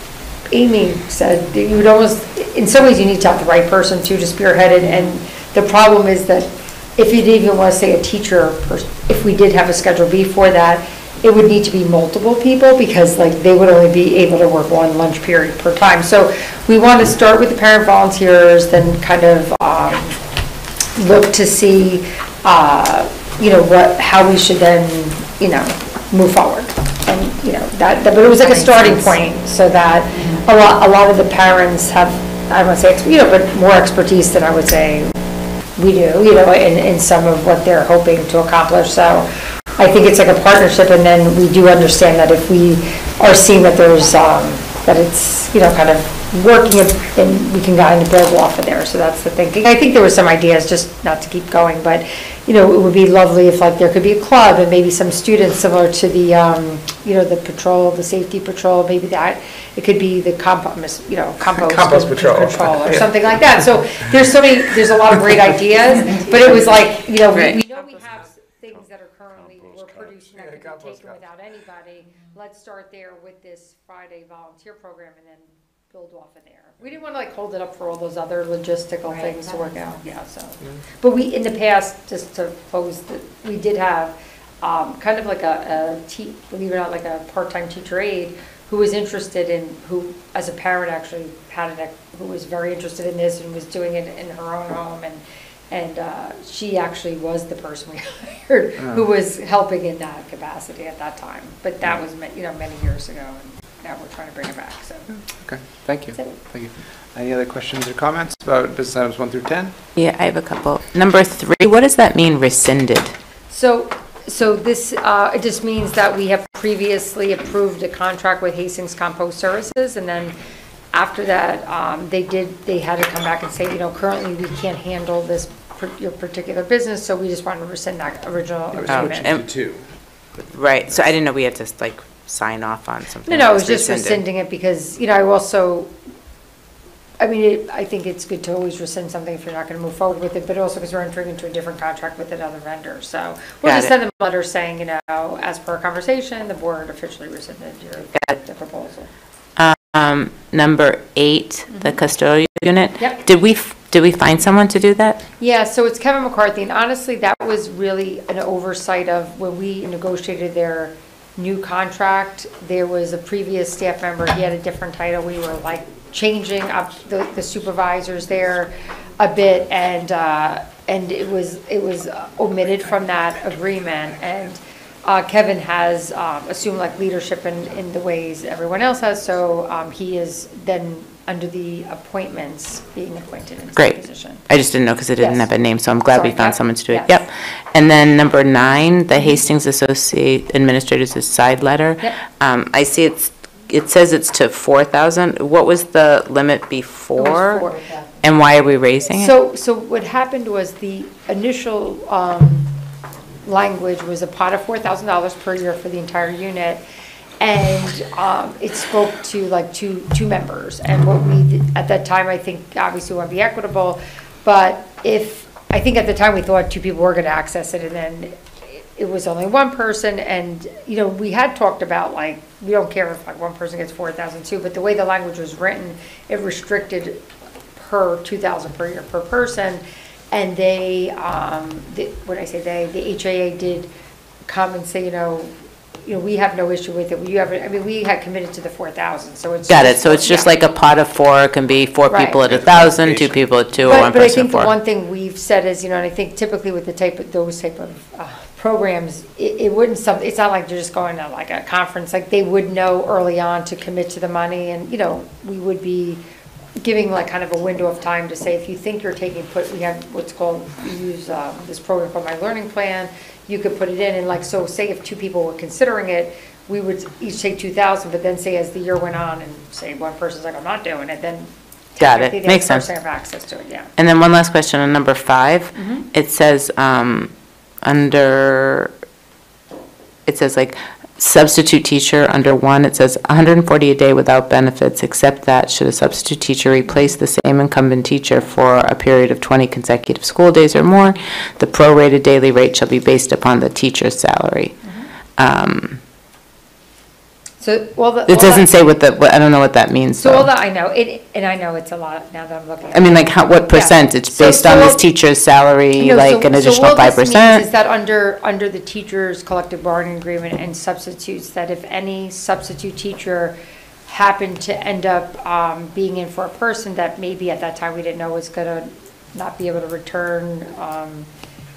[SPEAKER 5] Amy said, you would almost, in some ways you need to have the right person too to spearhead it, and the problem is that if you didn't even want to say a teacher, if we did have a Schedule B for that, it would need to be multiple people, because like they would only be able to work one lunch period per time. So we want to start with the parent volunteers, then kind of look to see, how we should then, move forward. And, but it was like a starting point, so that a lot of the parents have, I don't want to say, but more expertise than I would say we do, in some of what they're hoping to accomplish. So I think it's like a partnership, and then we do understand that if we are seeing that there's, that it's, kind of working, and we can kind of build off of there. So that's the thinking. I think there were some ideas, just not to keep going, but, it would be lovely if like there could be a club and maybe some students similar to the, the patrol, the safety patrol, maybe that, it could be the compost
[SPEAKER 1] patrol.
[SPEAKER 5] Or something like that. So there's a lot of great ideas, but it was like, we know we have things that are currently, we're producing that could be taken without anybody. Let's start there with this Friday volunteer program and then build off of there. We didn't want to like hold it up for all those other logistical things to work out. Yeah, so. But we, in the past, just to close, we did have kind of like believe it or not, like a part-time teacher aide who was interested in, who as a parent actually who was very interested in this and was doing it in her own home, and she actually was the person we hired who was helping in that capacity at that time. But that was many years ago, and now we're trying to bring it back. So.
[SPEAKER 1] Okay, thank you. Thank you. Any other questions or comments about business items 1 through 10?
[SPEAKER 2] Yeah, I have a couple. Number 3, what does that mean, rescinded?
[SPEAKER 5] So this, it just means that we have previously approved a contract with Hastings Compost Services, and then after that, they had to come back and say, currently we can't handle this, your particular business, so we just wanted to rescind that original agreement.
[SPEAKER 2] Right, so I didn't know we had to sign off on something.
[SPEAKER 5] No, it was just rescinding it because, I also, I mean, I think it's good to always rescind something if you're not going to move forward with it, but also because we're entering into a different contract with another vendor. So we'll
[SPEAKER 2] Got
[SPEAKER 5] just
[SPEAKER 2] it.
[SPEAKER 5] send them a letter saying, you know, as per our conversation, the board officially rescinded the proposal.
[SPEAKER 2] Number 8, the custodial unit.
[SPEAKER 5] Yep.
[SPEAKER 2] Did we find someone to do that?
[SPEAKER 5] Yeah, so it's Kevin McCarthy, and honestly, that was really an oversight of when we negotiated their new contract. There was a previous staff member, he had a different title. We were like changing up the supervisors there a bit, and it was omitted from that agreement. And Kevin has assumed like leadership in the ways everyone else has, so he is then under the appointments being appointed into the
[SPEAKER 2] Great.
[SPEAKER 5] position.
[SPEAKER 2] I just didn't know because it didn't
[SPEAKER 5] Yes.
[SPEAKER 2] have a name, so I'm glad we
[SPEAKER 5] Sorry,
[SPEAKER 2] found
[SPEAKER 5] yep,
[SPEAKER 2] someone to do it.
[SPEAKER 5] yes.
[SPEAKER 2] Yep. And then number 9, the Hastings Associate Administrators' side letter.
[SPEAKER 5] Yep.
[SPEAKER 2] I see it says it's to 4,000. What was the limit before?
[SPEAKER 5] 4.
[SPEAKER 2] And why are we raising it?
[SPEAKER 5] So what happened was the initial language was a pot of $4,000 per year for the entire unit. And it spoke to like two members. And what we did at that time, I think obviously we want to be equitable, but I think at the time we thought 2 people were going to access it, and then it was only 1 person. And, you know, we had talked about like, we don't care if like 1 person gets 4,000 too, but the way the language was written, it restricted per 2,000 per year per person. And they, when I say they, the HAA did come and say, you know, we have no issue with it. We had committed to the 4,000, so it's.
[SPEAKER 2] Got it. So it's just
[SPEAKER 5] yeah.
[SPEAKER 2] like a pot of 4. It can be 4
[SPEAKER 5] Right.
[SPEAKER 2] people at 1,000, 2 people at 2, or 1
[SPEAKER 5] But I
[SPEAKER 2] person
[SPEAKER 5] think
[SPEAKER 2] at
[SPEAKER 5] the
[SPEAKER 2] 4.
[SPEAKER 5] one thing we've said is, you know, and I think typically with those type of programs, it wouldn't, it's not like you're just going to like a conference, like they would know early on to commit to the money, and, you know, we would be giving like kind of a window of time to say, if you think you're we have what's called, we use this program called My Learning Plan, you could put it in, and like, so say if 2 people were considering it, we would each take 2,000, but then say as the year went on and say 1 person's like, I'm not doing it, then
[SPEAKER 2] Got it.
[SPEAKER 5] technically the
[SPEAKER 2] Makes
[SPEAKER 5] other
[SPEAKER 2] sense.
[SPEAKER 5] person have access to it, yeah.
[SPEAKER 2] And then one last question on number 5. It says it says like substitute teacher under 1, it says 140 a day without benefits, except that should a substitute teacher replace the same incumbent teacher for a period of 20 consecutive school days or more, the prorated daily rate shall be based upon the teacher's salary.
[SPEAKER 5] So, well,
[SPEAKER 2] It doesn't say I don't know what that means,
[SPEAKER 5] So all
[SPEAKER 2] though.
[SPEAKER 5] that I know, and I know it's a lot now that I'm looking at it.
[SPEAKER 2] I mean, like, what percentage?
[SPEAKER 5] So-
[SPEAKER 2] Based
[SPEAKER 5] so
[SPEAKER 2] on this
[SPEAKER 5] all-
[SPEAKER 2] teacher's salary,
[SPEAKER 5] No,
[SPEAKER 2] like an additional
[SPEAKER 5] So what this
[SPEAKER 2] 5%?
[SPEAKER 5] means is that under the teacher's collective bargaining agreement and substitutes, that if any substitute teacher happened to end up being in for a person that maybe at that time we didn't know was going to not be able to return,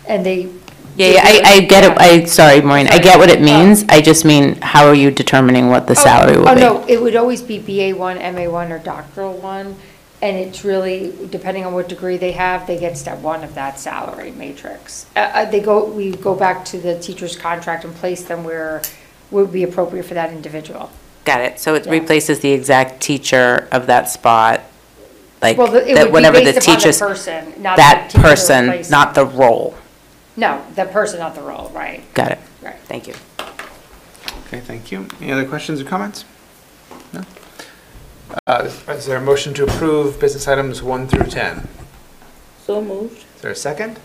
[SPEAKER 5] and they.
[SPEAKER 2] Yeah, I get it. Sorry, Maureen, I get what it means. I just mean, how are you determining what the salary will be?
[SPEAKER 5] Oh, no, it would always be BA1, MA1, or doctoral 1, and it's really, depending on what degree they have, they get step 1 of that salary matrix. We go back to the teacher's contract and place them where would be appropriate for that individual.
[SPEAKER 2] Got it. So it
[SPEAKER 5] Yeah.
[SPEAKER 2] replaces the exact teacher of that spot, like,
[SPEAKER 5] Well, it would
[SPEAKER 2] that
[SPEAKER 5] be
[SPEAKER 2] whatever the
[SPEAKER 5] based upon the
[SPEAKER 2] teacher's,
[SPEAKER 5] person, not
[SPEAKER 2] that
[SPEAKER 5] the teacher
[SPEAKER 2] person,
[SPEAKER 5] replacing.
[SPEAKER 2] not the role.
[SPEAKER 5] No, the person, not the role, right.
[SPEAKER 2] Got it.
[SPEAKER 5] Right.
[SPEAKER 2] Thank you.
[SPEAKER 1] Okay, thank you. Any other questions or comments? No? Is there a motion to approve business items 1 through 10?
[SPEAKER 8] So moved.
[SPEAKER 1] Is there a second?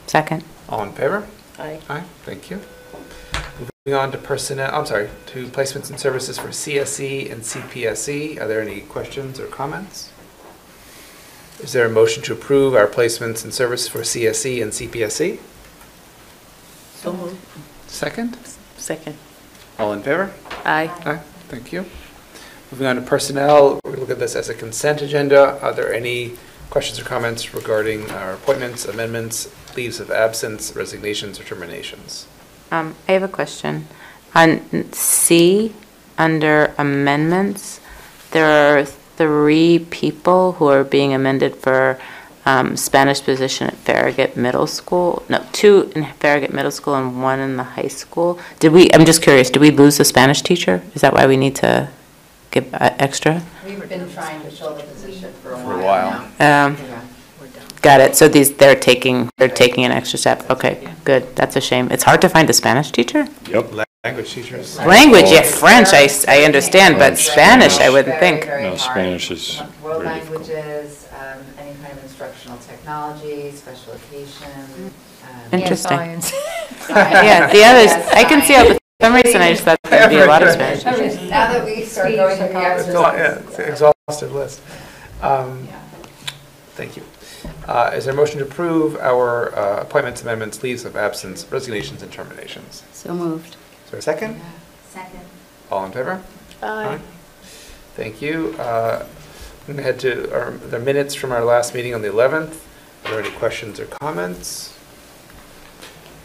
[SPEAKER 2] Second.
[SPEAKER 1] All in favor?
[SPEAKER 8] Aye.
[SPEAKER 1] Aye, thank you. Moving on to to placements and services for CSE and CPSE. Are there any questions or comments? Is there a motion to approve our placements and service for CSE and CPSE?
[SPEAKER 8] So moved.
[SPEAKER 1] Second?
[SPEAKER 8] Second.
[SPEAKER 1] All in favor?
[SPEAKER 8] Aye.
[SPEAKER 1] Aye, thank you. Moving on to personnel, we look at this as a consent agenda. Are there any questions or comments regarding our appointments, amendments, leaves of absence, resignations, or terminations?
[SPEAKER 2] I have a question. On C, under amendments, there are 3 people who are being amended for Spanish position at Farragut Middle School. No, 2 in Farragut Middle School and 1 in the high school. I'm just curious, did we lose the Spanish teacher? Is that why we need to give extra?
[SPEAKER 11] We've been trying to fill the position for a
[SPEAKER 1] while
[SPEAKER 11] now.
[SPEAKER 2] Got it. So they're taking an extra step. Okay, good. That's a shame. It's hard to find a Spanish teacher?
[SPEAKER 9] Yep.
[SPEAKER 1] Language teachers.
[SPEAKER 2] Language, yeah, French, I understand, but Spanish, I wouldn't think.
[SPEAKER 9] No, Spanish is
[SPEAKER 11] World
[SPEAKER 9] very difficult.
[SPEAKER 11] languages, any kind of instructional technology, special education.
[SPEAKER 2] Interesting.
[SPEAKER 5] Science.
[SPEAKER 2] Yeah, the others, I can see how, for some reason, I just thought there'd be a lot of Spanish.
[SPEAKER 11] Now that we start going to the
[SPEAKER 1] It's an exhaustive list. Thank you. Is there a motion to approve our appointments, amendments, leaves of absence, resignations, and terminations?
[SPEAKER 7] So moved.
[SPEAKER 1] Is there a second?
[SPEAKER 11] Second.
[SPEAKER 1] All in favor?
[SPEAKER 8] Aye.
[SPEAKER 1] Thank you. I'm going to head to the minutes from our last meeting on the 11th. Are there any questions or comments?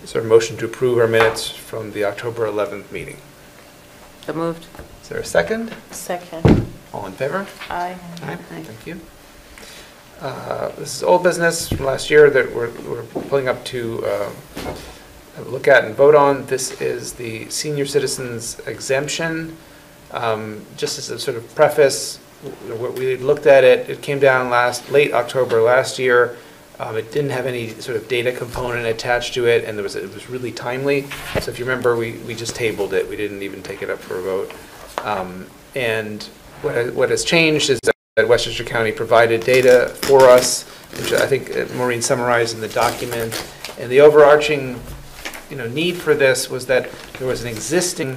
[SPEAKER 1] Is there a motion to approve our minutes from the October 11th meeting?
[SPEAKER 2] So moved.
[SPEAKER 1] Is there a second?
[SPEAKER 8] Second.
[SPEAKER 1] All in favor?
[SPEAKER 8] Aye.
[SPEAKER 1] Aye. Thank you. This is old business from last year that we're pulling up to look at and vote on. This is the senior citizens exemption. Just as a sort of preface, we looked at it. It came down late October last year. It didn't have any sort of data component attached to it, and it was really timely. So if you remember, we just tabled it. We didn't even take it up for a vote. And what has changed is that Westchester County provided data for us, which I think Maureen summarized in the document. And the overarching, need for this was that there was an existing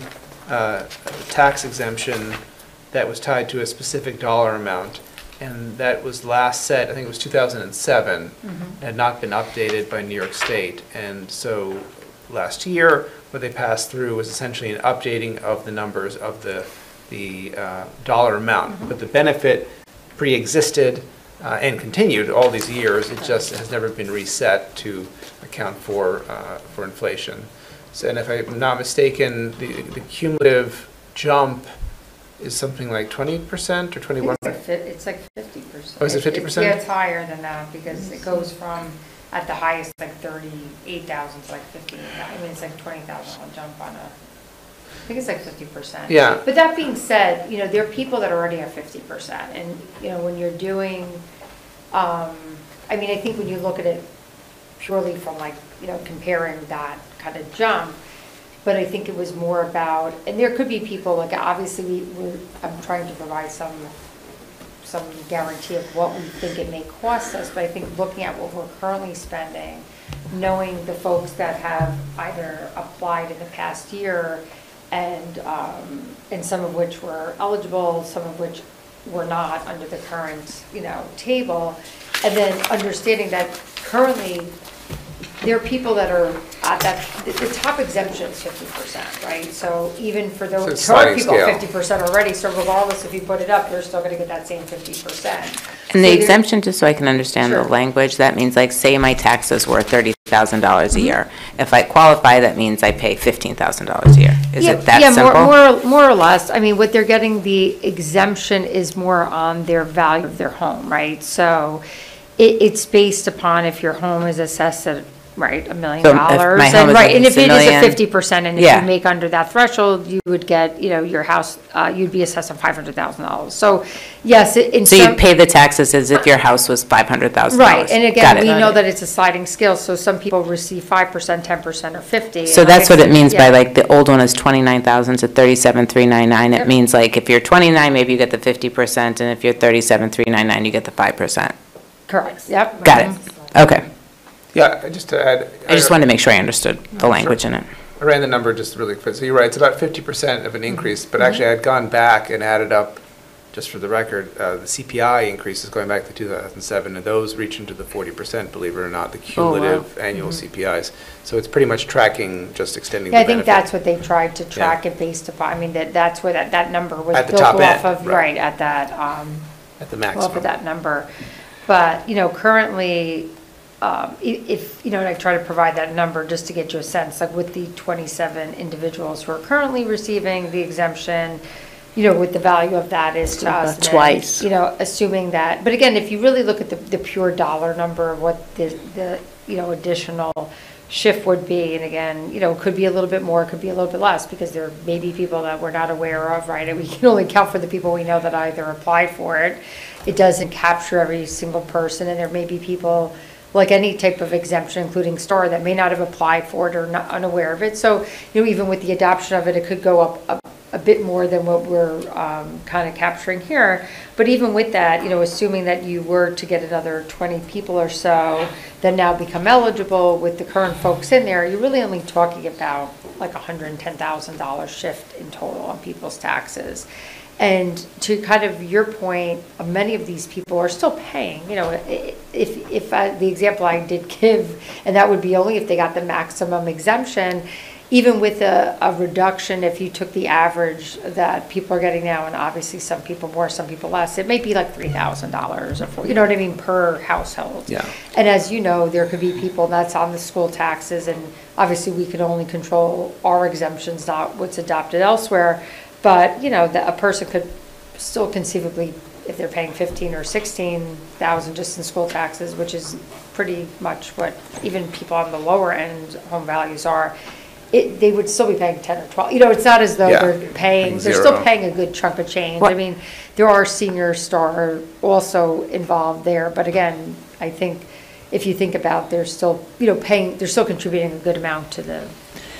[SPEAKER 1] tax exemption that was tied to a specific dollar amount, and that was last set, I think it was 2007, had not been updated by New York State. And so last year, what they passed through was essentially an updating of the numbers of the dollar amount. But the benefit pre-existed and continued all these years. It just has never been reset to account for inflation. So, and if I'm not mistaken, the cumulative jump is something like 20% or 21%?
[SPEAKER 5] It's like 50%.
[SPEAKER 1] Oh, is it 50%?
[SPEAKER 5] Yeah, it's higher than that because it goes from, at the highest, like 38,000 to like 58,000. I mean, it's like 20,000 jump on I think it's like 50%.
[SPEAKER 1] Yeah.
[SPEAKER 5] But that being said, there are people that already have 50%. And, when you're doing, I think when you look at it purely from like, comparing that kind of jump, but I think it was more about, and there could be people, like obviously I'm trying to provide some guarantee of what we think it may cost us, but I think looking at what we're currently spending, knowing the folks that have either applied in the past year and some of which were eligible, some of which were not under the current, table, and then understanding that currently there are people that are at the top exemption is 50%, right? So even for those current people, 50% already, so regardless if you put it up, they're still going to get that same 50%.
[SPEAKER 2] And the exemption, just so I can understand the language, that means like, say my taxes were $30,000 a year. If I qualify, that means I pay $15,000 a year. Is it that simple?
[SPEAKER 5] More or less. I mean, what they're getting, the exemption is more on their value of their home, right? So it's based upon if your home is assessed at $1 million.
[SPEAKER 2] So if my home is
[SPEAKER 5] and if it is
[SPEAKER 2] $1
[SPEAKER 5] a 50%, and if you make under that threshold, you would get, your house, you'd be assessed on $500,000. So yes,
[SPEAKER 2] so you'd pay the taxes as if your house was $500,000.
[SPEAKER 5] Right, and again, we know that it's a sliding scale, so some people receive 5%, 10%, or 50%.
[SPEAKER 2] So that's what it means by like the old one is 29,000 to 37,399. It means like if you're 29, maybe you get the 50%, and if you're 37,399, you get the 5%.
[SPEAKER 5] Correct, yep.
[SPEAKER 2] Got it, okay.
[SPEAKER 1] Yeah, just to add.
[SPEAKER 2] I just wanted to make sure I understood the language in it.
[SPEAKER 1] I ran the number just really quick. So you're right, it's about 50% of an increase, but actually I had gone back and added up, just for the record, the CPI increases going back to 2007, and those reach into the 40%, believe it or not, the cumulative annual CPIs. So it's pretty much tracking, just extending the benefit.
[SPEAKER 5] I think that's what they tried to track it based upon. I mean, that's where that number was
[SPEAKER 1] at the
[SPEAKER 5] built
[SPEAKER 1] top
[SPEAKER 5] off
[SPEAKER 1] end,
[SPEAKER 5] of, right, at that.
[SPEAKER 1] At the maximum.
[SPEAKER 5] Off of that number. But, currently, if, and I try to provide that number just to get you a sense, like with the 27 individuals who are currently receiving the exemption, what the value of that is to us.
[SPEAKER 8] Twice.
[SPEAKER 5] Assuming that, but again, if you really look at the pure dollar number of what the additional shift would be, and again, it could be a little bit more, it could be a little bit less, because there may be people that we're not aware of, right? And we can only count for the people we know that either applied for it. It doesn't capture every single person, and there may be people like any type of exemption, including STAR, that may not have applied for it or not unaware of it. So, even with the adoption of it, it could go up a bit more than what we're kind of capturing here. But even with that, assuming that you were to get another 20 people or so that now become eligible with the current folks in there, you're really only talking about like $110,000 shift in total on people's taxes. And to kind of your point, many of these people are still paying, if the example I did give, and that would be only if they got the maximum exemption, even with a reduction, if you took the average that people are getting now, and obviously some people more, some people less, it may be like $3,000 or $4,000, you know what I mean, per household.
[SPEAKER 1] Yeah.
[SPEAKER 5] And as you know, there could be people that's on the school taxes, and obviously we can only control our exemptions, not what's adopted elsewhere. But, that a person could still conceivably, if they're paying 15 or 16,000 just in school taxes, which is pretty much what even people on the lower end home values are, they would still be paying 10 or 12. It's not as though they're paying, they're still paying a good chunk of change. I mean, there are senior STAR also involved there. But again, I think if you think about, they're still, paying, they're still contributing a good amount to the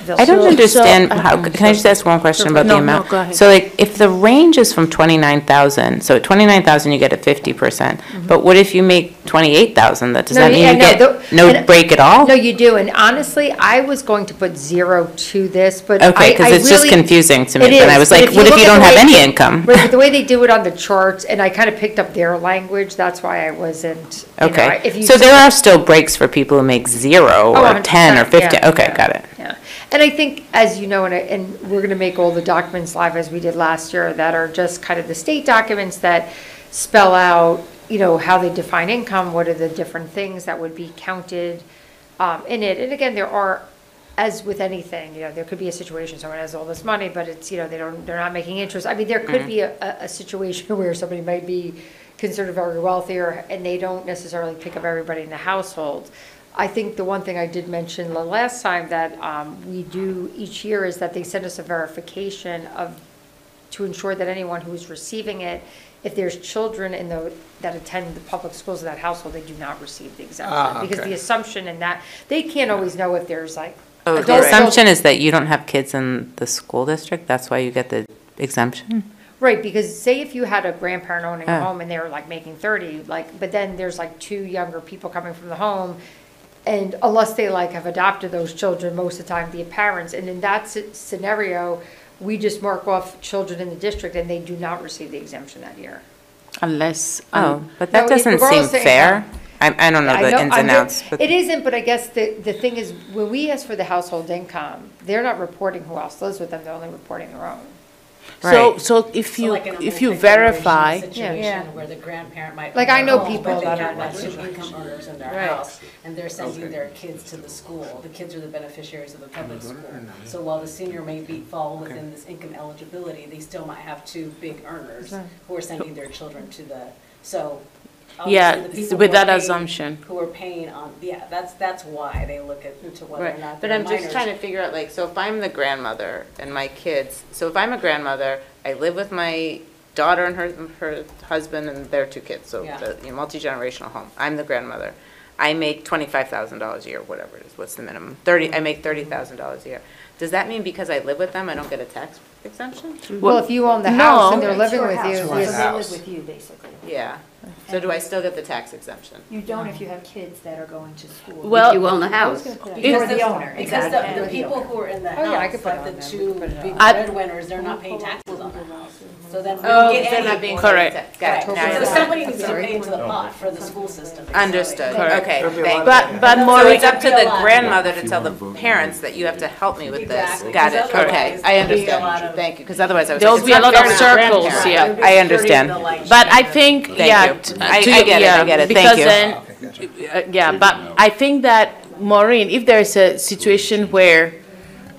[SPEAKER 2] I don't understand how, can I just ask one question about the amount?
[SPEAKER 8] No, go ahead.
[SPEAKER 2] So like, if the range is from 29,000, so at 29,000 you get a 50%, but what if you make 28,000? Does that mean you get no break at all?
[SPEAKER 5] No, you do, and honestly, I was going to put 0 to this, but
[SPEAKER 2] Okay, because it's just
[SPEAKER 5] really-
[SPEAKER 2] confusing to me,
[SPEAKER 5] It
[SPEAKER 2] and I
[SPEAKER 5] is,
[SPEAKER 2] was
[SPEAKER 5] but
[SPEAKER 2] like, what if
[SPEAKER 5] look
[SPEAKER 2] you
[SPEAKER 5] at
[SPEAKER 2] don't
[SPEAKER 5] the
[SPEAKER 2] have
[SPEAKER 5] way-
[SPEAKER 2] any income?
[SPEAKER 5] Right, but the way they do it on the charts, and I kind of picked up their language, that's why I wasn't,
[SPEAKER 2] Okay,
[SPEAKER 5] if you.
[SPEAKER 2] so there are still breaks for people who make 0
[SPEAKER 5] Oh,
[SPEAKER 2] or 10 or
[SPEAKER 5] 100%,
[SPEAKER 2] 50,
[SPEAKER 5] yeah,
[SPEAKER 2] okay,
[SPEAKER 5] yeah,
[SPEAKER 2] got it.
[SPEAKER 5] Yeah, and I think, as you know, and we're going to make all the documents live as we did last year, that are just kind of the state documents that spell out, how they define income, what are the different things that would be counted in it. And again, there are, as with anything, there could be a situation, someone has all this money, but it's, they're not making interest. I mean, there could be a situation where somebody might be considered very wealthy, and they don't necessarily pick up everybody in the household. I think the one thing I did mention the last time that we do each year is that they send us a verification to ensure that anyone who is receiving it, if there's children that attend the public schools in that household, they do not receive the exemption. Because the assumption in that, they can't always know if there's like.
[SPEAKER 2] Oh, the assumption is that you don't have kids in the school district, that's why you get the exemption?
[SPEAKER 5] Right, because say if you had a grandparent owning a home and they were like making 30, but then there's like 2 younger people coming from the home, and unless they have adopted those children, most of the time the parents, and in that scenario, we just mark off children in the district and they do not receive the exemption that year.
[SPEAKER 8] Unless.
[SPEAKER 2] But that doesn't seem
[SPEAKER 5] regardless of
[SPEAKER 2] fair.
[SPEAKER 5] income.
[SPEAKER 2] I don't know the ins and outs. But
[SPEAKER 5] It isn't, but I guess the thing is, when we ask for the household income, they're not reporting who else lives with them, they're only reporting their own.
[SPEAKER 8] So if you verify.
[SPEAKER 7] Situation where the grandparent might.
[SPEAKER 5] Like,
[SPEAKER 7] own
[SPEAKER 5] I know
[SPEAKER 7] their home,
[SPEAKER 5] people
[SPEAKER 7] but they
[SPEAKER 5] that
[SPEAKER 7] have,
[SPEAKER 5] are in that
[SPEAKER 7] two
[SPEAKER 5] situation.
[SPEAKER 7] income earners in their
[SPEAKER 5] Right.
[SPEAKER 7] house, and they're sending their kids to the school. The kids are the beneficiaries of the public school. So while the senior may fall within this income eligibility, they still might have 2 big earners who are sending their children to so.
[SPEAKER 8] Yeah,
[SPEAKER 7] obviously the people
[SPEAKER 8] with
[SPEAKER 7] who are
[SPEAKER 8] that
[SPEAKER 7] paying-
[SPEAKER 8] assumption.
[SPEAKER 7] Who are paying on, that's why they look into whether or not
[SPEAKER 2] But
[SPEAKER 7] they're
[SPEAKER 2] I'm just
[SPEAKER 7] minors.
[SPEAKER 2] trying to figure out, so if I'm the grandmother and my kids, so if I'm a grandmother, I live with my daughter and her husband and their 2 kids, so
[SPEAKER 7] Yeah.
[SPEAKER 2] the multi-generational home. I'm the grandmother. I make $25,000 a year, whatever it is, what's the minimum? I make $30,000 a year. Does that mean because I live with them, I don't get a tax exemption?
[SPEAKER 5] Well, if you own the house and they're living with you.
[SPEAKER 12] So
[SPEAKER 5] yes.
[SPEAKER 12] they live with you, basically.
[SPEAKER 2] Yeah. So do I still get the tax exemption?
[SPEAKER 12] You don't if you have kids that are going to school.
[SPEAKER 8] Well,
[SPEAKER 7] You own the house.
[SPEAKER 12] You're the owner,
[SPEAKER 7] Because
[SPEAKER 12] exactly.
[SPEAKER 7] the people who are in the
[SPEAKER 5] Oh, yeah, I
[SPEAKER 7] house,
[SPEAKER 5] could put it
[SPEAKER 7] like
[SPEAKER 5] on
[SPEAKER 7] the
[SPEAKER 5] there.
[SPEAKER 7] 2
[SPEAKER 5] We could put it
[SPEAKER 7] big
[SPEAKER 5] on.
[SPEAKER 7] breadwinners, they're not paying taxes on the house. So then we
[SPEAKER 2] Oh,
[SPEAKER 7] don't get
[SPEAKER 2] they're
[SPEAKER 7] any.
[SPEAKER 2] not being.
[SPEAKER 8] Correct.
[SPEAKER 2] Got it.
[SPEAKER 7] Right,
[SPEAKER 2] Now I
[SPEAKER 7] so
[SPEAKER 2] understand.
[SPEAKER 7] somebody needs to pay into the pot for the school system.
[SPEAKER 2] Understood,
[SPEAKER 8] Correct.
[SPEAKER 2] okay, thank you.
[SPEAKER 8] But
[SPEAKER 2] So
[SPEAKER 8] Maureen,
[SPEAKER 2] it's up to
[SPEAKER 7] There'll be a
[SPEAKER 2] the
[SPEAKER 7] lot.
[SPEAKER 2] grandmother to tell the parents that you have to help me with this.
[SPEAKER 7] Exactly.
[SPEAKER 2] Got it,
[SPEAKER 7] Because
[SPEAKER 2] okay,
[SPEAKER 7] otherwise
[SPEAKER 2] I
[SPEAKER 7] there'll be a lot
[SPEAKER 2] understand,
[SPEAKER 7] of-
[SPEAKER 2] thank you, because otherwise I was
[SPEAKER 8] There'll
[SPEAKER 2] like,
[SPEAKER 8] be
[SPEAKER 2] it's
[SPEAKER 8] a
[SPEAKER 2] not
[SPEAKER 8] lot
[SPEAKER 2] fair
[SPEAKER 8] of
[SPEAKER 2] to the
[SPEAKER 8] circles,
[SPEAKER 2] grandparent.
[SPEAKER 8] yeah.
[SPEAKER 7] It'll be
[SPEAKER 2] I
[SPEAKER 7] skirting
[SPEAKER 2] understand.
[SPEAKER 7] the light
[SPEAKER 8] But I
[SPEAKER 7] shade.
[SPEAKER 8] think,
[SPEAKER 2] Thank
[SPEAKER 8] yeah.
[SPEAKER 2] you. I get it,
[SPEAKER 8] Because
[SPEAKER 2] thank you.
[SPEAKER 8] then, yeah, but I think that, Maureen, if there's a situation where,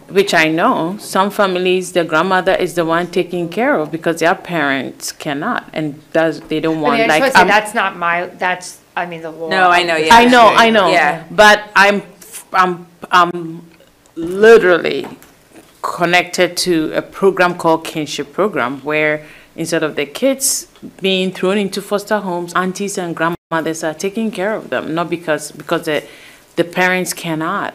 [SPEAKER 8] which I know, some families, the grandmother is the one taking care of because their parents cannot, and they don't
[SPEAKER 5] I
[SPEAKER 8] want,
[SPEAKER 5] mean, I
[SPEAKER 8] like.
[SPEAKER 5] just want to say, that's not the law.
[SPEAKER 2] No, I know, yeah.
[SPEAKER 8] I know.
[SPEAKER 2] Yeah.
[SPEAKER 8] But I'm literally connected to a program called Kinship Program, where instead of the kids being thrown into foster homes, aunties and grandmas grandmothers are taking care of them, not because the parents cannot,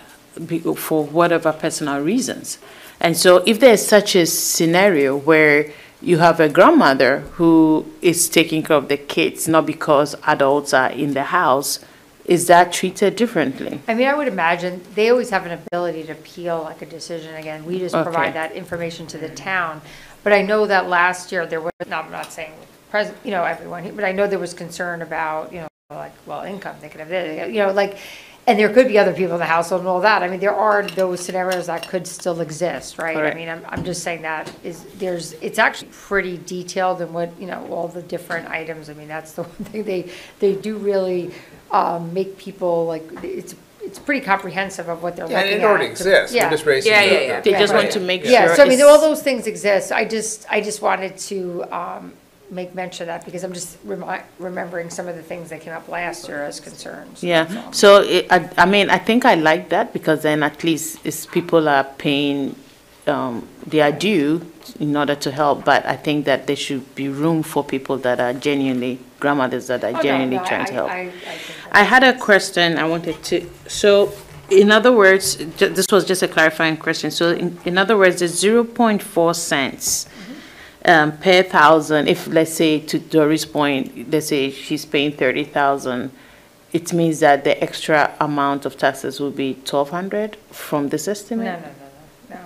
[SPEAKER 8] for whatever personal reasons. And so if there's such a scenario where you have a grandmother who is taking care of the kids, not because adults are in the house, is that treated differently?
[SPEAKER 5] I mean, I would imagine they always have an ability to appeal like a decision. Again, we just
[SPEAKER 8] Okay.
[SPEAKER 5] provide that information to the town. But I know that last year there was, no, I'm not saying present, everyone, but I know there was concern about, like, well, income, they could have, like, and there could be other people in the household and all that. I mean, there are those scenarios that could still exist, right?
[SPEAKER 8] Correct.
[SPEAKER 5] I mean, I'm just saying that it's actually pretty detailed in what, all the different items. I mean, that's the one thing they do really make people, like, it's pretty comprehensive of what they're looking at.
[SPEAKER 1] And it already exists.
[SPEAKER 5] Yeah.
[SPEAKER 1] We're just raising
[SPEAKER 8] They just want to make sure.
[SPEAKER 5] Yeah, so I mean,
[SPEAKER 8] it's-
[SPEAKER 5] all those things exist. I just wanted to make mention of that because I'm just remembering some of the things that came up last year as concerns.
[SPEAKER 8] Yeah, so I mean, I think I like that because then at least it's people are paying their due in order to help. But I think that there should be room for people that are genuinely, grandmothers that are genuinely trying to help. I had a question I wanted to, so in other words, this was just a clarifying question. So in other words, it's 0.4 cents per thousand. If, let's say, to Doris' point, let's say she's paying 30,000, it means that the extra amount of taxes will be 1,200 from this estimate?
[SPEAKER 5] No.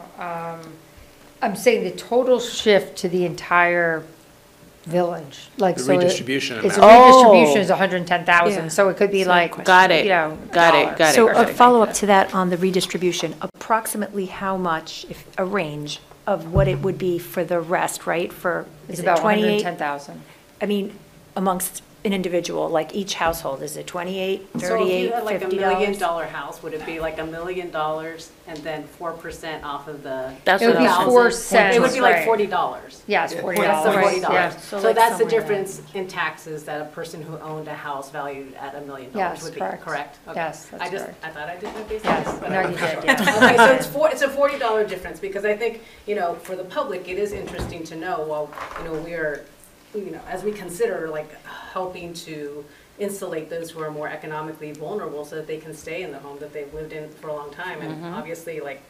[SPEAKER 5] I'm saying the total shift to the entire village, like,
[SPEAKER 1] The
[SPEAKER 5] so
[SPEAKER 1] redistribution
[SPEAKER 5] it's a
[SPEAKER 1] amount.
[SPEAKER 5] redistribution is
[SPEAKER 6] Yeah.
[SPEAKER 5] 110,000, so it could be like,
[SPEAKER 8] Got it. Got it.
[SPEAKER 6] So
[SPEAKER 5] or
[SPEAKER 6] a
[SPEAKER 5] something.
[SPEAKER 6] follow-up to that on the redistribution, approximately how much, if a range of what it would be for the rest, right? For,
[SPEAKER 5] It's
[SPEAKER 6] is it
[SPEAKER 5] about
[SPEAKER 6] 28?
[SPEAKER 5] 110,000.
[SPEAKER 6] I mean, amongst an individual, like each household, is it 28,
[SPEAKER 7] So if
[SPEAKER 6] 38,
[SPEAKER 7] you had like $1
[SPEAKER 6] $50?
[SPEAKER 7] million house, would it be like $1 million and then 4% off of the?
[SPEAKER 8] That's
[SPEAKER 5] It would
[SPEAKER 8] what
[SPEAKER 5] be
[SPEAKER 8] I was-
[SPEAKER 5] 4 cents.
[SPEAKER 7] It would be like
[SPEAKER 5] right.
[SPEAKER 7] $40.
[SPEAKER 5] Yeah, it's $40.
[SPEAKER 7] That's the $40.
[SPEAKER 5] Yeah.
[SPEAKER 6] So
[SPEAKER 7] So
[SPEAKER 6] like
[SPEAKER 7] that's the
[SPEAKER 6] somewhere
[SPEAKER 7] difference in taxes that a person who owned a house valued at $1 million
[SPEAKER 5] Yes,
[SPEAKER 7] would be,
[SPEAKER 5] correct.
[SPEAKER 7] correct? Okay.
[SPEAKER 5] Yes, that's correct.
[SPEAKER 7] I thought I did my basics.
[SPEAKER 5] Yes,
[SPEAKER 7] but
[SPEAKER 5] no,
[SPEAKER 7] I-
[SPEAKER 5] you did, yeah.
[SPEAKER 7] Okay, so it's a $40 difference, because I think, for the public, it is interesting to know, well, we are, as we consider, like, helping to insulate those who are more economically vulnerable so that they can stay in the home that they've lived in for a long time. And obviously, like,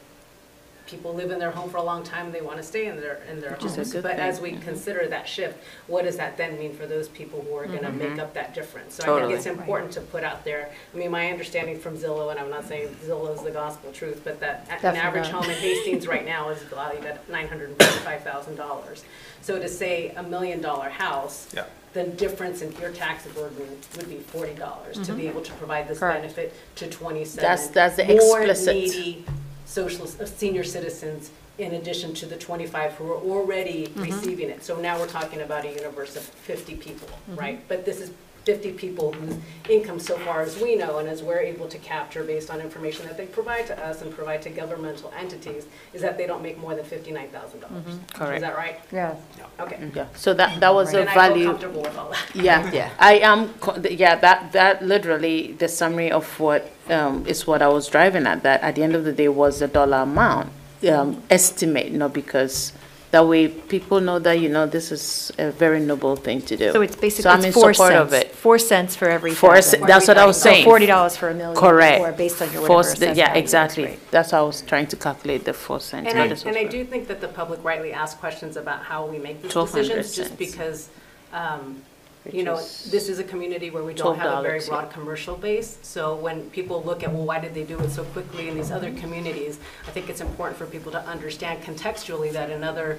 [SPEAKER 7] people live in their home for a long time, they want to stay in their
[SPEAKER 8] is a
[SPEAKER 7] homes.
[SPEAKER 8] good
[SPEAKER 7] But
[SPEAKER 8] thing.
[SPEAKER 7] as we consider that shift, what does that then mean for those people who are going to make up that difference? So I
[SPEAKER 8] Totally.
[SPEAKER 7] think it's important to put out there, I mean, my understanding from Zillow, and I'm not saying Zillow is the gospel truth, but that an
[SPEAKER 5] Definitely
[SPEAKER 7] average
[SPEAKER 5] not.
[SPEAKER 7] home in Hastings right now is valued at $945,000. So to say $1 million house,
[SPEAKER 1] Yeah.
[SPEAKER 7] the difference in your tax burden would be $40 to be able to provide this
[SPEAKER 5] Correct.
[SPEAKER 7] benefit to 27
[SPEAKER 8] That's the
[SPEAKER 7] more
[SPEAKER 8] explicit.
[SPEAKER 7] needy senior citizens, in addition to the 25 who are already receiving it. So now we're talking about a universe of 50 people, right? But this is 50 people whose income, so far as we know, and as we're able to capture based on information that they provide to us and provide to governmental entities, is that they don't make more than $59,000.
[SPEAKER 8] Correct.
[SPEAKER 7] Is that right?
[SPEAKER 5] Yeah.
[SPEAKER 7] Okay.
[SPEAKER 8] Yeah, so that was a
[SPEAKER 7] And I feel
[SPEAKER 8] value.
[SPEAKER 7] comfortable with all that.
[SPEAKER 8] Yeah,
[SPEAKER 2] Yeah.
[SPEAKER 8] I am, that literally, the summary of what, is what I was driving at, that at the end of the day was the dollar amount, estimate, because that way people know that, this is a very noble thing to do.
[SPEAKER 6] So it's
[SPEAKER 8] So
[SPEAKER 6] basically,
[SPEAKER 8] I'm in
[SPEAKER 6] it's 4
[SPEAKER 8] support
[SPEAKER 6] cents.
[SPEAKER 8] of it.
[SPEAKER 6] 4 cents for every
[SPEAKER 8] For,
[SPEAKER 6] thousand.
[SPEAKER 8] that's what I was
[SPEAKER 6] So
[SPEAKER 8] saying.
[SPEAKER 6] $40 for $1 million.
[SPEAKER 8] Correct.
[SPEAKER 6] Or based on your
[SPEAKER 8] Four-
[SPEAKER 6] whatever assessed
[SPEAKER 8] Yeah,
[SPEAKER 6] value is,
[SPEAKER 8] exactly.
[SPEAKER 6] right.
[SPEAKER 8] That's how I was trying to calculate the 4 cents.
[SPEAKER 7] And
[SPEAKER 8] but
[SPEAKER 7] I,
[SPEAKER 8] this was
[SPEAKER 7] and I
[SPEAKER 8] good.
[SPEAKER 7] do think that the public rightly asks questions about how we make these
[SPEAKER 8] 1,200
[SPEAKER 7] decisions, just
[SPEAKER 8] cents.
[SPEAKER 7] because,
[SPEAKER 8] Which is
[SPEAKER 7] this is a community where we don't have a very
[SPEAKER 8] $12, yeah.
[SPEAKER 7] broad commercial base. So when people look at, well, why did they do it so quickly in these other communities? I think it's important for people to understand contextually that in other,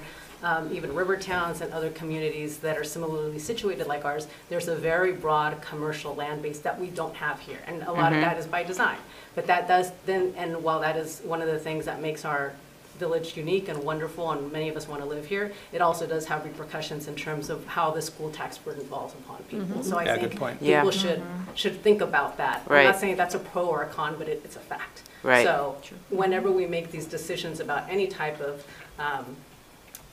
[SPEAKER 7] even river towns and other communities that are similarly situated like ours, there's a very broad commercial land base that we don't have here. And a lot of that is by design. But that does then, and while that is one of the things that makes our village unique and wonderful, and many of us want to live here, it also does have repercussions in terms of how the school tax burden falls upon people. So I
[SPEAKER 1] Yeah, good
[SPEAKER 7] think
[SPEAKER 1] point.
[SPEAKER 2] Yeah.
[SPEAKER 7] people should think about that. I'm
[SPEAKER 2] Right.
[SPEAKER 7] not saying that's a pro or a con, but it's a fact.
[SPEAKER 2] Right.
[SPEAKER 7] So whenever we make these decisions about any type of,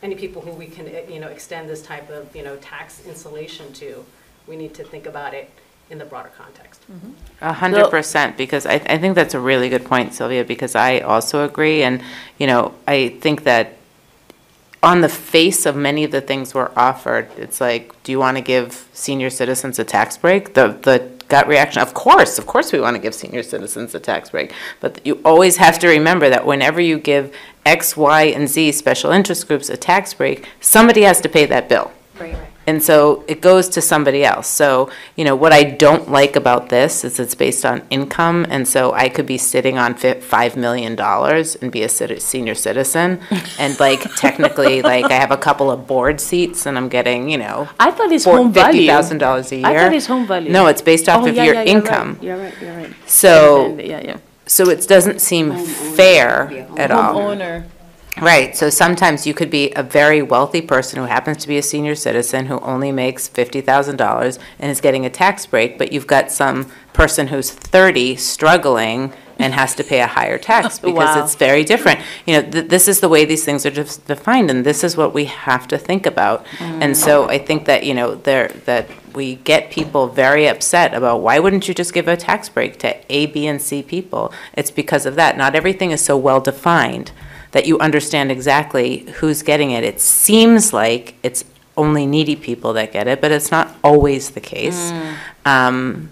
[SPEAKER 7] any people who we can, extend this type of, tax insulation to, we need to think about it in the broader context.
[SPEAKER 2] 100%, because I think that's a really good point, Sylvia, because I also agree. And, I think that on the face of many of the things we're offered, it's like, do you want to give senior citizens a tax break? The gut reaction. Of course we want to give senior citizens a tax break, but you always have to remember that whenever you give X, Y, and Z special interest groups a tax break, somebody has to pay that bill.
[SPEAKER 6] Right.
[SPEAKER 2] And so it goes to somebody else. So, what I don't like about this is it's based on income, and so I could be sitting on $5 million and be a senior citizen, and technically, I have a couple of board seats, and I'm getting,
[SPEAKER 8] I thought it's home value.
[SPEAKER 2] $50,000 a year.
[SPEAKER 8] I thought it's home value.
[SPEAKER 2] No, it's based off of your income.
[SPEAKER 8] You're right.
[SPEAKER 2] So,
[SPEAKER 8] Yeah.
[SPEAKER 2] so it doesn't seem fair at all.
[SPEAKER 8] Homeowner.
[SPEAKER 2] Right, so sometimes you could be a very wealthy person who happens to be a senior citizen who only makes $50,000 and is getting a tax break, but you've got some person who's 30 struggling and has to pay a higher tax because
[SPEAKER 8] Wow.
[SPEAKER 2] it's very different. This is the way these things are defined, and this is what we have to think about. And so I think that, that we get people very upset about, why wouldn't you just give a tax break to A, B, and C people? It's because of that. Not everything is so well defined that you understand exactly who's getting it. It seems like it's only needy people that get it, but it's not always the case. And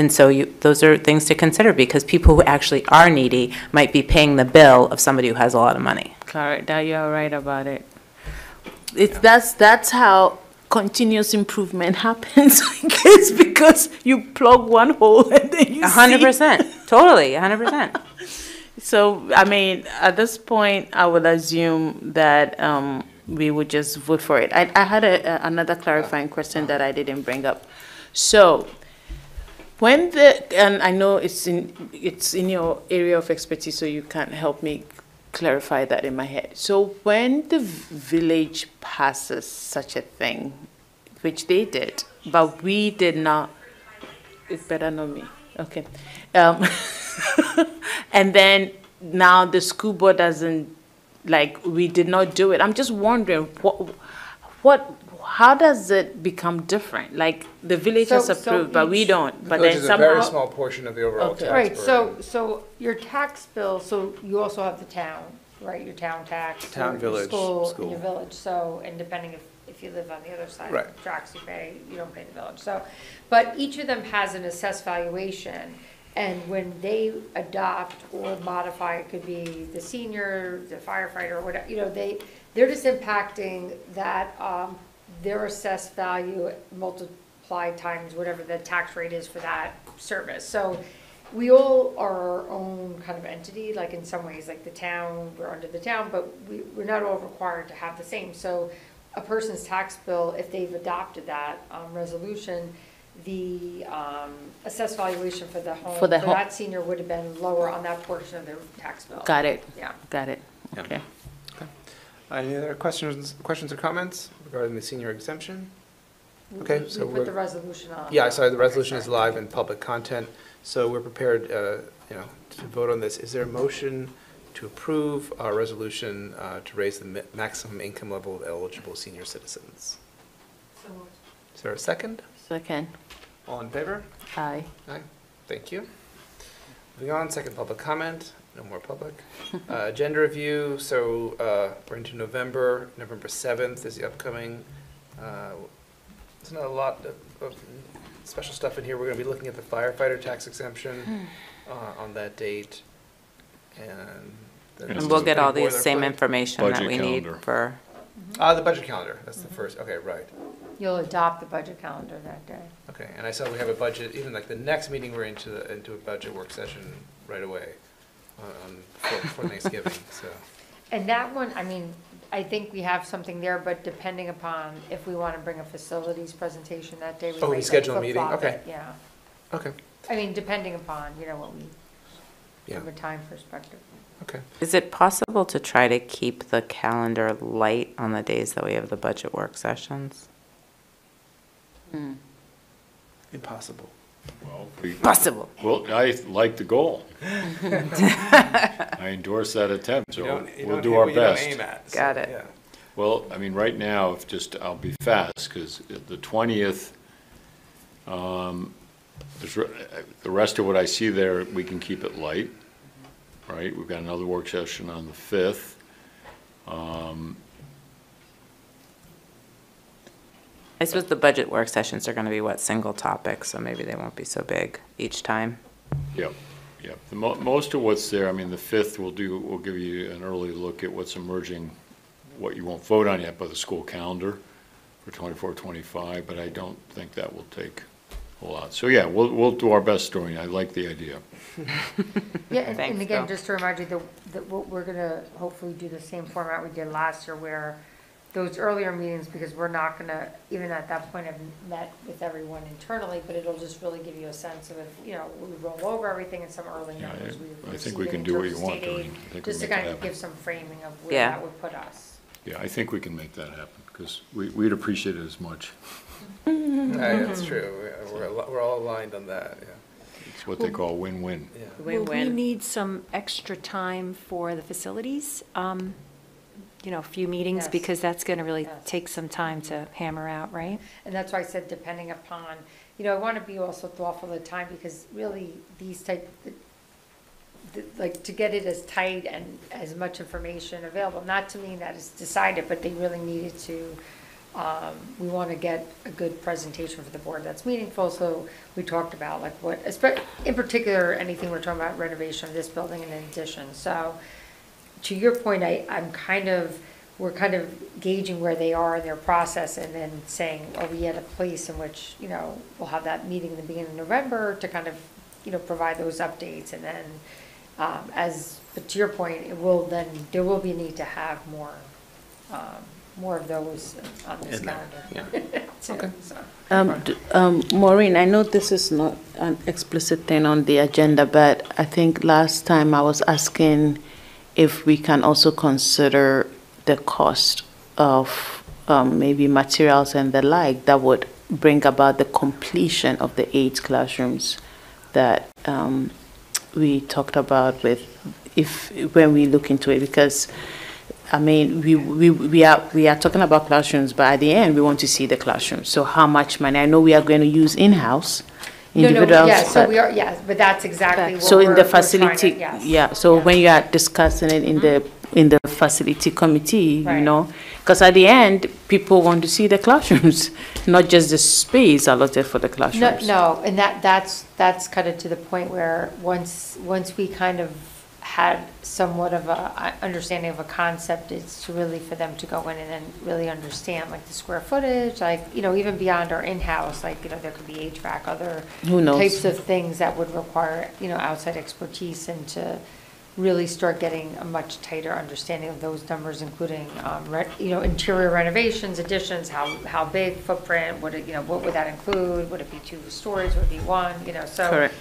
[SPEAKER 2] so those are things to consider, because people who actually are needy might be paying the bill of somebody who has a lot of money.
[SPEAKER 8] Correct, that you're right about it. That's how continuous improvement happens, I guess, because you plug one hole and then you
[SPEAKER 2] 100%, totally, 100%.
[SPEAKER 8] So, at this point, I would assume that we would just vote for it. I had another clarifying question that I didn't bring up. So, and I know it's in your area of expertise, so you can't help me clarify that in my head. So, when the village passes such a thing, which they did, but we did not, it's better not me. Okay. And then now the school board doesn't, we did not do it. I'm just wondering, how does it become different? The village has approved, but we don't. But
[SPEAKER 1] Which
[SPEAKER 8] then
[SPEAKER 1] is a
[SPEAKER 8] somehow.
[SPEAKER 1] very small portion of the overall tax
[SPEAKER 5] Right,
[SPEAKER 1] burden.
[SPEAKER 5] so your tax bill, so you also have the town, right, your town tax.
[SPEAKER 1] Town,
[SPEAKER 5] your
[SPEAKER 1] village,
[SPEAKER 5] school.
[SPEAKER 1] school.
[SPEAKER 5] And your village, so, and depending if you live on the other side
[SPEAKER 1] Right.
[SPEAKER 5] of the tracks, you don't pay the village, so. But each of them has an assessed valuation, and when they adopt or modify, it could be the senior, the firefighter, whatever, they're just impacting that, their assessed value multiplied times whatever the tax rate is for that service. So we all are our own kind of entity, in some ways, the town, we're under the town, but we're not all required to have the same. So a person's tax bill, if they've adopted that resolution, the assessed valuation for the home, for that senior would have been lower on that portion of their tax bill.
[SPEAKER 8] Got it.
[SPEAKER 5] Yeah.
[SPEAKER 8] Got it.
[SPEAKER 1] Yeah.
[SPEAKER 8] Okay.
[SPEAKER 1] Any other questions or comments regarding the senior exemption? Okay, so
[SPEAKER 5] we put the resolution on.
[SPEAKER 1] Yeah, sorry, the resolution is live in public content, so we're prepared, to vote on this. Is there a motion to approve our resolution to raise the maximum income level of eligible senior citizens? Is there a second?
[SPEAKER 8] Second.
[SPEAKER 1] All in favor?
[SPEAKER 8] Aye.
[SPEAKER 1] Aye. Thank you. Moving on, second public comment. No more public. Agenda review. So we're into November. November 7th is the upcoming. There's not a lot of special stuff in here. We're going to be looking at the firefighter tax exemption on that date.
[SPEAKER 2] And we'll get all the same information that we need for.
[SPEAKER 1] The budget calendar. That's the first. Okay, right.
[SPEAKER 5] You'll adopt the budget calendar that day.
[SPEAKER 1] Okay, and I saw we have a budget, even the next meeting, we're into a budget work session right away for Thanksgiving, so.
[SPEAKER 5] And that one, I think we have something there, but depending upon if we want to bring a facilities presentation that day.
[SPEAKER 1] We schedule a meeting?
[SPEAKER 5] flip-flop
[SPEAKER 1] Okay.
[SPEAKER 5] it, yeah.
[SPEAKER 1] Okay.
[SPEAKER 5] Depending upon, what we, from a time perspective.
[SPEAKER 1] Okay.
[SPEAKER 2] Is it possible to try to keep the calendar light on the days that we have the budget work sessions?
[SPEAKER 1] Impossible.
[SPEAKER 2] Possible.
[SPEAKER 9] Well, I like the goal. I endorse that attempt, so we'll do our best.
[SPEAKER 2] Got it.
[SPEAKER 1] Yeah.
[SPEAKER 9] Well, right now, I'll be fast, because the 20th, the rest of what I see there, we can keep it light, right? We've got another work session on the 5th.
[SPEAKER 2] I suppose the budget work sessions are going to be what, single topics, so maybe they won't be so big each time.
[SPEAKER 9] Yep, yep. Most of what's there, I mean, the 5th we'll give you an early look at what's emerging, what you won't vote on yet, but the school calendar for 24-25, but I don't think that will take a lot. So yeah, we'll do our best, Doreen. I like the idea.
[SPEAKER 5] Yeah, and
[SPEAKER 2] Thanks,
[SPEAKER 5] again,
[SPEAKER 2] Bill.
[SPEAKER 5] just to remind you that what we're gonna hopefully do the same format we did last year, where those earlier meetings, because we're not gonna, even at that point, have met with everyone internally, but it'll just really give you a sense of if, you know, we roll over everything in some early
[SPEAKER 9] Yeah,
[SPEAKER 5] numbers.
[SPEAKER 9] I think we can do what you want,
[SPEAKER 5] State aid,
[SPEAKER 9] Doreen. I think we
[SPEAKER 5] just to
[SPEAKER 9] make that
[SPEAKER 5] kind of
[SPEAKER 9] happen.
[SPEAKER 5] give some framing of where
[SPEAKER 2] Yeah.
[SPEAKER 5] that would put us.
[SPEAKER 9] Yeah, I think we can make that happen, because we'd appreciate it as much.
[SPEAKER 1] That's true. We're all aligned on that, yeah.
[SPEAKER 9] It's what they call win-win.
[SPEAKER 6] Will we
[SPEAKER 2] Win-win.
[SPEAKER 6] need some extra time for the facilities? You know, a few meetings,
[SPEAKER 5] Yes.
[SPEAKER 6] because that's going to really
[SPEAKER 5] Yes.
[SPEAKER 6] take some time to hammer out, right?
[SPEAKER 5] And that's why I said depending upon, you know, I want to be also thoughtful of the time, because really these type, like to get it as tight and as much information available, not to mean that it's decided, but they really needed to, we want to get a good presentation for the board that's meaningful. So we talked about like what, in particular, anything we're talking about renovation of this building and in addition. So to your point, we're kind of gauging where they are in their process and then saying, are we at a place in which, you know, we'll have that meeting in the beginning of November to kind of, you know, provide those updates. And then but to your point, there will be a need to have more of those on this calendar.
[SPEAKER 8] Okay. Maureen, I know this is not an explicit thing on the agenda, but I think last time I was asking if we can also consider the cost of maybe materials and the like that would bring about the completion of the 8 classrooms that we talked about when we look into it, because I mean, we are talking about classrooms, but at the end, we want to see the classrooms. So how much money? I know we are going to use in-house individuals.
[SPEAKER 5] Yeah, so we are, yes, but that's exactly what
[SPEAKER 8] so in the
[SPEAKER 5] we're trying
[SPEAKER 8] facility,
[SPEAKER 5] to, yes.
[SPEAKER 8] yeah. So when you are discussing it in the facility committee,
[SPEAKER 5] Right.
[SPEAKER 8] you know, because at the end, people want to see the classrooms, not just the space allotted for the classrooms.
[SPEAKER 5] No, and that's kind of to the point where once we kind of had somewhat of a understanding of a concept, it's really for them to go in and then really understand like the square footage, like, you know, even beyond our in-house, like, you know, there could be HVAC, other
[SPEAKER 8] Who knows?
[SPEAKER 5] types of things that would require, you know, outside expertise, and to really start getting a much tighter understanding of those numbers, including, you know, interior renovations, additions, how big footprint, what would that include? Would it be 2 stories? Would it be 1? You know, so.
[SPEAKER 8] Correct.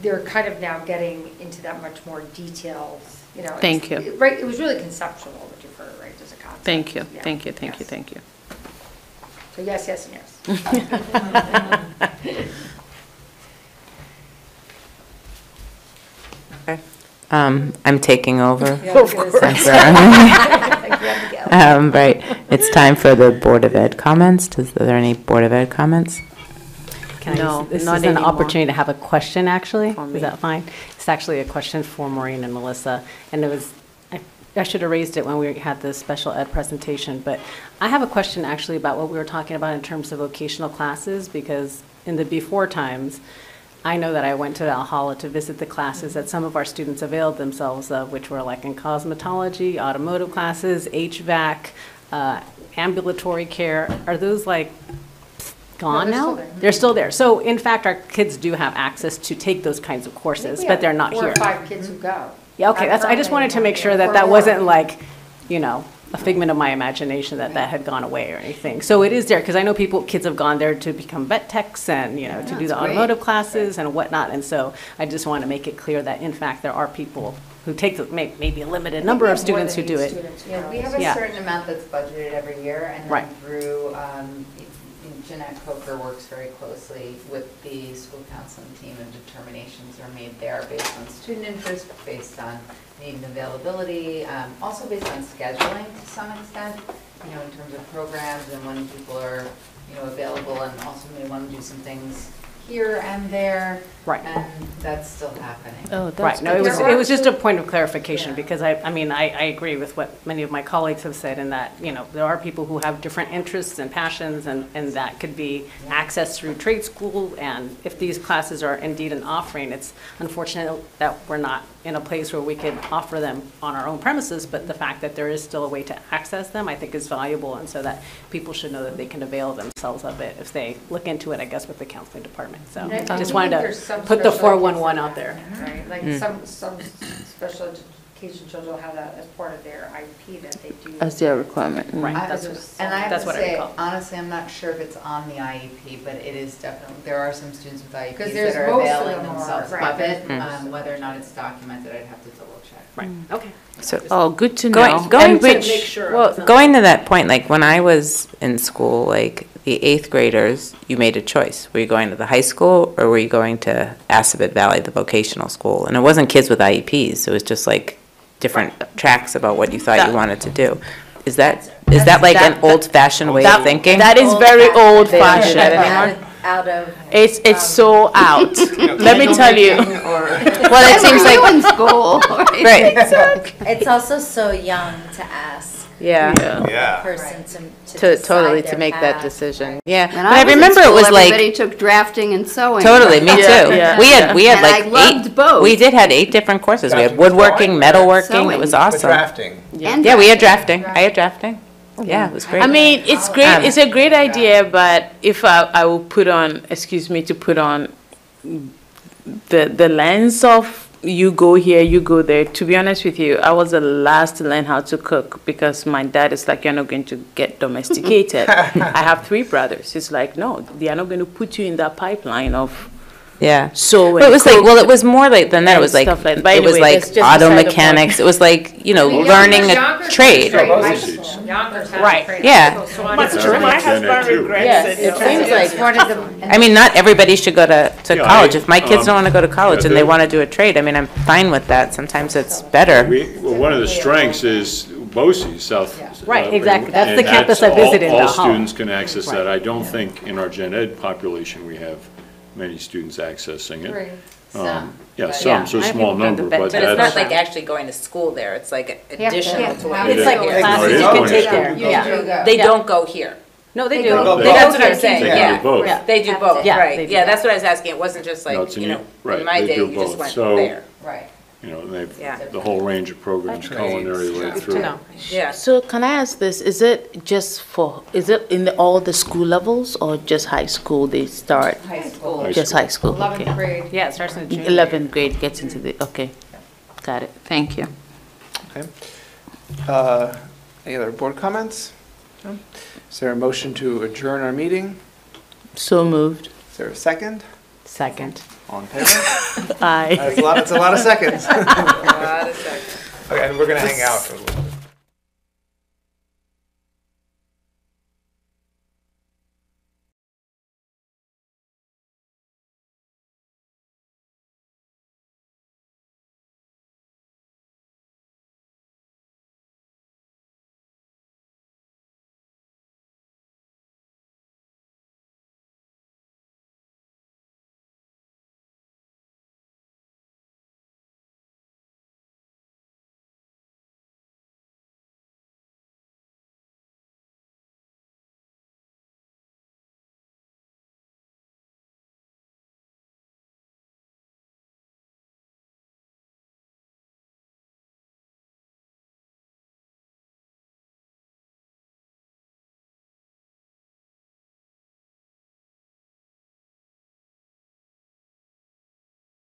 [SPEAKER 5] They're kind of now getting into that much more detailed, you know.
[SPEAKER 8] Thank you.
[SPEAKER 5] Right, it was really conceptual, what you heard, right, as a concept.
[SPEAKER 8] Thank you,
[SPEAKER 5] Yeah,
[SPEAKER 8] thank you, thank you,
[SPEAKER 5] yes.
[SPEAKER 8] thank you.
[SPEAKER 5] So yes, yes, and yes.
[SPEAKER 2] Okay. I'm taking over.
[SPEAKER 5] Yeah, I was gonna say.
[SPEAKER 2] Right. It's time for the Board of Ed comments. Are there any Board of Ed comments?
[SPEAKER 8] No,
[SPEAKER 15] This
[SPEAKER 8] not
[SPEAKER 15] is an
[SPEAKER 8] anymore.
[SPEAKER 15] opportunity to have a question, actually.
[SPEAKER 8] For me.
[SPEAKER 15] Is that fine? It's actually a question for Maureen and Melissa, and I should have raised it when we had the special ed presentation, but I have a question actually about what we were talking about in terms of vocational classes, because in the before times, I know that I went to Valhalla to visit the classes that some of our students availed themselves of, which were like in cosmetology, automotive classes, HVAC, ambulatory care. Are those like gone
[SPEAKER 5] they're
[SPEAKER 15] now?
[SPEAKER 5] still there.
[SPEAKER 15] They're still there. So in fact, our kids do have access to take those kinds of courses, but they're not
[SPEAKER 5] 4
[SPEAKER 15] here.
[SPEAKER 5] or 5 kids who go.
[SPEAKER 15] Yeah, okay, I just wanted to make sure that that wasn't like, you know, a figment of my imagination that had gone away or anything. So it is there, because I know kids have gone there to become vet techs and, you know, to do the automotive classes and whatnot. And so I just want to make it clear that in fact, there are people who take maybe a limited number of students who do it.
[SPEAKER 11] Yeah, we have a
[SPEAKER 15] Yeah.
[SPEAKER 11] certain amount that's budgeted every year, and
[SPEAKER 15] Right.
[SPEAKER 11] then through, Jeanette Coker works very closely with the school counseling team, and determinations are made there based on student interest, based on need and availability, also based on scheduling to some extent, you know, in terms of programs and when people are, you know, available, and also may want to do some things here and there.
[SPEAKER 15] Right.
[SPEAKER 11] And that's still happening.
[SPEAKER 8] Oh, that's
[SPEAKER 15] Right, no,
[SPEAKER 8] good.
[SPEAKER 15] it was just a point of clarification, because I mean, I agree with what many of my colleagues have said, in that, you know, there are people who have different interests and passions, and that could be accessed through trade school, and if these classes are indeed an offering, it's unfortunate that we're not in a place where we can offer them on our own premises, but the fact that there is still a way to access them, I think is valuable, and so that people should know that they can avail themselves of it if they look into it, I guess, with the counseling department, so just wanted to put the 411 out there.
[SPEAKER 5] Right, like some special education children will have that as part of their IEP that they do.
[SPEAKER 8] As their requirement.
[SPEAKER 15] Right,
[SPEAKER 11] And I
[SPEAKER 15] that's
[SPEAKER 11] have to
[SPEAKER 15] what I
[SPEAKER 11] say,
[SPEAKER 15] recall.
[SPEAKER 11] honestly, I'm not sure if it's on the IEP, but it is definitely, there are some students with IEPs
[SPEAKER 5] 'Cause there's
[SPEAKER 11] that are
[SPEAKER 5] most of
[SPEAKER 11] availing
[SPEAKER 5] them are,
[SPEAKER 11] themselves
[SPEAKER 5] right.
[SPEAKER 11] of it. Whether or not it's documented, I'd have to double check.
[SPEAKER 15] Right, okay.
[SPEAKER 2] So
[SPEAKER 8] Oh, good to know.
[SPEAKER 2] going
[SPEAKER 8] And
[SPEAKER 2] to
[SPEAKER 8] which,
[SPEAKER 2] well, going to that point, like when I was in school, like the 8th graders, you made a choice. Were you going to the high school or were you going to Assabet Valley, the vocational school? And it wasn't kids with IEPs. It was just like different tracks about what you thought you wanted to do. Is that like an old-fashioned way of thinking?
[SPEAKER 8] that is very old
[SPEAKER 2] They don't do
[SPEAKER 8] fashioned.
[SPEAKER 2] that anymore?
[SPEAKER 14] Out of.
[SPEAKER 8] It's so out. Let me tell you.
[SPEAKER 2] Well, it seems like
[SPEAKER 3] in school.
[SPEAKER 2] right.
[SPEAKER 14] It's also so young to ask
[SPEAKER 2] Yeah.
[SPEAKER 14] a
[SPEAKER 1] Yeah.
[SPEAKER 14] person to
[SPEAKER 2] To
[SPEAKER 14] decide
[SPEAKER 2] totally
[SPEAKER 14] their
[SPEAKER 2] to make that
[SPEAKER 14] path.
[SPEAKER 2] decision. Yeah.
[SPEAKER 3] When
[SPEAKER 2] But I
[SPEAKER 3] was in
[SPEAKER 2] remember it
[SPEAKER 3] school,
[SPEAKER 2] was like
[SPEAKER 3] everybody took drafting and sewing.
[SPEAKER 2] totally me too.
[SPEAKER 8] Yeah.
[SPEAKER 2] We had
[SPEAKER 3] And
[SPEAKER 2] like
[SPEAKER 3] I loved
[SPEAKER 2] 8.
[SPEAKER 3] both.
[SPEAKER 2] We did had 8 different courses. We had
[SPEAKER 1] Drafting was
[SPEAKER 2] woodworking,
[SPEAKER 1] drawing,
[SPEAKER 2] metalworking. It was
[SPEAKER 3] sewing.
[SPEAKER 2] awesome.
[SPEAKER 1] Drafting.
[SPEAKER 3] And
[SPEAKER 2] Yeah, we had drafting. I had drafting. Yeah, it was great.
[SPEAKER 8] I mean, it's great. It's a great idea, but if I will put on, excuse me, to put on the lens of you go here, you go there. To be honest with you, I was the last to learn how to cook because my dad is like, you're not going to get domesticated. I have 3 brothers. It's like, no, they are not going to put you in that pipeline of
[SPEAKER 2] yeah.
[SPEAKER 8] so.
[SPEAKER 2] But it was like, well, it was more like than that. It
[SPEAKER 8] and
[SPEAKER 2] was like,
[SPEAKER 8] stuff like that. But
[SPEAKER 2] it was
[SPEAKER 8] anyway,
[SPEAKER 2] like
[SPEAKER 8] that's just
[SPEAKER 2] auto
[SPEAKER 8] beside the
[SPEAKER 2] mechanics.
[SPEAKER 8] point.
[SPEAKER 2] It was like, you know, learning a trade.
[SPEAKER 5] Yonkers has
[SPEAKER 15] Right.
[SPEAKER 5] trade.
[SPEAKER 2] Yeah.
[SPEAKER 5] So I just-
[SPEAKER 9] My husband
[SPEAKER 8] Yes, it seems like
[SPEAKER 2] I mean, not everybody should go to
[SPEAKER 9] Yeah,
[SPEAKER 2] college. If my kids don't want to go to college
[SPEAKER 9] yeah,
[SPEAKER 2] and they
[SPEAKER 9] the-
[SPEAKER 2] want to do a trade, I mean, I'm fine with that. Sometimes it's better.
[SPEAKER 9] Well, one of the strengths is BOCE, South.
[SPEAKER 15] Right, exactly. That's
[SPEAKER 9] and
[SPEAKER 15] the campus I
[SPEAKER 9] all-
[SPEAKER 15] visited in
[SPEAKER 9] All
[SPEAKER 15] Holland.
[SPEAKER 9] students can access that. I don't think in our gen ed population, we have many students accessing it.
[SPEAKER 11] Some.
[SPEAKER 9] Yeah,
[SPEAKER 11] but-
[SPEAKER 9] some, so
[SPEAKER 15] I
[SPEAKER 9] small
[SPEAKER 15] think we've got the
[SPEAKER 9] number,
[SPEAKER 15] bed-
[SPEAKER 9] but
[SPEAKER 15] But it's
[SPEAKER 9] that's.
[SPEAKER 15] not like
[SPEAKER 2] actually going to school there. It's like
[SPEAKER 5] Yeah,
[SPEAKER 2] additional
[SPEAKER 5] yeah.
[SPEAKER 2] to what
[SPEAKER 11] It's
[SPEAKER 2] you're
[SPEAKER 11] like
[SPEAKER 2] doing.
[SPEAKER 9] No, it
[SPEAKER 15] classes
[SPEAKER 9] is
[SPEAKER 15] you can
[SPEAKER 9] going to
[SPEAKER 15] take
[SPEAKER 9] school.
[SPEAKER 15] there.
[SPEAKER 11] You
[SPEAKER 15] Yeah.
[SPEAKER 11] do go.
[SPEAKER 2] They don't go here.
[SPEAKER 15] No, they
[SPEAKER 11] They
[SPEAKER 15] do.
[SPEAKER 11] go-
[SPEAKER 15] They
[SPEAKER 2] That's
[SPEAKER 15] go
[SPEAKER 2] what
[SPEAKER 15] to
[SPEAKER 2] I'm
[SPEAKER 15] their
[SPEAKER 2] saying,
[SPEAKER 9] They
[SPEAKER 15] teaching.
[SPEAKER 9] can
[SPEAKER 2] yeah.
[SPEAKER 9] do both.
[SPEAKER 15] Yeah.
[SPEAKER 2] They do both,
[SPEAKER 15] Yeah, they
[SPEAKER 2] right.
[SPEAKER 15] do
[SPEAKER 2] Yeah,
[SPEAKER 15] that.
[SPEAKER 2] that's what I was asking. It wasn't just
[SPEAKER 9] No,
[SPEAKER 2] like,
[SPEAKER 9] it's a
[SPEAKER 2] you
[SPEAKER 9] new-
[SPEAKER 2] know,
[SPEAKER 9] right,
[SPEAKER 2] in my
[SPEAKER 9] they
[SPEAKER 2] day,
[SPEAKER 9] do
[SPEAKER 2] you just
[SPEAKER 9] both.
[SPEAKER 2] went
[SPEAKER 9] So-
[SPEAKER 2] there.
[SPEAKER 11] Right.
[SPEAKER 9] You know, and they've,
[SPEAKER 2] Yeah.
[SPEAKER 9] the whole range of programs culinary right
[SPEAKER 15] Good
[SPEAKER 9] through.
[SPEAKER 15] to know.
[SPEAKER 2] Yeah.
[SPEAKER 8] So can I ask this, is it just for, is it in all the school levels or just high school they start?
[SPEAKER 11] High school.
[SPEAKER 9] High
[SPEAKER 8] Just
[SPEAKER 9] school.
[SPEAKER 8] high school,
[SPEAKER 5] 11th
[SPEAKER 8] okay.
[SPEAKER 5] grade.
[SPEAKER 15] Yeah, it starts in June.
[SPEAKER 8] 11th grade gets into the, okay, got it, thank you.
[SPEAKER 1] Okay. Any other board comments? No? Is there a motion to adjourn our meeting?
[SPEAKER 8] So moved.
[SPEAKER 1] Is there a second?
[SPEAKER 15] Second.
[SPEAKER 1] All in favor?
[SPEAKER 8] Aye.
[SPEAKER 1] That's a lot of seconds. Okay, and we're gonna hang out for a little.